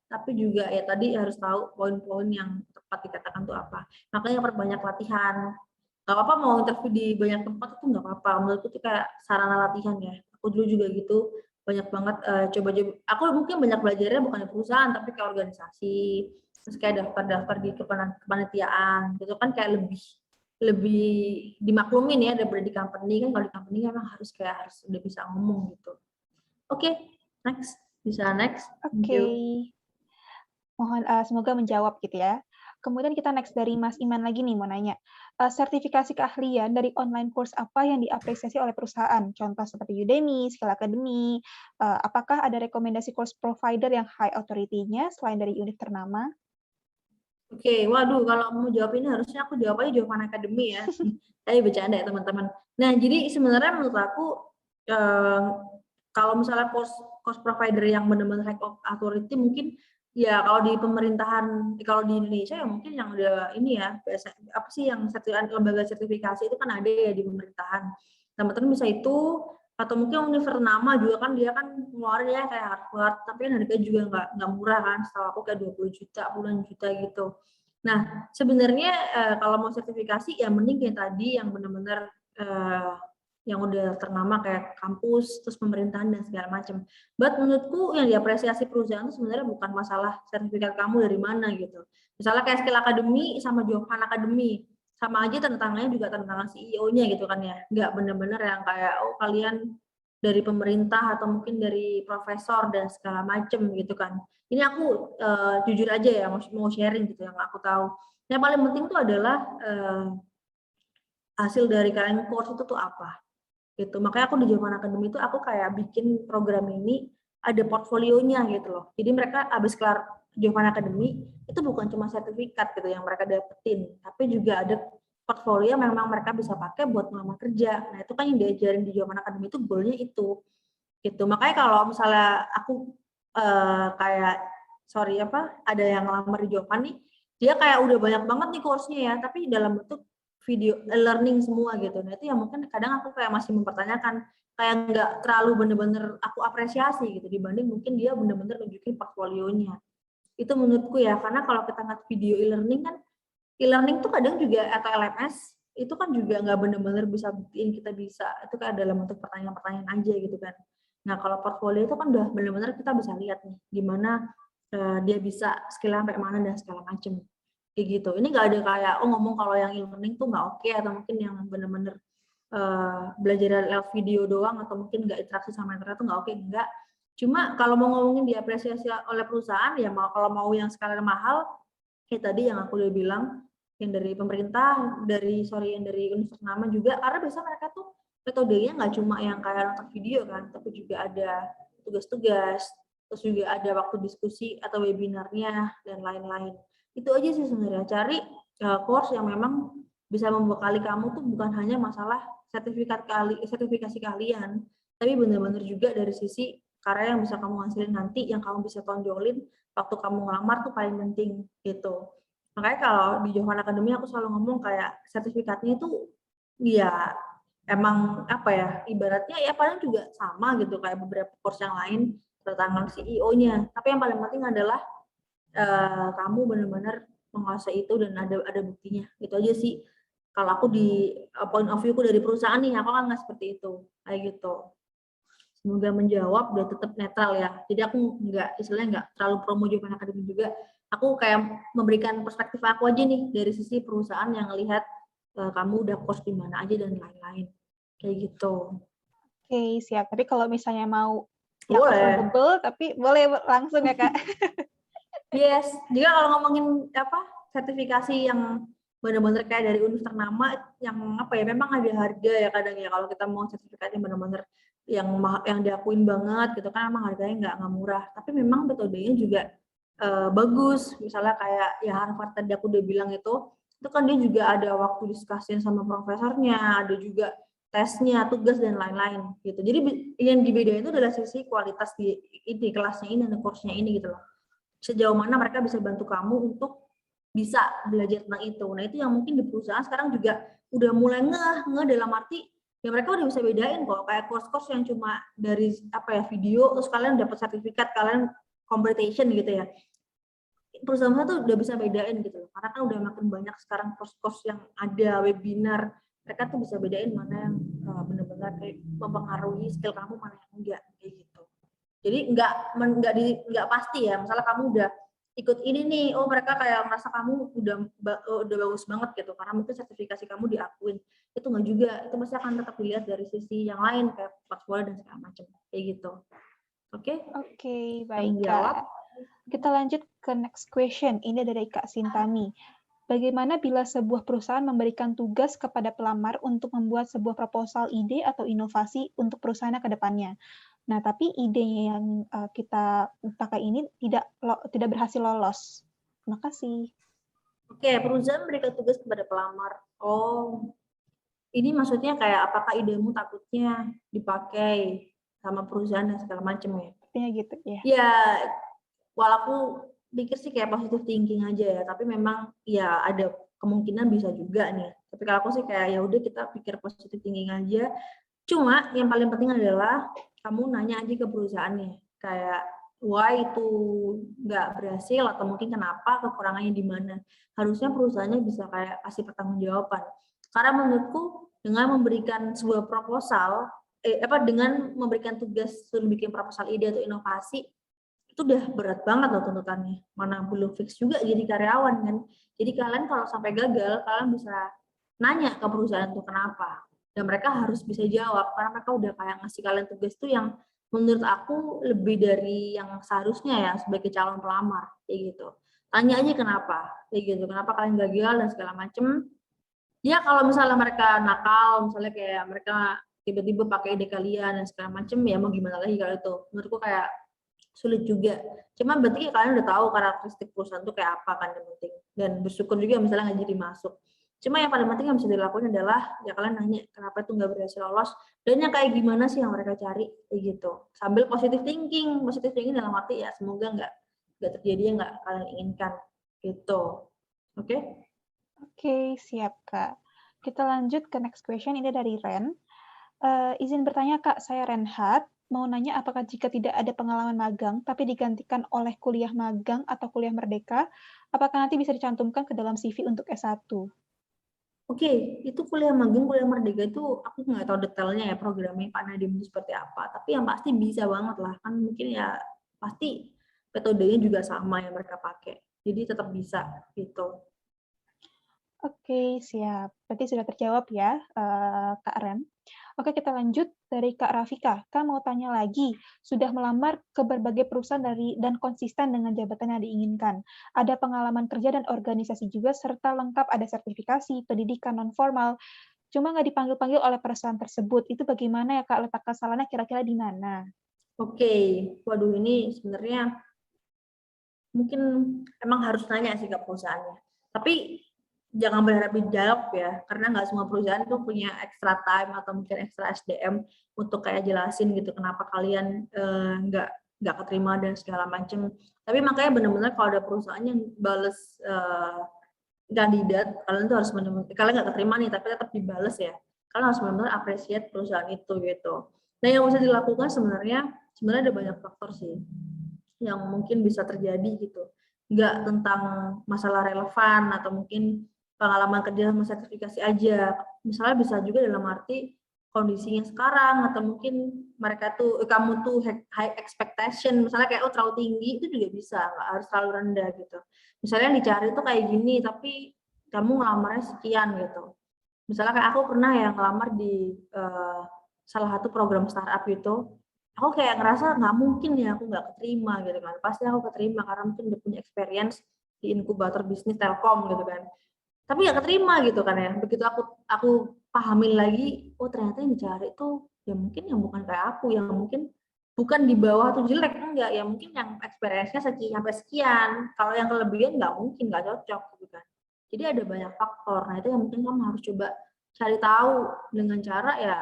tapi juga ya tadi harus tahu poin-poin yang tepat dikatakan tuh apa. Makanya perbanyak latihan. Gak apa-apa mau interview di banyak tempat itu nggak apa-apa. Menurutku itu kayak sarana latihan ya. Aku dulu juga gitu, banyak banget coba-coba. Aku mungkin banyak belajarnya bukan di perusahaan tapi ke organisasi, terus kayak daftar-daftar di kepanitiaan gitu kan, kayak lebih dimaklumin ya daripada di company. Kan kalau di company emang harus udah bisa ngomong gitu. Oke, next, bisa next. Thank Oke. you. Mohon semoga menjawab gitu ya. Kemudian kita next dari Mas Iman lagi nih, mau nanya. Sertifikasi keahlian dari online course apa yang diapresiasi oleh perusahaan? Contoh seperti Udemy, Skill Academy. Apakah ada rekomendasi course provider yang high authority-nya selain dari univ ternama? Oke, waduh, kalau mau jawab ini harusnya aku jawab aja jawaban akademi ya. Tapi bercanda ya teman-teman. Nah, jadi sebenarnya menurut aku kalau misalnya course provider yang benar-benar high authority, mungkin ya kalau di pemerintahan, kalau di Indonesia ya mungkin yang udah ini ya, apa sih yang lembaga sertifikasi itu kan ada ya di pemerintahan. Teman-teman bisa itu, atau mungkin universitas ternama juga kan, dia kan ngeluarin ya kayak Harvard, tapi kan harganya juga nggak murah kan, setahu aku kayak 20 juta, puluhan juta gitu. Nah, sebenarnya kalau mau sertifikasi ya mending kayak tadi yang benar-benar yang udah ternama kayak kampus, terus pemerintahan dan segala macam. But menurutku yang diapresiasi perusahaan itu sebenarnya bukan masalah sertifikat kamu dari mana gitu. Misalnya kayak Skill Academy sama Johan Academy, sama aja tantangannya juga tantangan CEO-nya gitu kan ya. Nggak benar-benar yang kayak oh kalian dari pemerintah atau mungkin dari profesor dan segala macam gitu kan. Ini aku jujur aja ya mau sharing gitu yang aku tahu. Yang paling penting itu adalah hasil dari kalian course itu tuh apa gitu. Makanya aku di Jaman Academy itu aku kayak bikin program ini ada portfolionya gitu loh. Jadi mereka habis kelar Jaman Academy itu bukan cuma sertifikat gitu yang mereka dapetin, tapi juga ada portfolio yang memang mereka bisa pakai buat melamar kerja. Nah itu kan yang diajarin di Jaman Academy itu goalnya itu gitu. Makanya kalau misalnya aku kayak ada yang ngelamar di Jaman nih, dia kayak udah banyak banget nih course-nya ya, tapi dalam bentuk video learning semua gitu. Nah itu yang mungkin kadang aku kayak masih mempertanyakan, kayak nggak terlalu bener-bener aku apresiasi gitu dibanding mungkin dia bener-bener nunjukin portfolionya. Itu menurutku ya, karena kalau kita ngeliat video e-learning kan, e-learning tuh kadang juga atau LMS itu kan juga nggak bener-bener bisa buktiin kita bisa, itu kayak dalam bentuk pertanyaan-pertanyaan aja gitu kan. Nah kalau portfolio itu kan udah bener-bener kita bisa lihat nih gimana dia bisa skill sampai mana dan segala macem kayak gitu. Ini nggak ada kayak ngomong kalau yang e-learning tuh nggak oke, atau mungkin yang bener-bener belajar lewat video doang atau mungkin nggak interaksi sama internet tuh nggak oke, enggak. Cuma kalau mau ngomongin diapresiasi oleh perusahaan ya kalau mau yang sekalian mahal kayak tadi yang aku udah bilang, yang dari pemerintah, yang dari universitas nama juga, karena biasa mereka tuh metodenya nggak cuma yang kayak nonton video kan, tapi juga ada tugas-tugas, terus juga ada waktu diskusi atau webinarnya, dan lain-lain. Itu aja sih sebenarnya, cari course yang memang bisa membekali kamu tuh bukan hanya masalah sertifikasi kalian, tapi benar-benar juga dari sisi karya yang bisa kamu hasilin nanti, yang kamu bisa tonjolin waktu kamu ngelamar tuh paling penting, gitu. Makanya kalau di Johan Academy aku selalu ngomong kayak sertifikatnya itu ya emang apa ya, ibaratnya ya paling juga sama gitu kayak beberapa course yang lain tentang CEO-nya. Tapi yang paling penting adalah kamu benar-benar menguasai itu dan ada buktinya. Itu aja sih. Kalau aku di point of view-ku dari perusahaan nih, aku kan nggak seperti itu, kayak gitu. Semoga menjawab dan tetap netral ya. Jadi aku istilahnya nggak terlalu promo Johan Academy juga. Aku kayak memberikan perspektif aku aja nih dari sisi perusahaan yang lihat kamu udah course di mana aja dan lain-lain. Kayak gitu. Oke, siap. Tapi kalau misalnya mau yang Boleh. affordable, tapi boleh langsung ya, Kak? Yes. Juga kalau ngomongin sertifikasi yang benar-benar kayak dari univ ternama yang memang ada harga ya kadang ya kalau kita mau sertifikatnya benar-benar yang diakuin banget gitu kan emang harganya nggak murah. Tapi memang metodenya juga bagus. Misalnya kayak ya Harvard tadi aku udah bilang itu kan dia juga ada waktu diskusi sama profesornya, ada juga tesnya, tugas dan lain-lain gitu. Jadi yang dibedain itu adalah sisi kualitas di kelasnya ini dan course-nya ini gitu loh. Sejauh mana mereka bisa bantu kamu untuk bisa belajar tentang itu. Nah, itu yang mungkin di perusahaan sekarang juga udah mulai ngeh dalam arti ya mereka udah bisa bedain kok kayak course-course yang cuma dari video terus kalian dapat sertifikat kalian competition gitu ya. Perusahaan tuh udah bisa bedain gitu loh. Karena kan udah makin banyak sekarang course-course yang ada webinar. Mereka tuh bisa bedain mana yang benar-benar mempengaruhi skill kamu, mana yang enggak kayak gitu. Jadi nggak pasti ya. Misalnya kamu udah ikut ini nih, oh mereka kayak merasa kamu udah bagus banget gitu karena mungkin sertifikasi kamu diakuin. Itu nggak juga. Itu pasti akan tetap dilihat dari sisi yang lain kayak portfolio dan segala macam kayak gitu. Oke? Oke, baik, Kak. Kita lanjut ke next question. Ini dari Kak Sintani. Bagaimana bila sebuah perusahaan memberikan tugas kepada pelamar untuk membuat sebuah proposal ide atau inovasi untuk perusahaannya ke depannya? Nah, tapi idenya yang kita pakai ini tidak berhasil lolos. Terima kasih. Oke, perusahaan memberikan tugas kepada pelamar. Oh, ini maksudnya kayak apakah idemu takutnya dipakai sama perusahaan dan segala macam ya? Artinya gitu, ya. Ya, walaupun pikir sih kayak positive thinking aja ya, tapi memang ya ada kemungkinan bisa juga nih. Tapi kalau aku sih kayak ya udah kita pikir positive thinking aja. Cuma yang paling penting adalah kamu nanya aja ke perusahaannya, kayak why itu nggak berhasil atau mungkin kenapa, kekurangannya di mana. Harusnya perusahaannya bisa kayak kasih pertanggungjawaban. Karena menurutku dengan memberikan sebuah proposal, dengan memberikan tugas suruh bikin proposal ide atau inovasi, itu udah berat banget loh tuntutannya. Mana belum fix juga jadi karyawan kan. Jadi kalian kalau sampai gagal, kalian bisa nanya ke perusahaan itu kenapa. Dan mereka harus bisa jawab karena mereka udah kayak ngasih kalian tugas tuh yang menurut aku lebih dari yang seharusnya ya sebagai calon pelamar kayak gitu. Tanya aja kenapa kayak gitu. Kenapa kalian gagal dan segala macem. Ya kalau misalnya mereka nakal, misalnya kayak mereka tiba-tiba pakai ide kalian dan segala macem ya mau gimana lagi kalau itu. Menurutku kayak sulit juga. Cuma berarti kalian udah tahu karakteristik perusahaan itu kayak apa kan yang penting. Dan bersyukur juga misalnya nggak jadi masuk. Cuma yang paling penting yang bisa dilakukan adalah ya kalian nanya kenapa itu nggak berhasil lolos dan yang kayak gimana sih yang mereka cari kayak gitu. Sambil positive thinking dalam arti ya semoga nggak terjadi yang nggak kalian inginkan gitu. Oke? Oke, siap, Kak. Kita lanjut ke next question. Ini dari Ren. Izin bertanya, Kak, saya Renhat. Mau nanya apakah jika tidak ada pengalaman magang, tapi digantikan oleh kuliah magang atau kuliah merdeka, apakah nanti bisa dicantumkan ke dalam CV untuk S1? Oke, itu kuliah magang, kuliah merdeka itu aku nggak tahu detailnya ya programnya Pak Nadiem itu seperti apa. Tapi yang pasti bisa banget lah, kan mungkin ya pasti metodenya juga sama yang mereka pakai. Jadi tetap bisa gitu. Oke, siap. Berarti sudah terjawab ya, Kak Ren. Oke, kita lanjut dari Kak Rafika. Kak mau tanya lagi, sudah melamar ke berbagai perusahaan dan konsisten dengan jabatan yang diinginkan. Ada pengalaman kerja dan organisasi juga, serta lengkap ada sertifikasi, pendidikan non-formal. Cuma nggak dipanggil-panggil oleh perusahaan tersebut. Itu bagaimana ya, Kak? Letak kesalahannya kira-kira di mana? Oke, waduh ini sebenarnya mungkin emang harus nanya sih ke perusahaannya. Tapi jangan berharap dijawab ya, karena nggak semua perusahaan tuh punya extra time atau mungkin extra SDM untuk kayak jelasin gitu kenapa kalian nggak keterima dan segala macem. Tapi makanya benar-benar kalau ada perusahaan yang bales kandidat, kalian tuh harus benar-benar, kalian nggak keterima nih tapi tetap dibales ya. Kalian harus benar-benar appreciate perusahaan itu gitu. Nah yang bisa dilakukan sebenarnya ada banyak faktor sih yang mungkin bisa terjadi gitu. Nggak tentang masalah relevan atau mungkin pengalaman kerja sama sertifikasi aja. Misalnya bisa juga dalam arti kondisinya sekarang atau mungkin mereka tuh kamu tuh high expectation, misalnya kayak oh terlalu tinggi, itu juga bisa, nggak harus terlalu rendah gitu. Misalnya yang dicari tuh kayak gini tapi kamu ngelamarnya sekian gitu. Misalnya kayak aku pernah ya ngelamar di salah satu program startup gitu, aku kayak ngerasa nggak mungkin ya aku nggak keterima gitu kan, pasti aku keterima karena mungkin udah punya experience di inkubator bisnis Telkom gitu kan, tapi nggak keterima gitu kan ya. Begitu aku pahamin lagi, oh ternyata yang dicari tuh ya mungkin yang bukan kayak aku, yang mungkin bukan di bawah atau jelek, enggak, ya mungkin yang experience-nya sampai sekian, kalau yang kelebihan nggak mungkin, nggak cocok gitu kan. Jadi ada banyak faktor, nah itu yang mungkin kamu harus coba cari tahu dengan cara ya,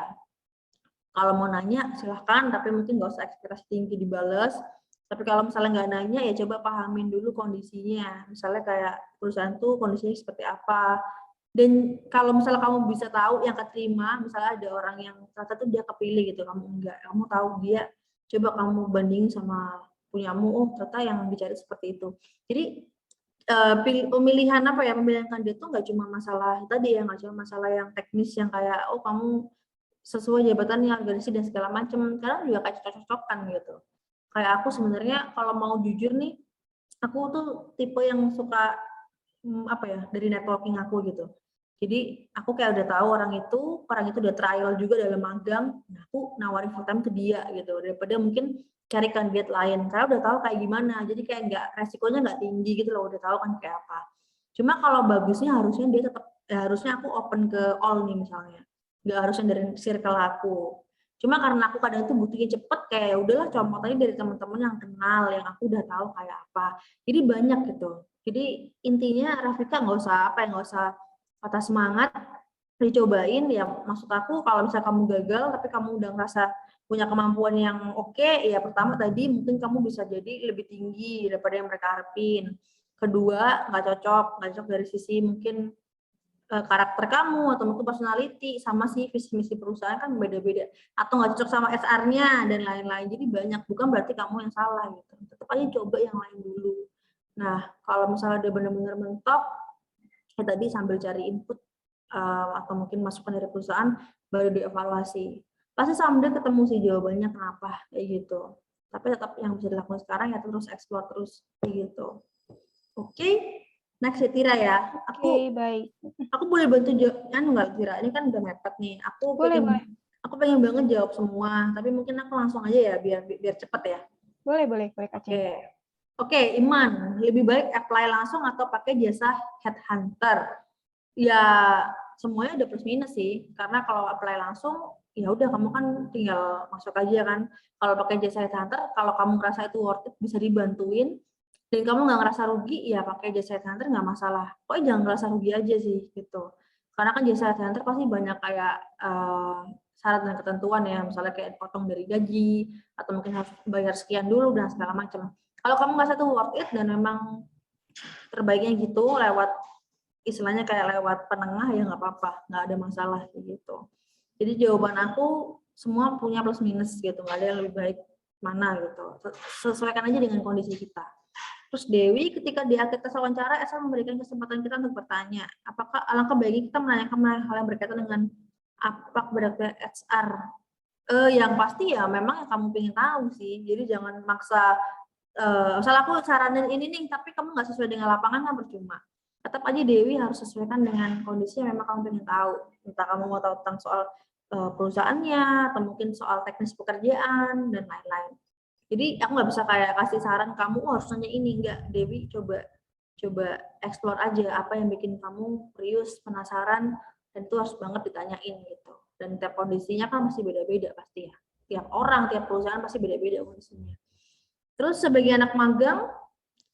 kalau mau nanya silahkan, tapi mungkin nggak usah ekspektasi tinggi dibales. Tapi kalau misalnya nggak nanya, ya coba pahamin dulu kondisinya. Misalnya kayak perusahaan tuh kondisinya seperti apa. Dan kalau misalnya kamu bisa tahu yang keterima, misalnya ada orang yang ternyata tuh dia kepilih gitu, kamu enggak. Kamu tahu dia, coba kamu bandingin sama punyamu, oh ternyata yang dicari seperti itu. Jadi pemilihan apa ya, pemilihan kandidat tuh nggak cuma masalah tadi ya, nggak cuma masalah yang teknis yang kayak, oh kamu sesuai jabatannya, organisasi dan segala macam, karena juga kayak cocok-cocokan gitu. Kayak aku sebenarnya kalau mau jujur nih, aku tuh tipe yang suka apa ya, dari networking aku gitu. Jadi aku kayak udah tahu orang itu udah trial juga dalam magang, nah aku nawarin full time ke dia gitu, daripada mungkin cari kandidat lain, karena udah tahu kayak gimana, jadi kayak nggak, resikonya nggak tinggi gitu loh, udah tahu kan kayak apa. Cuma kalau bagusnya harusnya dia tetap, ya harusnya aku open ke all nih misalnya, nggak harusnya dari circle aku. Cuma karena aku kadang tuh butuhnya cepet, kayak ya udahlah comot aja dari teman-teman yang kenal, yang aku udah tahu kayak apa. Jadi banyak gitu. Jadi intinya Rafika nggak usah apa ya, nggak usah patah semangat, dicobain ya. Maksud aku kalau misalnya kamu gagal tapi kamu udah ngerasa punya kemampuan yang oke, ya pertama tadi mungkin kamu bisa jadi lebih tinggi daripada yang mereka harapin. Kedua, nggak cocok dari sisi mungkin karakter kamu atau mungkin personality, sama sih visi misi perusahaan kan beda-beda, atau nggak cocok sama HR-nya dan lain-lain. Jadi banyak, bukan berarti kamu yang salah gitu. Tetap aja coba yang lain dulu. Nah, kalau misalnya udah benar-benar mentok, ya tadi sambil cari input atau mungkin masukan dari perusahaan, baru dievaluasi. Pasti someday ketemu sih jawabannya kenapa kayak gitu. Tapi tetap yang bisa dilakukan sekarang ya terus explore terus kayak gitu. Oke, next ya Tira ya. Oke, baik. Aku boleh bantu kan nggak Tira? Ini kan udah mepet nih. Boleh, boleh. Aku pengen banget jawab semua, tapi mungkin aku langsung aja ya biar cepet ya. Boleh, boleh, boleh Kak Chen. Oke, Iman, lebih baik apply langsung atau pakai jasa headhunter? Ya, semuanya ada plus minus sih. Karena kalau apply langsung, ya udah kamu kan tinggal masuk aja kan. Kalau pakai jasa headhunter, kalau kamu ngerasa itu worth it, bisa dibantuin, dan kamu nggak ngerasa rugi, ya pakai jasa headhunter nggak masalah. Pokoknya jangan ngerasa rugi aja sih gitu. Karena kan jasa headhunter pasti banyak kayak syarat dan ketentuan ya, misalnya kayak potong dari gaji atau mungkin harus bayar sekian dulu dan segala macam. Kalau kamu ngerasa itu worth it dan memang terbaiknya gitu lewat, istilahnya kayak lewat penengah, ya nggak apa-apa, nggak ada masalah gitu. Jadi jawaban aku semua punya plus minus gitu, nggak ada yang lebih baik mana gitu. Sesuaikan aja dengan kondisi kita. Terus Dewi, ketika di akhir tes wawancara, Esa memberikan kesempatan kita untuk bertanya, apakah alangkah baiknya kita menanyakan hal yang berkaitan dengan apa kepada HR? Yang pasti ya memang yang kamu pengen tahu sih. Jadi jangan maksa. Misalnya aku saranin ini nih, tapi kamu nggak sesuai dengan lapangan kan percuma. Tetap aja Dewi harus sesuaikan dengan kondisi yang memang kamu pengen tahu. Entah kamu mau tahu tentang soal perusahaannya, atau mungkin soal teknis pekerjaan dan lain-lain. Jadi aku nggak bisa kayak kasih saran kamu harus nanya ini, enggak. Dewi coba explore aja apa yang bikin kamu curious, penasaran, dan itu harus banget ditanyain gitu. Dan tiap kondisinya kan masih beda-beda pasti ya. tiap orang, tiap perusahaan pasti beda-beda kondisinya. Terus sebagai anak magang,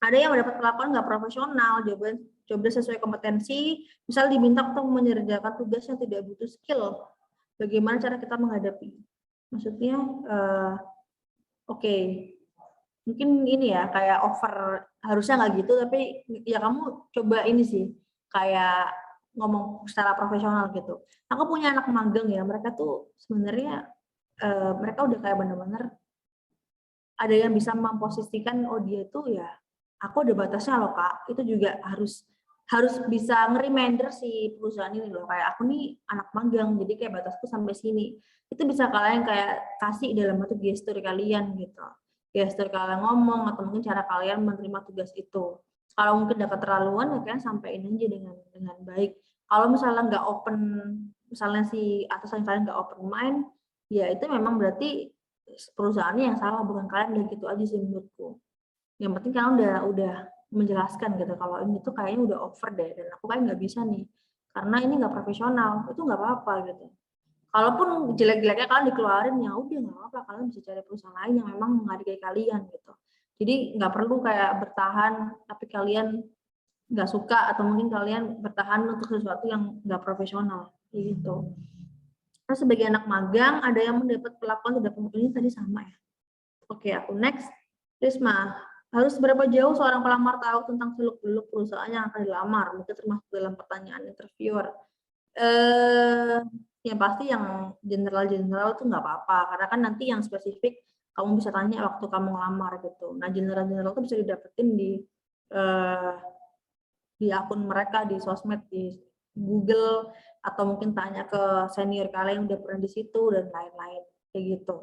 ada yang mendapat perlakuan nggak profesional, jawaban sesuai kompetensi, misal diminta untuk mengerjakan tugas yang tidak butuh skill. Bagaimana cara kita menghadapi? Maksudnya, oke, mungkin ini ya kayak over, harusnya nggak gitu, tapi ya kamu coba ini sih, kayak ngomong secara profesional gitu. Aku punya anak magang ya, mereka tuh sebenarnya mereka udah kayak bener-bener ada yang bisa memposisikan, oh dia tuh ya aku ada batasnya loh Kak, itu juga harus bisa nge-reminder si perusahaan ini loh, kayak aku nih anak magang, jadi kayak batasku sampai sini. Itu bisa kalian kayak kasih dalam bentuk gestur kalian gitu. Gestur kalian ngomong atau mungkin cara kalian menerima tugas itu. Kalau mungkin dapat terlaluan ya kalian sampaikan aja dengan baik. Kalau misalnya nggak open, misalnya si atasan kalian nggak open mind, ya itu memang berarti perusahaannya yang salah, bukan kalian, dan gitu aja sih menurutku. Yang penting kalian udah menjelaskan gitu kalau ini tuh kayaknya udah over deh dan aku kayak nggak bisa nih karena ini nggak profesional, itu nggak apa-apa gitu. Kalaupun jelek-jeleknya kalian dikeluarin ya udah nggak apa-apa, kalian bisa cari perusahaan lain yang memang menghargai kalian gitu. Jadi nggak perlu kayak bertahan tapi kalian nggak suka atau mungkin kalian bertahan untuk sesuatu yang nggak profesional gitu. Terus sebagai anak magang ada yang mendapat perlakuan tidak ini tadi sama ya. Oke, aku next. Risma, harus berapa jauh seorang pelamar tahu tentang seluk-beluk perusahaan yang akan dilamar? Mungkin termasuk dalam pertanyaan interviewer. Yang pasti yang general-general itu nggak apa-apa, karena kan nanti yang spesifik kamu bisa tanya waktu kamu ngelamar gitu. Nah, general-general itu bisa didapetin di akun mereka, di sosmed, di Google, atau mungkin tanya ke senior kalian yang udah pernah di situ dan lain-lain kayak gitu.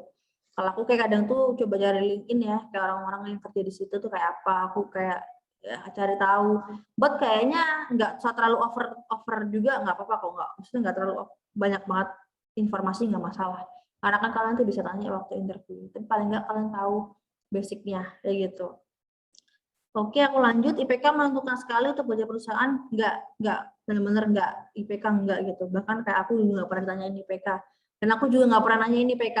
Kalau aku kayak kadang tuh coba cari LinkedIn ya, kayak orang-orang yang kerja di situ tuh kayak apa, aku kayak ya, cari tahu. But kayaknya nggak terlalu over juga, nggak apa-apa kok, nggak, maksudnya nggak terlalu banyak banget informasi, nggak masalah. Karena kan kalian tuh bisa tanya waktu interview, tapi paling nggak kalian tahu basicnya kayak gitu. Oke, aku lanjut. IPK menentukan sekali untuk kerja perusahaan? Nggak, benar-benar nggak. IPK nggak gitu. Bahkan kayak aku juga nggak pernah tanyain IPK. Dan aku juga nggak pernah nanya ini IPK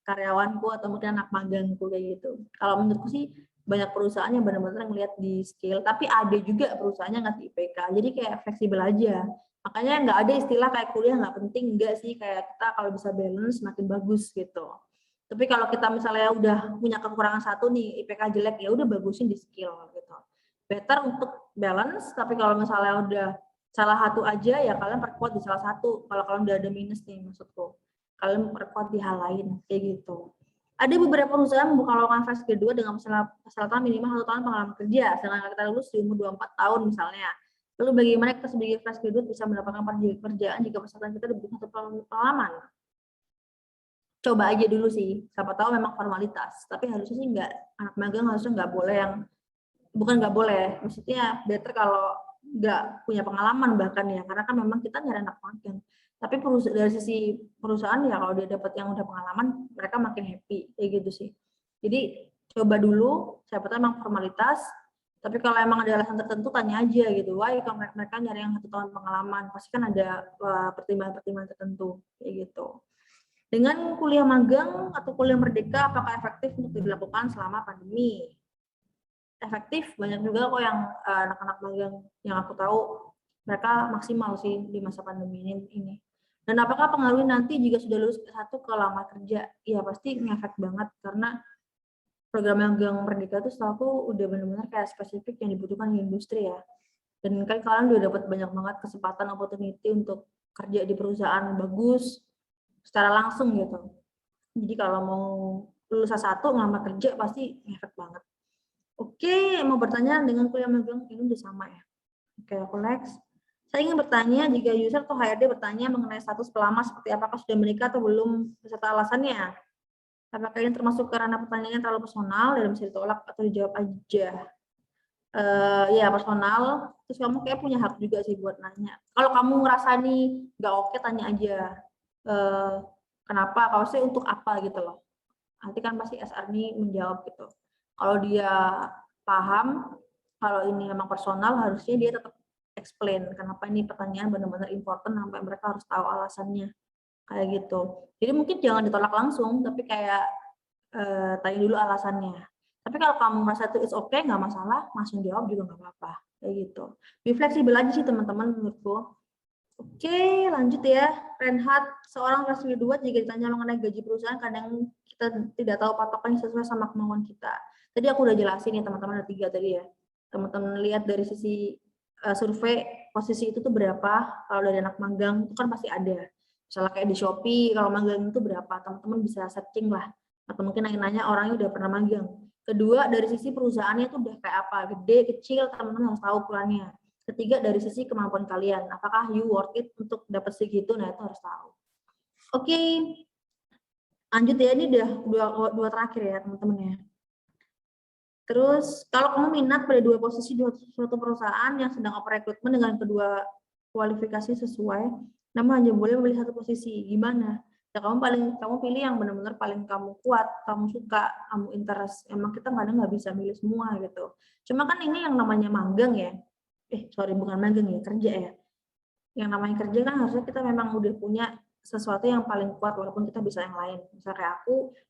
karyawanku atau mungkin anak magangku kayak gitu. Kalau menurutku sih banyak perusahaan yang benar-benar ngelihat di skill, tapi ada juga perusahaannya ngasih IPK. Jadi kayak fleksibel aja. Makanya nggak ada istilah kayak kuliah nggak penting, enggak sih, kayak kita kalau bisa balance makin bagus gitu. Tapi kalau kita misalnya udah punya kekurangan satu nih, IPK jelek, ya udah bagusin di skill gitu. Better untuk balance, tapi kalau misalnya udah salah satu aja ya kalian perkuat di salah satu. Kalau kalian udah ada minus nih maksudku, kalian perkuat di hal lain kayak gitu. Ada beberapa perusahaan membuka lowongan fresh graduate dengan persyaratan minimal 1 tahun pengalaman kerja, sedangkan kita lulus di umur 24 tahun misalnya. Lalu bagaimana kita sebagai fresh graduate bisa mendapatkan pekerjaan jika persyaratan kita dibutuhkan 1 tahun pengalaman? Coba aja dulu sih, siapa tahu memang formalitas. Tapi harusnya sih nggak, anak magang harusnya nggak boleh yang, bukan nggak boleh, maksudnya better kalau nggak punya pengalaman bahkan ya, karena kan memang kita nyari anak magang. Tapi dari sisi perusahaan ya kalau dia dapat yang udah pengalaman, mereka makin happy kayak gitu sih. Jadi coba dulu, siapa tahu emang formalitas. Tapi kalau emang ada alasan tertentu tanya aja gitu. Why kalau mereka nyari yang 1 tahun pengalaman, pasti kan ada pertimbangan-pertimbangan tertentu kayak gitu. Dengan kuliah magang atau kuliah merdeka, apakah efektif untuk dilakukan selama pandemi? Efektif, banyak juga kok yang anak-anak magang yang aku tahu mereka maksimal sih di masa pandemi ini. Dan apakah pengaruhnya nanti jika sudah lulus S1 ke lamar kerja? Ya pasti ngefek banget karena program magang merdeka itu setahu aku udah benar-benar kayak spesifik yang dibutuhkan di industri ya. Dan kan kalian udah dapat banyak banget kesempatan opportunity untuk kerja di perusahaan bagus secara langsung gitu. Jadi kalau mau lulus S1 ngelamar kerja pasti ngefek banget. Oke, mau bertanya dengan kuliah magang ini udah sama ya. Oke, aku next. Saya ingin bertanya jika user atau HRD bertanya mengenai status pelamar seperti apakah sudah menikah atau belum beserta alasannya. Apakah ini termasuk karena pertanyaannya terlalu personal dan bisa ditolak atau dijawab aja. Ya personal, terus kamu kayak punya hak juga sih buat nanya. Kalau kamu ngerasa nih nggak oke, tanya aja. Kenapa? Kalau saya untuk apa gitu loh. Nanti kan pasti SR ini menjawab gitu. Kalau dia paham, kalau ini memang personal, harusnya dia tetap explain kenapa ini pertanyaan benar-benar important sampai mereka harus tahu alasannya. kayak gitu. Jadi mungkin jangan ditolak langsung, tapi kayak tanya dulu alasannya. Tapi kalau kamu merasa itu it's okay, nggak masalah, langsung jawab juga nggak apa-apa, kayak gitu. Be fleksibel aja sih teman-teman menurutku. Oke, lanjut ya. Reinhard, seorang fresh graduate jika ditanya mengenai gaji perusahaan, kadang kita tidak tahu patokan yang sesuai sama kemauan kita. Tadi aku udah jelasin ya teman-teman, ada 3 tadi ya. Teman-teman lihat dari sisi survei, posisi itu tuh berapa, kalau dari anak magang itu kan pasti ada. Misalnya kayak di Shopee, kalau magang itu berapa, teman-teman bisa searching lah. Atau mungkin nanya-nanya orangnya udah pernah magang. Kedua, dari sisi perusahaannya itu udah kayak apa, gede, kecil, teman-teman harus tahu ukurannya. Ketiga, dari sisi kemampuan kalian, apakah you worth it untuk dapat segitu, nah itu harus tahu. Oke, lanjut ya, ini udah dua terakhir ya teman-teman ya. Terus, kalau kamu minat pada 2 posisi di suatu perusahaan yang sedang oper rekrutmen dengan kedua kualifikasi sesuai, namun hanya boleh memilih 1 posisi, gimana? Ya kamu pilih yang benar-benar paling kamu kuat, kamu suka, kamu interest. Emang kita kadang nggak bisa milih semua gitu. Cuma kan ini yang namanya magang ya. Bukan magang ya, kerja ya. Yang namanya kerja kan harusnya kita memang udah punya sesuatu yang paling kuat walaupun kita bisa yang lain. Misalnya kayak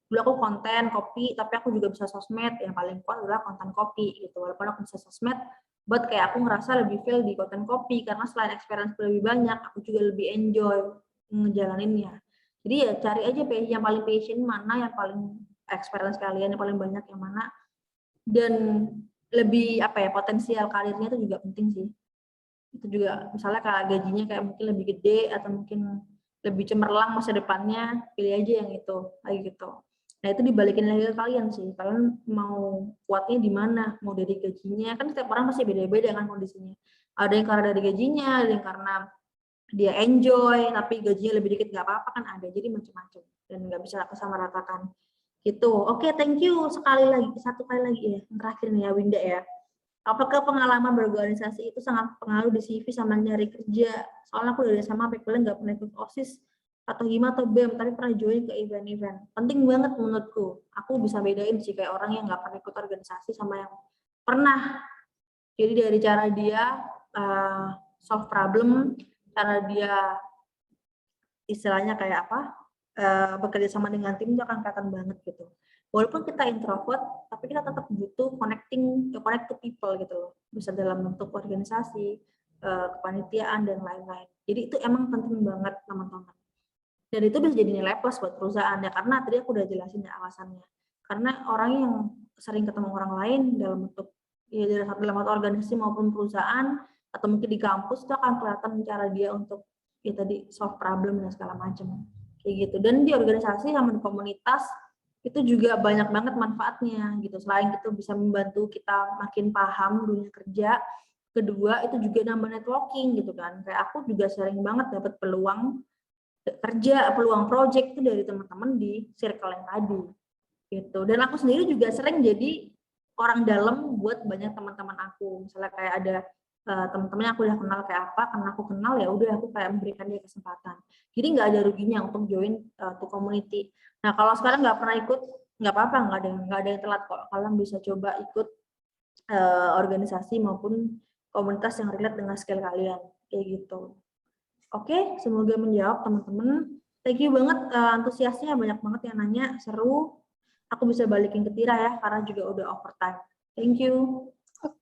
dulu aku konten, copy, tapi aku juga bisa sosmed, yang paling kuat adalah konten copy gitu. Walaupun aku bisa sosmed, but kayak aku ngerasa lebih feel di konten copy karena selain experience lebih banyak, aku juga lebih enjoy ngejalaninnya. Jadi ya cari aja yang paling passion mana, yang paling experience kalian, yang paling banyak yang mana, dan lebih potensial karirnya itu juga penting sih. Itu juga misalnya kayak gajinya kayak mungkin lebih gede atau mungkin lebih cemerlang masa depannya, pilih aja yang itu, kayak gitu. Nah itu dibalikin lagi ke kalian sih, kalian mau kuatnya di mana, mau dari gajinya, kan setiap orang pasti beda-beda kan kondisinya. Ada yang karena dari gajinya, ada yang karena dia enjoy, tapi gajinya lebih dikit nggak apa-apa kan ada, jadi macam-macam dan nggak bisa kesamaratakan gitu. Oke, thank you satu kali lagi ya, yang terakhir nih ya Winda ya. Apakah pengalaman berorganisasi itu sangat pengaruh di CV sama nyari kerja? Soalnya aku dari SMA sampai kuliah nggak pernah ikut OSIS atau HIMA atau BEM, tapi pernah join ke event-event. Penting banget menurutku. Aku bisa bedain sih kayak orang yang nggak pernah ikut organisasi sama yang pernah. Jadi dari cara dia solve problem, cara dia istilahnya kayak bekerja sama dengan tim itu akan kelihatan banget gitu. Walaupun kita introvert, tapi kita tetap butuh connect to people gitu loh. Bisa dalam bentuk organisasi, kepanitiaan dan lain-lain. Jadi itu emang penting banget teman-teman. Dan itu bisa jadi nilai plus buat perusahaan ya, karena tadi aku udah jelasin ya alasannya. Karena orang yang sering ketemu orang lain dalam bentuk dalam satu organisasi maupun perusahaan atau mungkin di kampus itu akan kelihatan cara dia untuk solve problem dan segala macam kayak gitu. Dan di organisasi sama di komunitas itu juga banyak banget manfaatnya gitu. Selain itu bisa membantu kita makin paham dunia kerja, kedua itu juga nambah networking gitu kan. Kayak aku juga sering banget dapat peluang kerja, peluang project itu dari teman-teman di circle yang tadi gitu. Dan aku sendiri juga sering jadi orang dalam buat banyak teman-teman aku. Misalnya kayak ada teman-teman yang aku udah kenal kayak apa, karena aku kenal ya udah aku kayak memberikan dia kesempatan. Jadi nggak ada ruginya untuk join to community. Nah kalau sekarang nggak pernah ikut, nggak apa-apa, nggak ada yang telat kok. Kalian bisa coba ikut organisasi maupun komunitas yang relate dengan skill kalian kayak gitu. Oke, semoga menjawab teman-teman. Thank you banget antusiasnya, banyak banget yang nanya, seru. Aku bisa balikin ke Tira ya, karena juga udah overtime. Thank you.